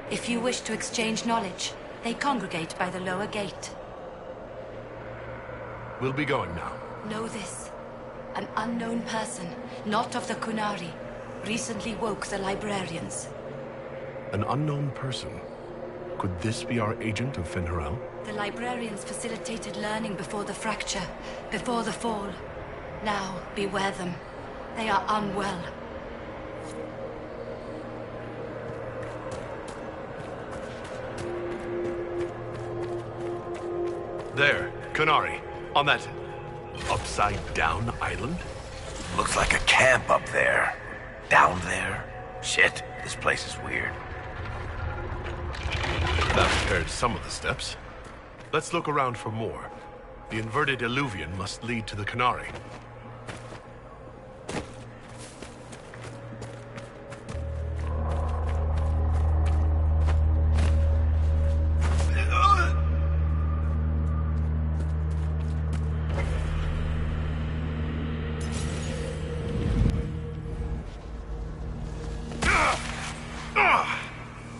If you wish to exchange knowledge, they congregate by the lower gate. We'll be going now. Know this. An unknown person, not of the Kunari, recently woke the librarians. An unknown person? Could this be our agent of Fen'Harel? The librarians facilitated learning before the fracture, before the fall. Now, beware them. They are unwell. There, Kunari, on that upside-down island. Looks like a camp up there. Down there? Shit, this place is weird. That repaired some of the steps. Let's look around for more. The inverted illuvian must lead to the Kunari.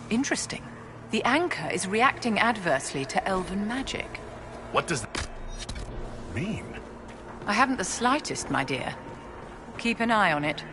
Interesting. The anchor is reacting adversely to elven magic. What does that mean? I haven't the slightest, my dear. Keep an eye on it.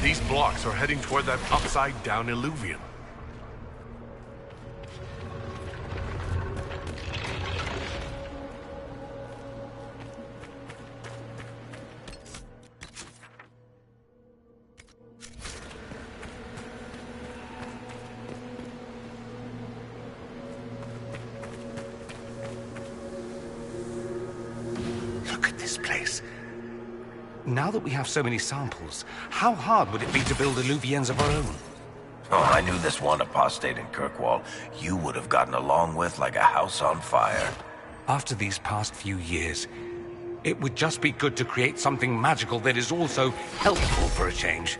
These blocks are heading toward that upside-down illuvium. Look at this place. Now that we have so many samples, how hard would it be to build illuvians of our own? Oh, I knew this one apostate in Kirkwall you would have gotten along with like a house on fire. After these past few years, it would just be good to create something magical that is also helpful for a change.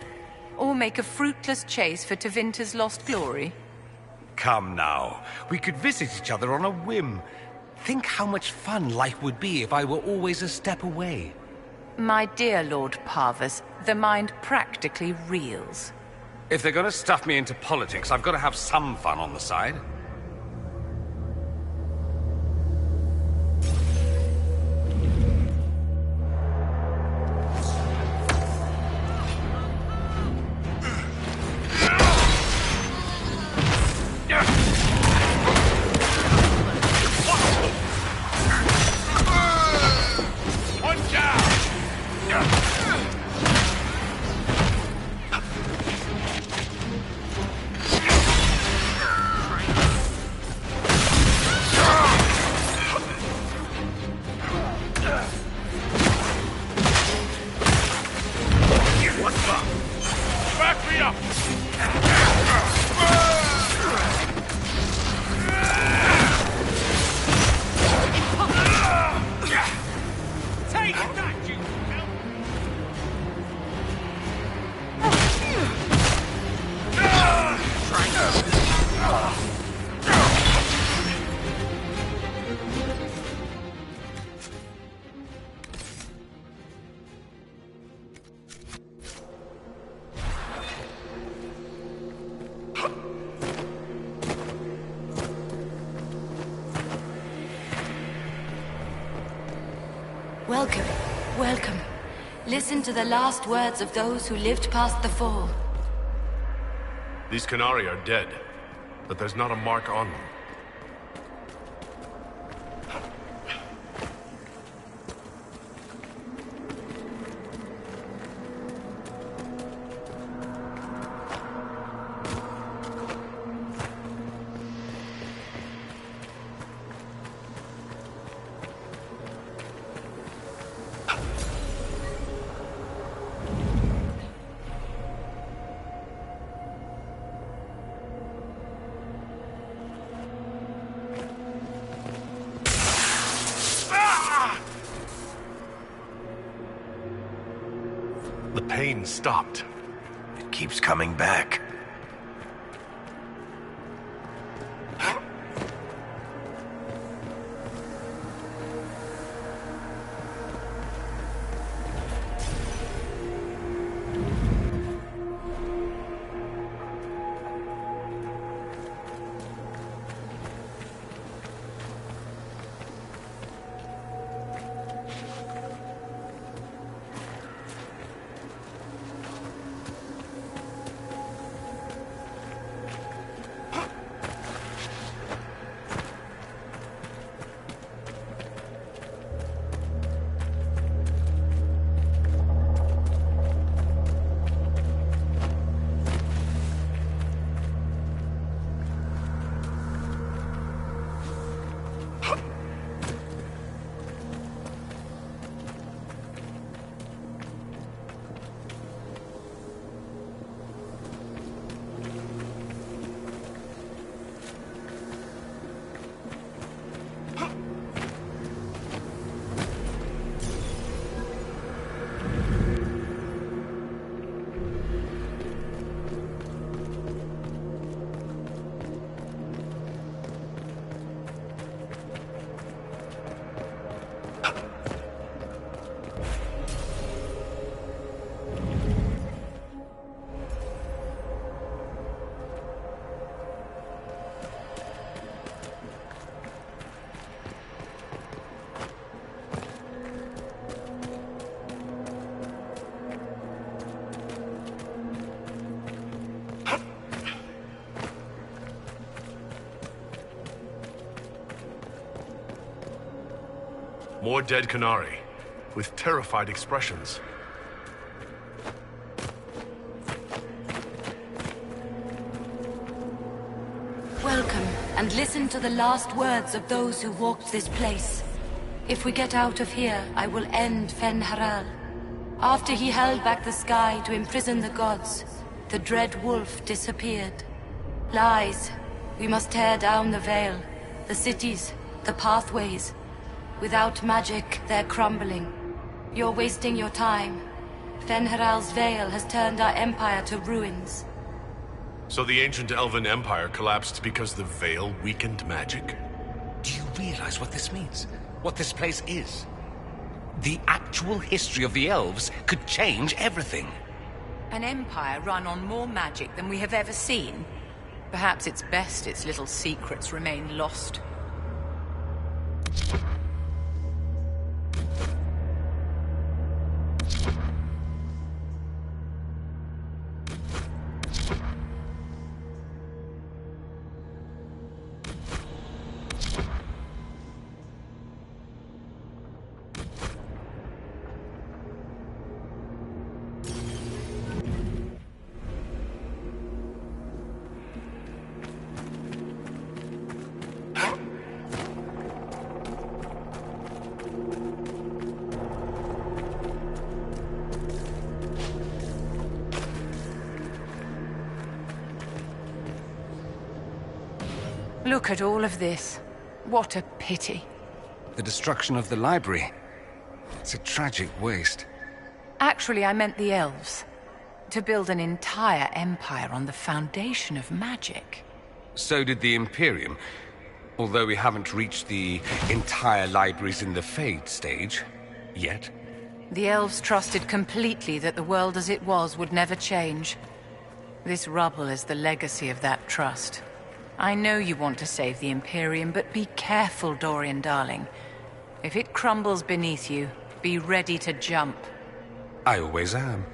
Or make a fruitless chase for Tevinter's lost glory. Come now, we could visit each other on a whim. Think how much fun life would be if I were always a step away. My dear Lord Parvus, the mind practically reels. If they're going to stuff me into politics, I've got to have some fun on the side. Welcome, welcome. Listen to the last words of those who lived past the fall. These Canari are dead, but there's not a mark on them. The pain stopped. It keeps coming back. More dead Canari, with terrified expressions. Welcome, and listen to the last words of those who walked this place. If we get out of here, I will end Fen-Haral. After he held back the sky to imprison the gods, the dread wolf disappeared. Lies. We must tear down the Veil, the cities, the pathways. Without magic, they're crumbling. You're wasting your time. Fen-Haral's Veil has turned our empire to ruins. So the ancient Elven Empire collapsed because the Veil weakened magic? Do you realize what this means? What this place is? The actual history of the elves could change everything. An empire run on more magic than we have ever seen. Perhaps it's best its little secrets remain lost. Look at all of this. What a pity. The destruction of the library. It's a tragic waste. Actually, I meant the elves. To build an entire empire on the foundation of magic. So did the Imperium. Although we haven't reached the entire libraries in the Fade stage. Yet. The elves trusted completely that the world as it was would never change. This rubble is the legacy of that trust. I know you want to save the Imperium, but be careful, Dorian darling. If it crumbles beneath you, be ready to jump. I always am.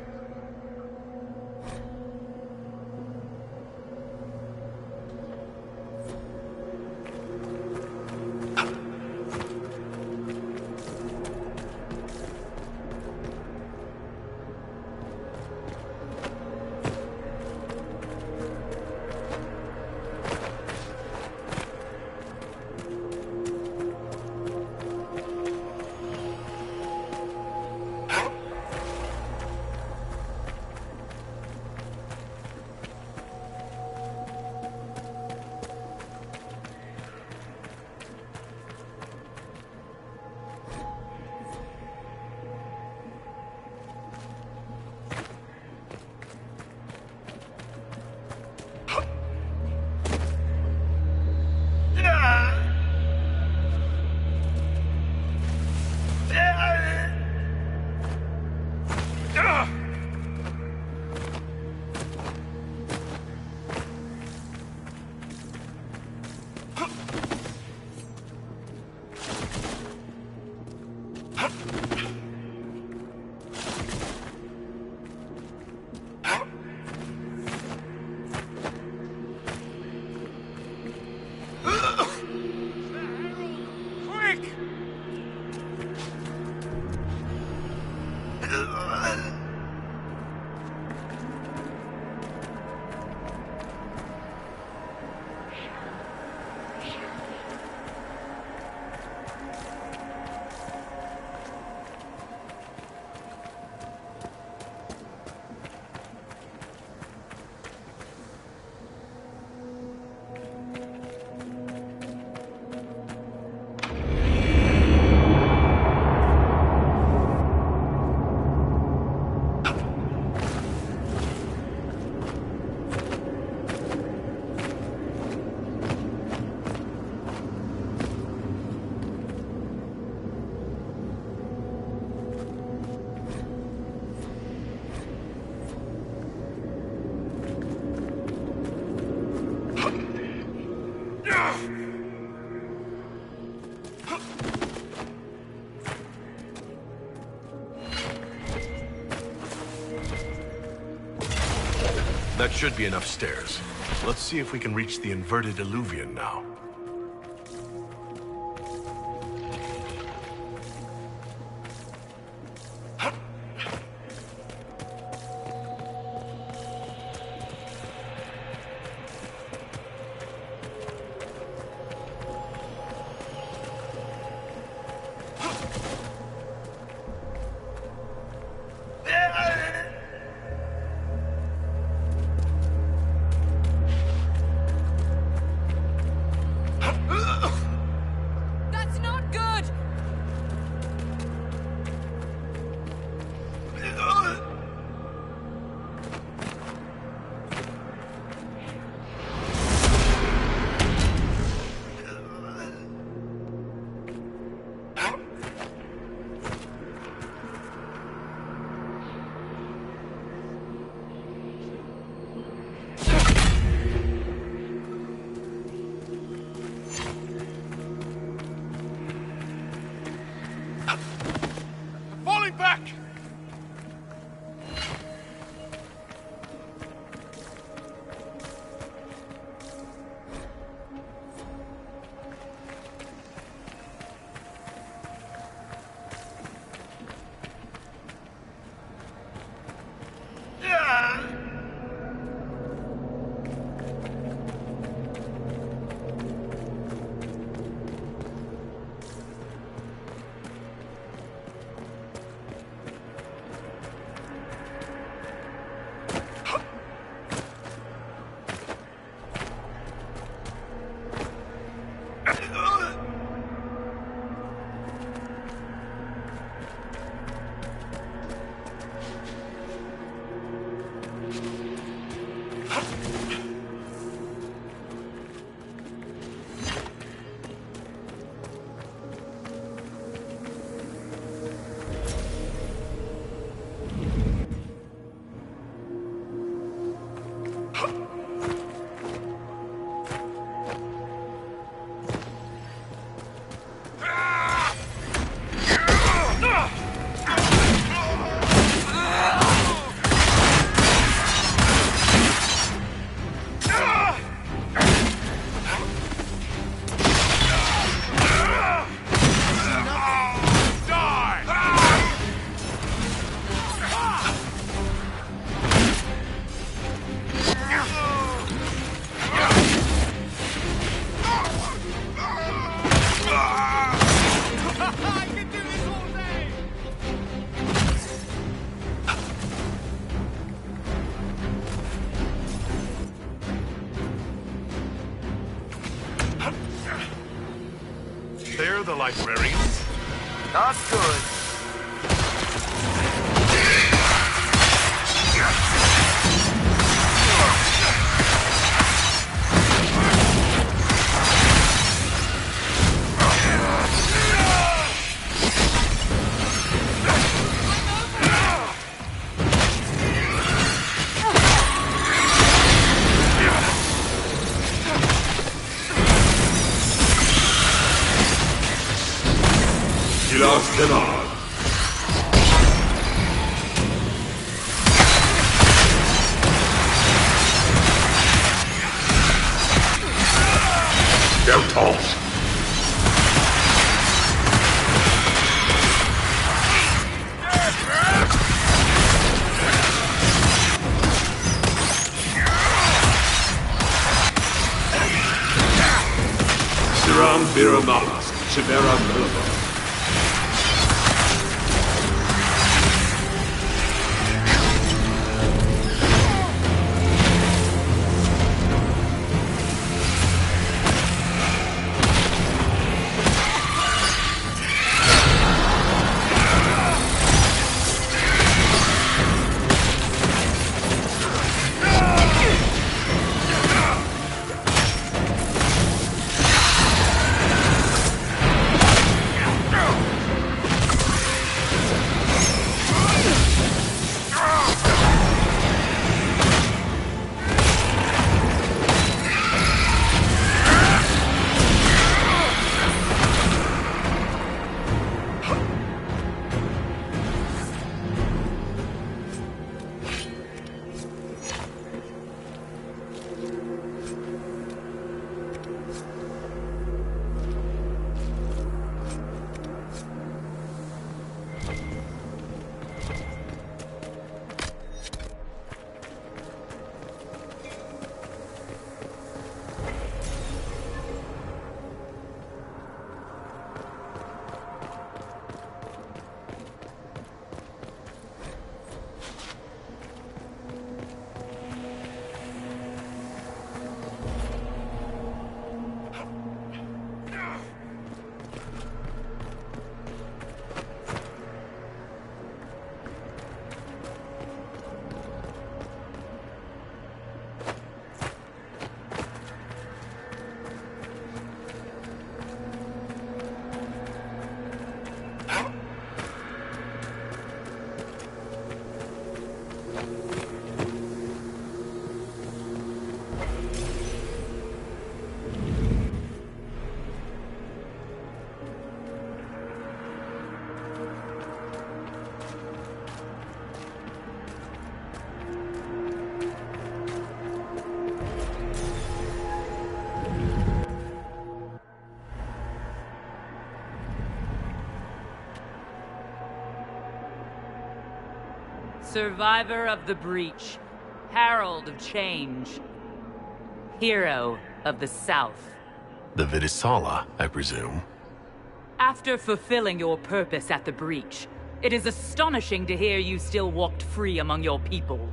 That should be enough stairs. Let's see if we can reach the inverted alluvion now. They're the librarians? Not good. Survivor of the Breach, Herald of Change, Hero of the South. The Vidisala, I presume. After fulfilling your purpose at the Breach, it is astonishing to hear you still walked free among your people.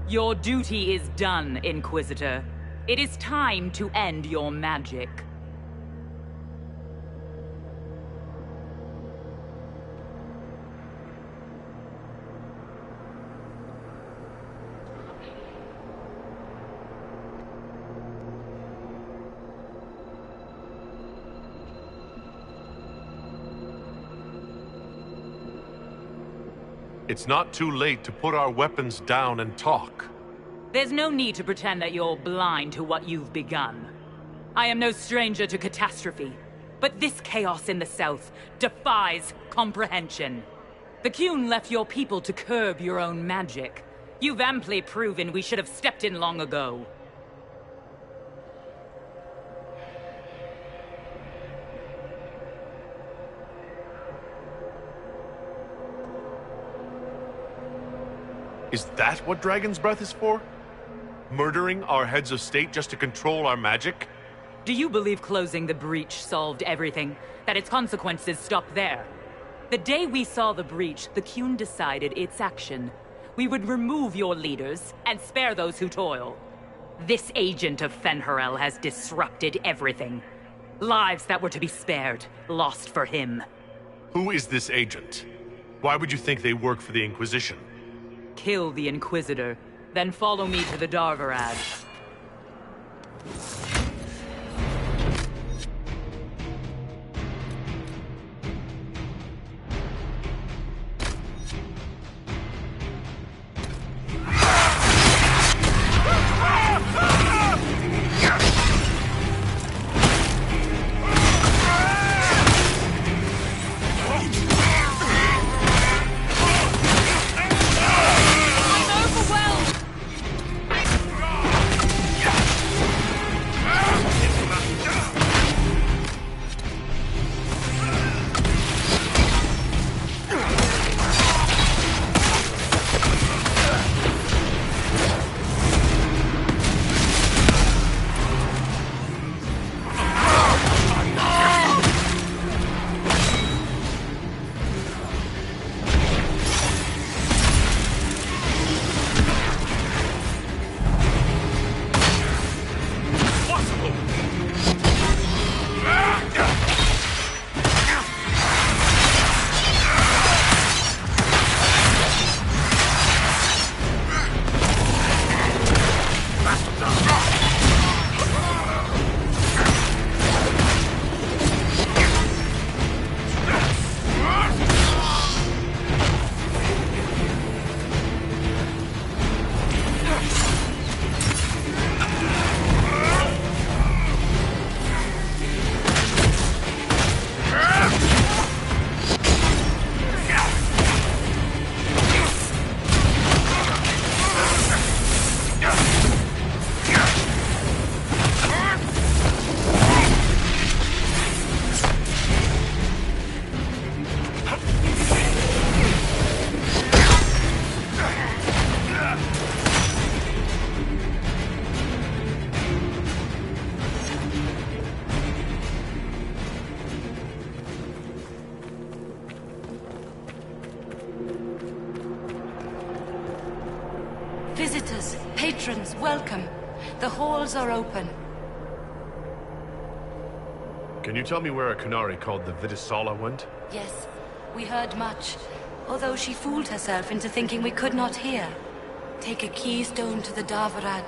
Your duty is done, Inquisitor. It is time to end your magic. It's not too late to put our weapons down and talk. There's no need to pretend that you're blind to what you've begun. I am no stranger to catastrophe, but this chaos in the south defies comprehension. The Qun left your people to curb your own magic. You've amply proven we should have stepped in long ago. Is that what Dragon's Breath is for? Murdering our heads of state just to control our magic? Do you believe closing the breach solved everything? That its consequences stopped there? The day we saw the breach, the Qun decided its action. We would remove your leaders and spare those who toil. This agent of Fen'Harel has disrupted everything. Lives that were to be spared, lost for him. Who is this agent? Why would you think they work for the Inquisition? Kill the Inquisitor, then follow me to the Darvarad. Visitors, patrons, welcome. The halls are open. Can you tell me where a Qunari called the Vitisala went? Yes, we heard much, although she fooled herself into thinking we could not hear. Take a keystone to the Darvarad.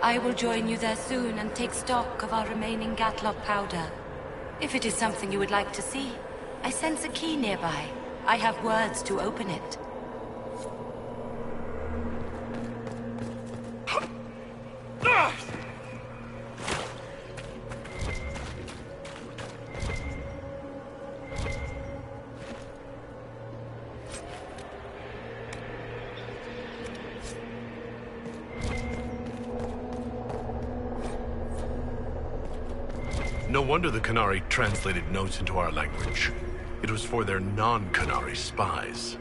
I will join you there soon and take stock of our remaining Gatlock powder. If it is something you would like to see, I sense a key nearby. I have words to open it. No wonder the Qunari translated notes into our language. It was for their non-Qunari spies.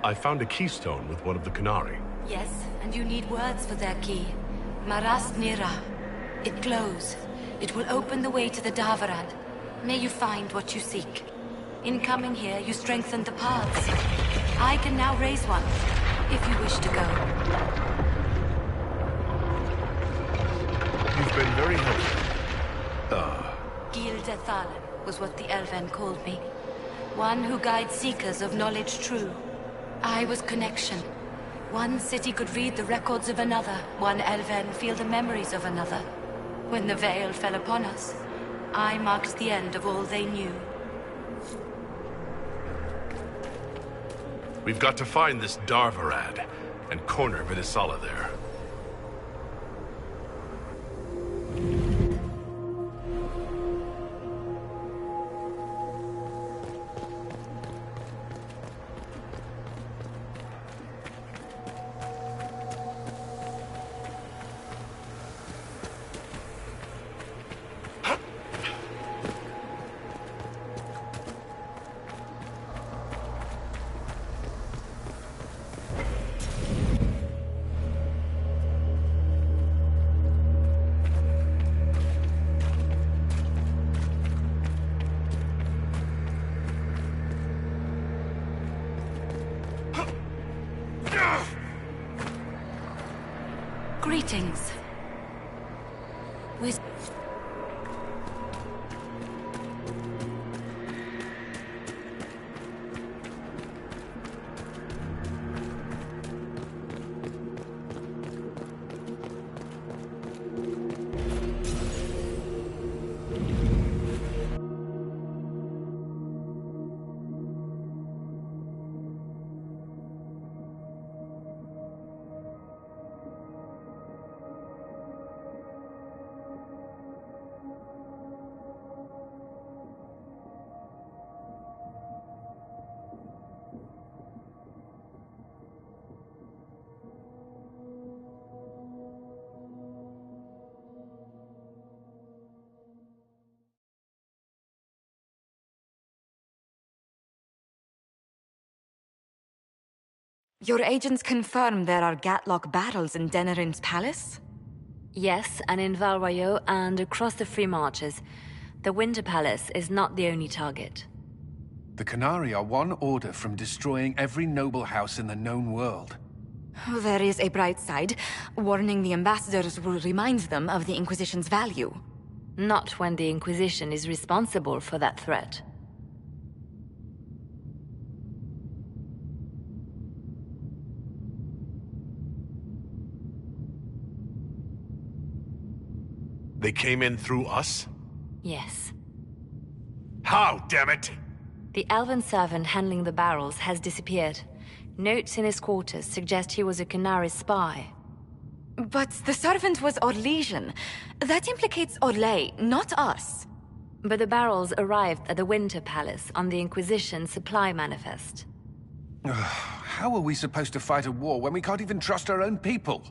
I found a keystone with one of the Qunari. Yes, and you need words for their key. Maras Nira. It glows. It will open the way to the Davarad. May you find what you seek. In coming here, you strengthened the paths. I can now raise one, if you wish to go. You've been very helpful. Gilda Thalan was what the Elven called me. One who guides seekers of knowledge true. I was connection. One city could read the records of another, one Elven feel the memories of another. When the veil fell upon us, I marked the end of all they knew. We've got to find this Darvarad and corner Vidisala there. Greetings. Your agents confirm there are Gatlock battles in Denerim's palace? Yes, and in Val Royeaux and across the Free Marches. The Winter Palace is not the only target. The Qunari are one order from destroying every noble house in the known world. There is a bright side. Warning the ambassadors will remind them of the Inquisition's value. Not when the Inquisition is responsible for that threat. They came in through us? Yes. How, damn it? The elven servant handling the barrels has disappeared. Notes in his quarters suggest he was a Qunari spy. But the servant was Orlesian. That implicates Orlais, not us. But the barrels arrived at the Winter Palace on the Inquisition supply manifest. How are we supposed to fight a war when we can't even trust our own people?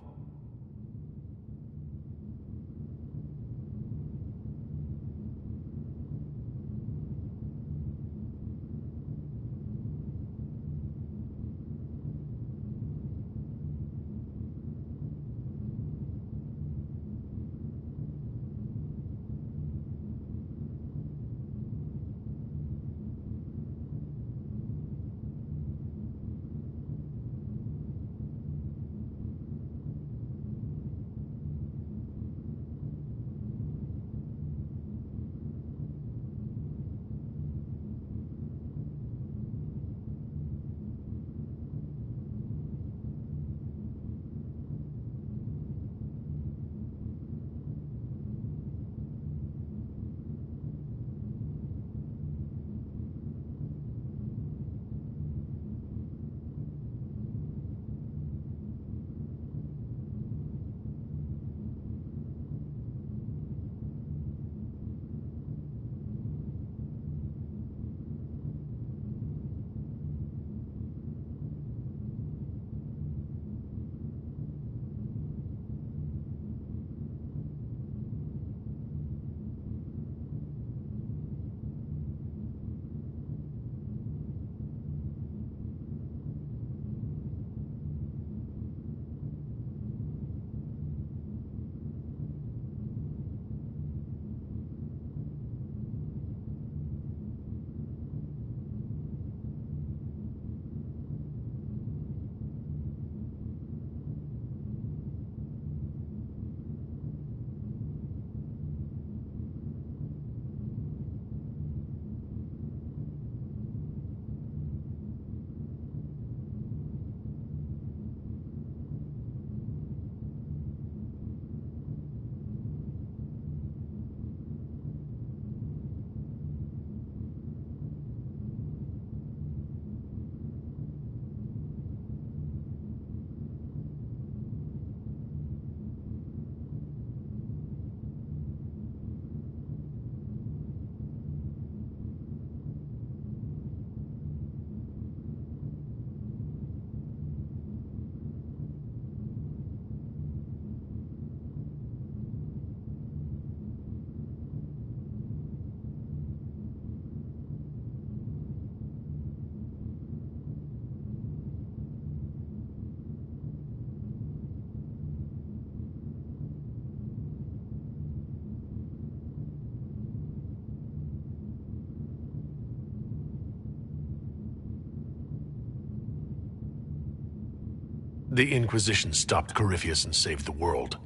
The Inquisition stopped Corypheus and saved the world.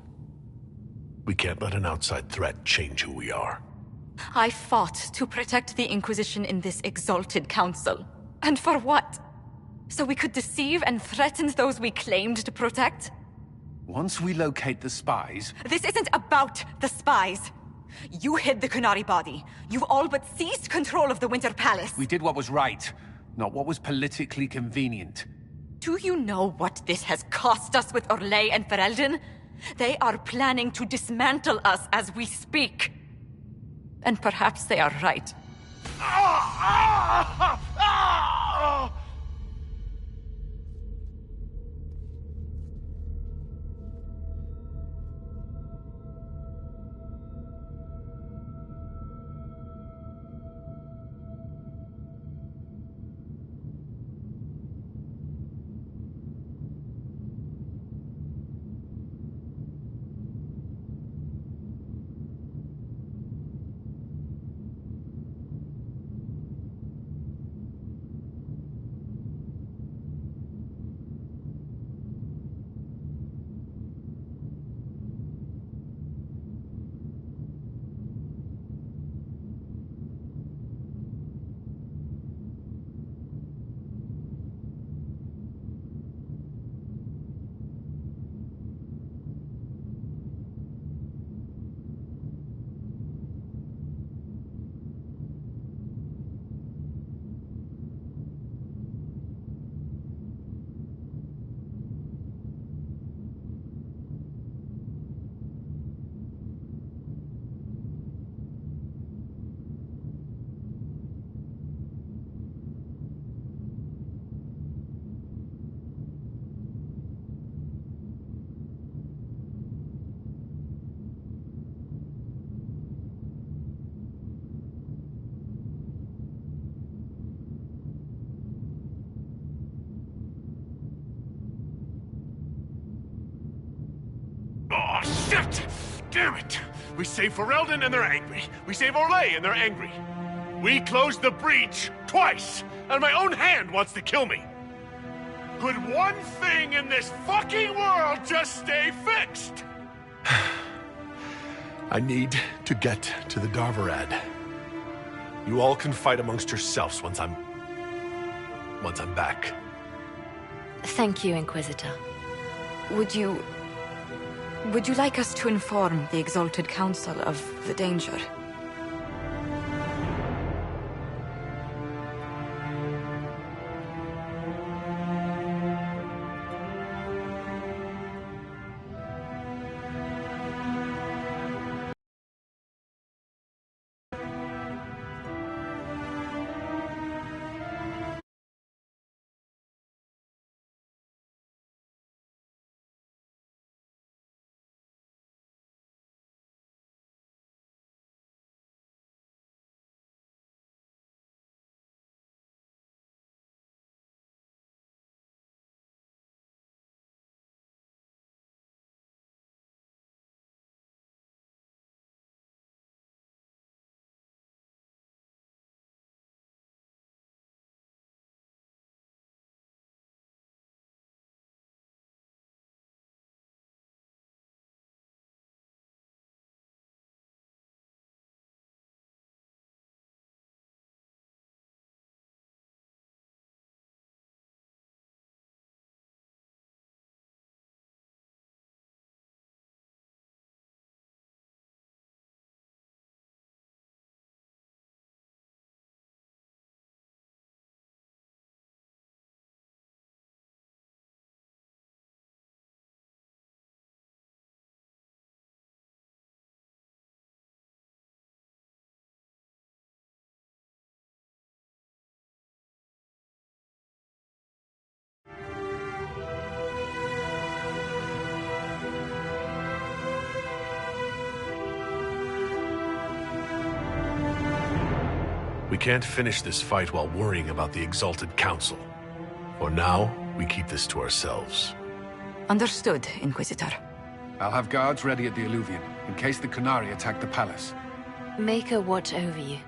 We can't let an outside threat change who we are. I fought to protect the Inquisition in this exalted council. And for what? So we could deceive and threaten those we claimed to protect? Once we locate the spies... This isn't about the spies! You hid the Kunari body. You all but seized control of the Winter Palace. We did what was right, not what was politically convenient. Do you know what this has cost us with Orlais and Ferelden? They are planning to dismantle us as we speak. And perhaps they are right. Oh, shit! Damn it! We save Ferelden and they're angry. We save Orlais and they're angry. We closed the breach twice, and my own hand wants to kill me. Could one thing in this fucking world just stay fixed? I need to get to the Darvarad. You all can fight amongst yourselves once I'm back. Thank you, Inquisitor. Would you like us to inform the Exalted Council of the danger? We can't finish this fight while worrying about the Exalted Council. For now, we keep this to ourselves. Understood, Inquisitor. I'll have guards ready at the Alluvion, in case the Kunari attack the palace. Maker watch over you.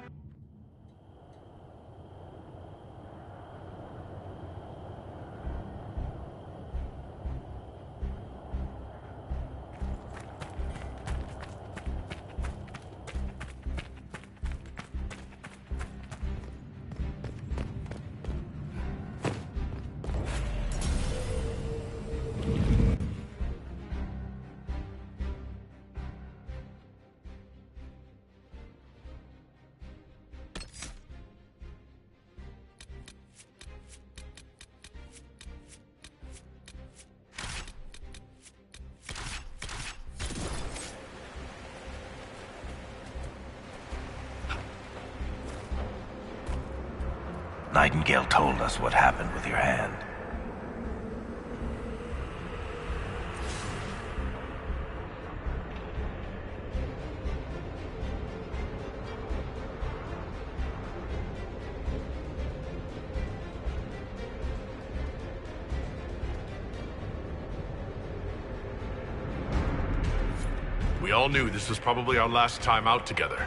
Nightingale told us what happened with your hand. We all knew this was probably our last time out together.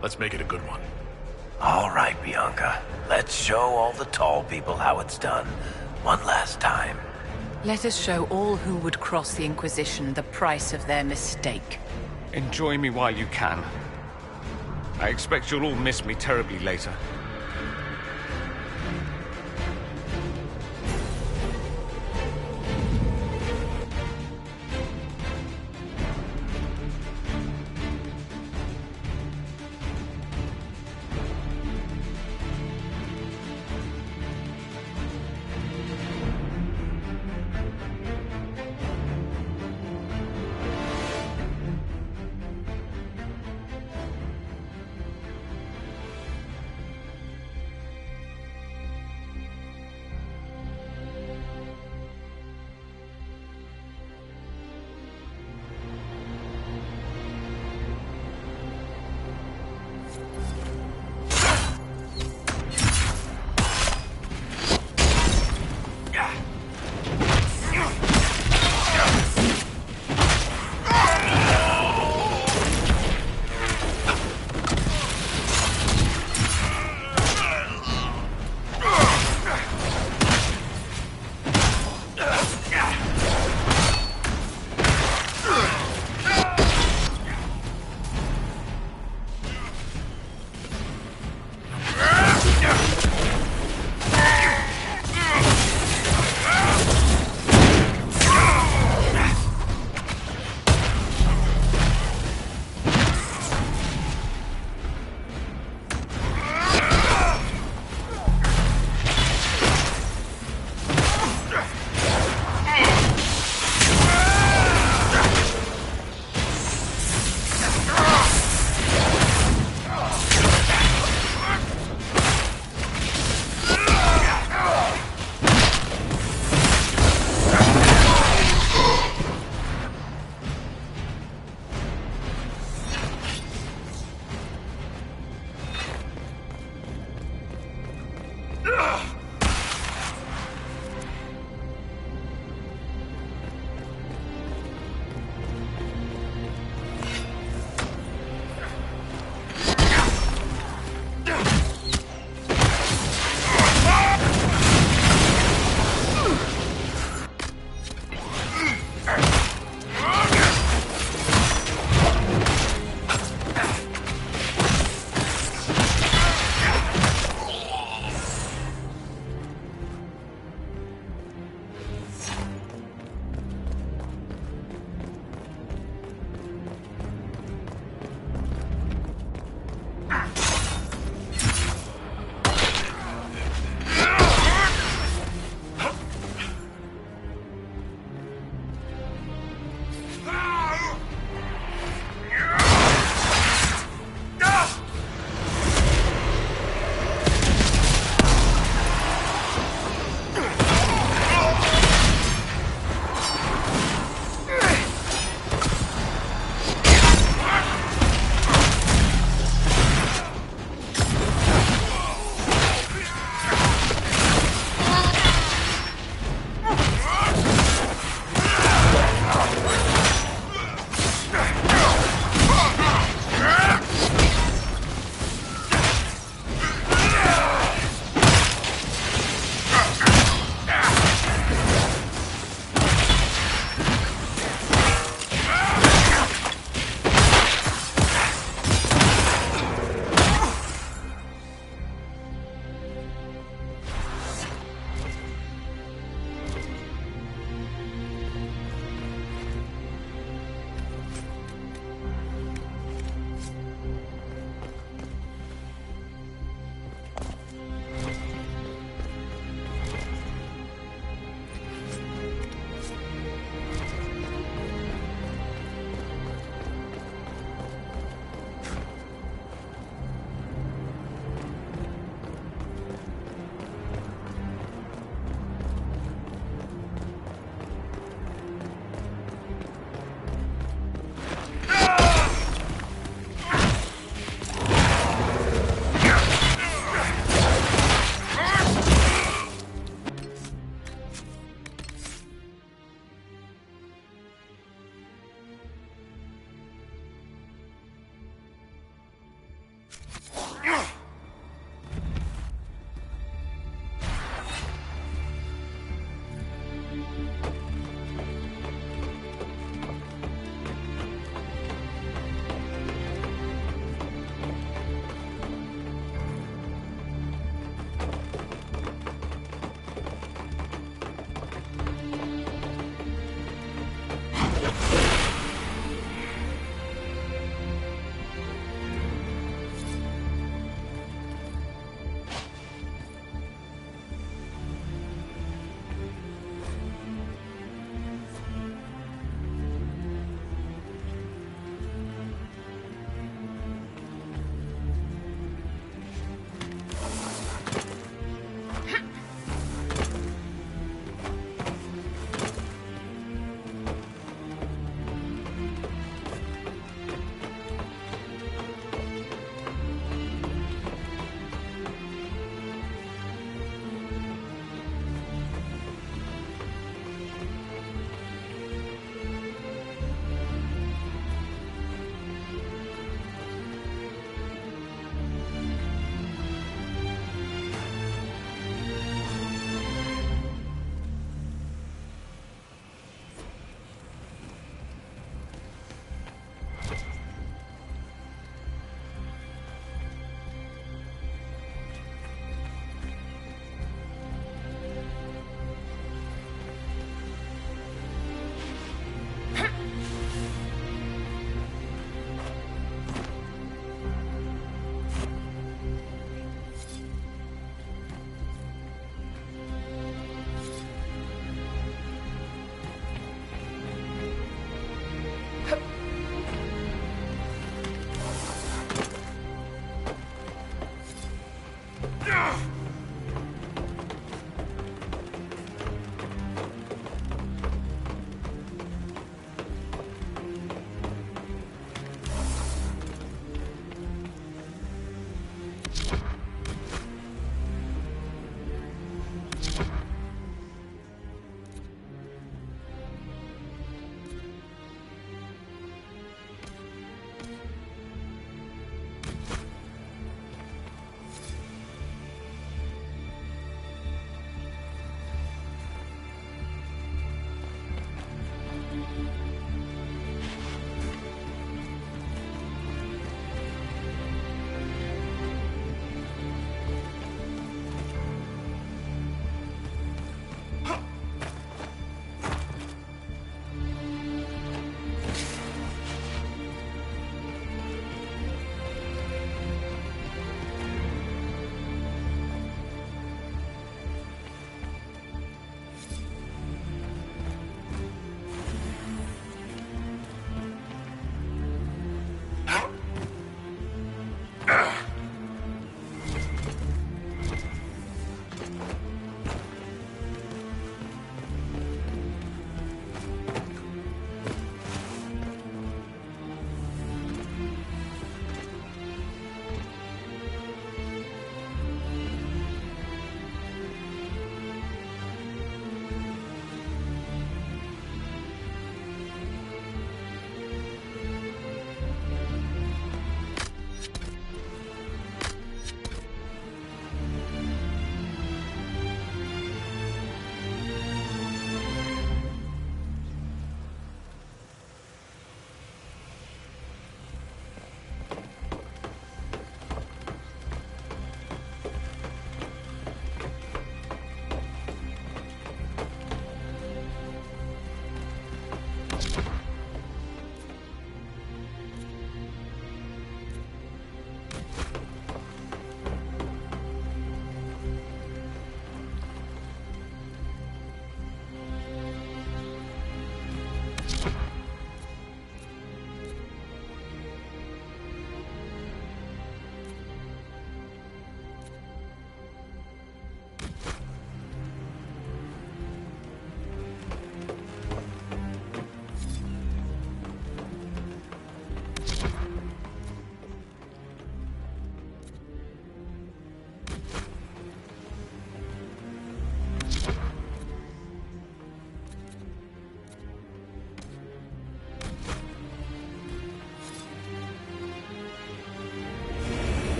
Let's make it a good one. All right, Bianca. Let's show all the tall people how it's done. One last time. Let us show all who would cross the Inquisition the price of their mistake. Enjoy me while you can. I expect you'll all miss me terribly later.